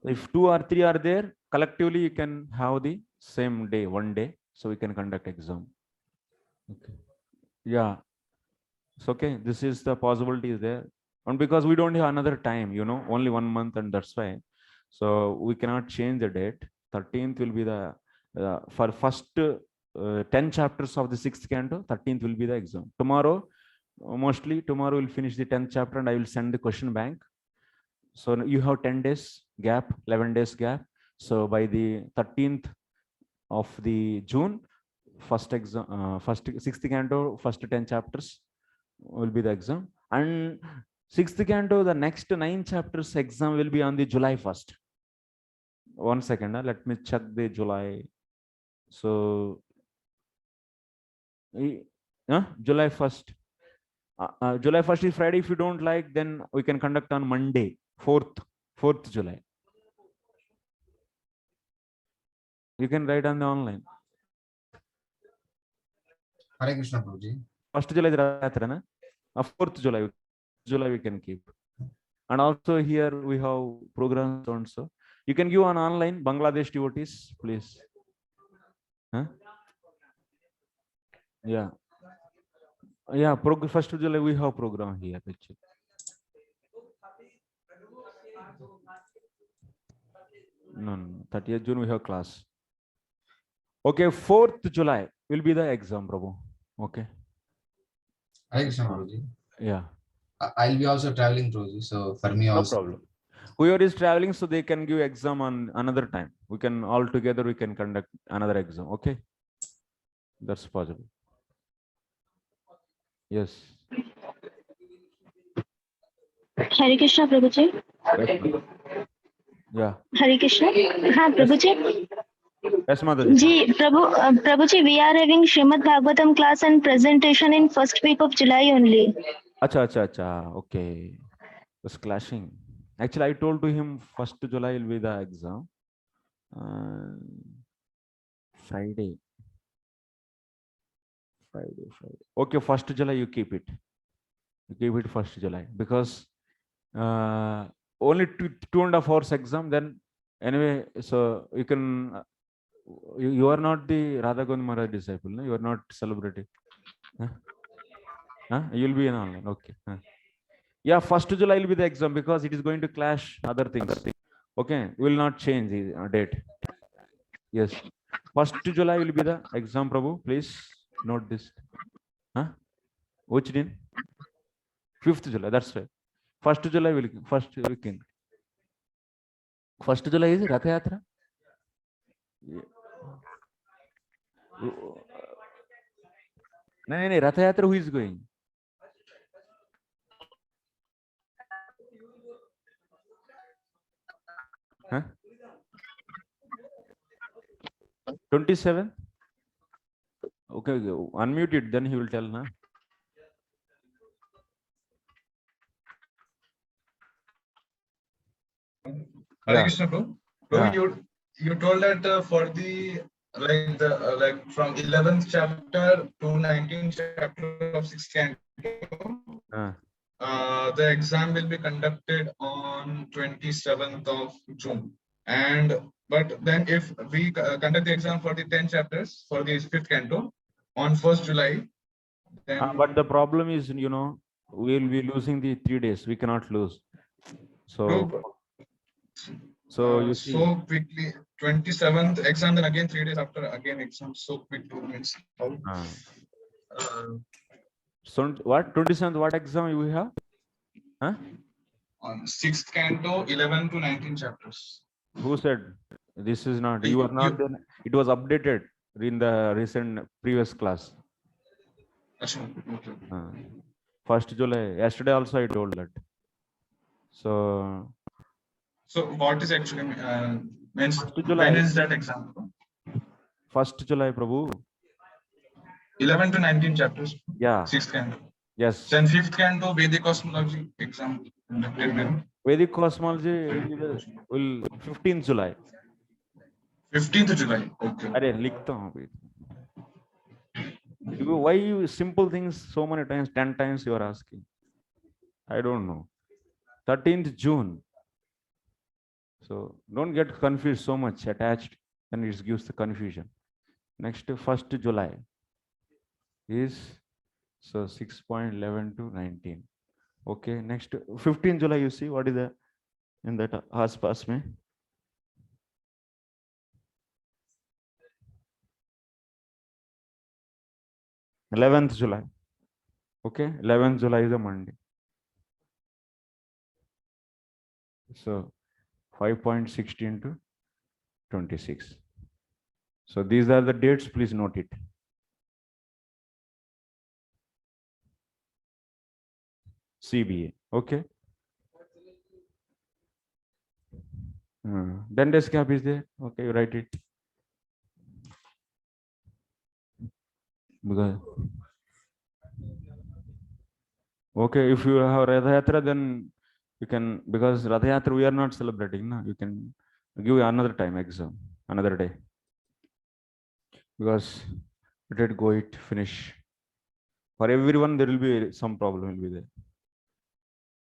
if 2 or 3 are there, collectively you can have the same day, one day, so we can conduct exam. Okay. Yeah. So okay, this is the possibility is there. And because we don't have another time, you know, only 1 month, and that's why. So we cannot change the date. 13th will be the, for first 10 chapters of the 6th canto, 13th will be the exam. Tomorrow, mostly tomorrow we'll finish the 10th chapter and I will send the question bank. So you have 10 days gap, 11 days gap. So by the 13th of the June, first exam, first 6th canto, first 10 chapters will be the exam. And 6th canto, the next 9 chapters exam will be on the July 1st. 1 second, let me check the July. So July 1st. July 1st is Friday. If you don't like, then we can conduct on Monday, 4th July. You can write on the online. Hare Krishna Prabhuji. 1st July is Ratra, na? 4th July we can keep. And also here we have programs also. You can give on online, Bangladesh devotees, please. Huh? Yeah. Yeah, 1st July we have program here. Actually. No, 30th June we have class. Okay, 4th July will be the exam, Prabhu. Okay. Hare Krishna Prabhuji. Yeah. I'll be also traveling, Prabhuji. So for me also. No problem. Whoever is traveling, so they can give exam on another time. We can all together, we can conduct another exam. Okay. That's possible. Yes. Hare Krishna Prabhuji. Yeah. Hare Krishna. हाँ Prabhuji. Yes, Mataji. Ji Prabhuji, we are having Srimad Bhagavatam class and presentation in first week of July only. Acha. Okay. It's clashing. Actually, I told to him 1st July will be the exam. Friday. Okay, 1st July you keep it. You keep it 1st July because only 2.5 hours exam. Then anyway, so you can. You are not the Radha Govind Maharaj disciple. No? You are not celebrating. Huh? Huh? You'll be in online. Okay. Huh. Yeah, 1st July will be the exam because it is going to clash other things. Okay, we will not change the date. Yes, 1st July will be the exam, Prabhu. Please note this. Huh? Which day? 5th July. That's right. 1st July will first weekend. 1st July is Ratha Yatra. No, Ratha Yatra. Who is going? Huh? 27. Okay, unmute it. Then he will tell. Na? Hare Krishna, bro. Bro, you told that for the like from 11th chapter to 19th chapter of 6th canto, the exam will be conducted on 27th of June. But then if we conduct the exam for the 10 chapters for the 5th canto on 1st July, then but the problem is, you know, we will be losing the 3 days. We cannot lose. So you see, so quickly 27th exam, then again 3 days after again exam, so quick 2 minutes. So what 27th? What exam we have? Huh? On 6th canto, 11 to 19 chapters. Who said this is not? You are not there. It was updated in the recent previous class. Okay. 1st July. Yesterday also I told that. So what is actually means? When is that exam? 1st July, Prabhu. 11 to 19 chapters. Yeah. 6th canto. Yes. Then 5th canto, Vedic cosmology exam. Vedic cosmology will 15th July. 15th July. Okay. Arey, likhta hu. Why you simple things so many times, 10 times you are asking? I don't know. 13th June. So don't get confused so much attached, and it gives the confusion. Next 1st July is so 6.11 to 19. Okay, next 15th July, you see what is the in that आसपास में 11th July. Okay, 11th July is a Monday. So 5.16 to 26. So these are the dates. Please note it. CBA. Okay. Then desk cap is there. Okay, you write it. Because okay, if you have Radha Yatra, then you can, because Radha Yatra we are not celebrating. No? You can give another time exam, another day. Because let it go, it finish. For everyone, there will be some problem will be there.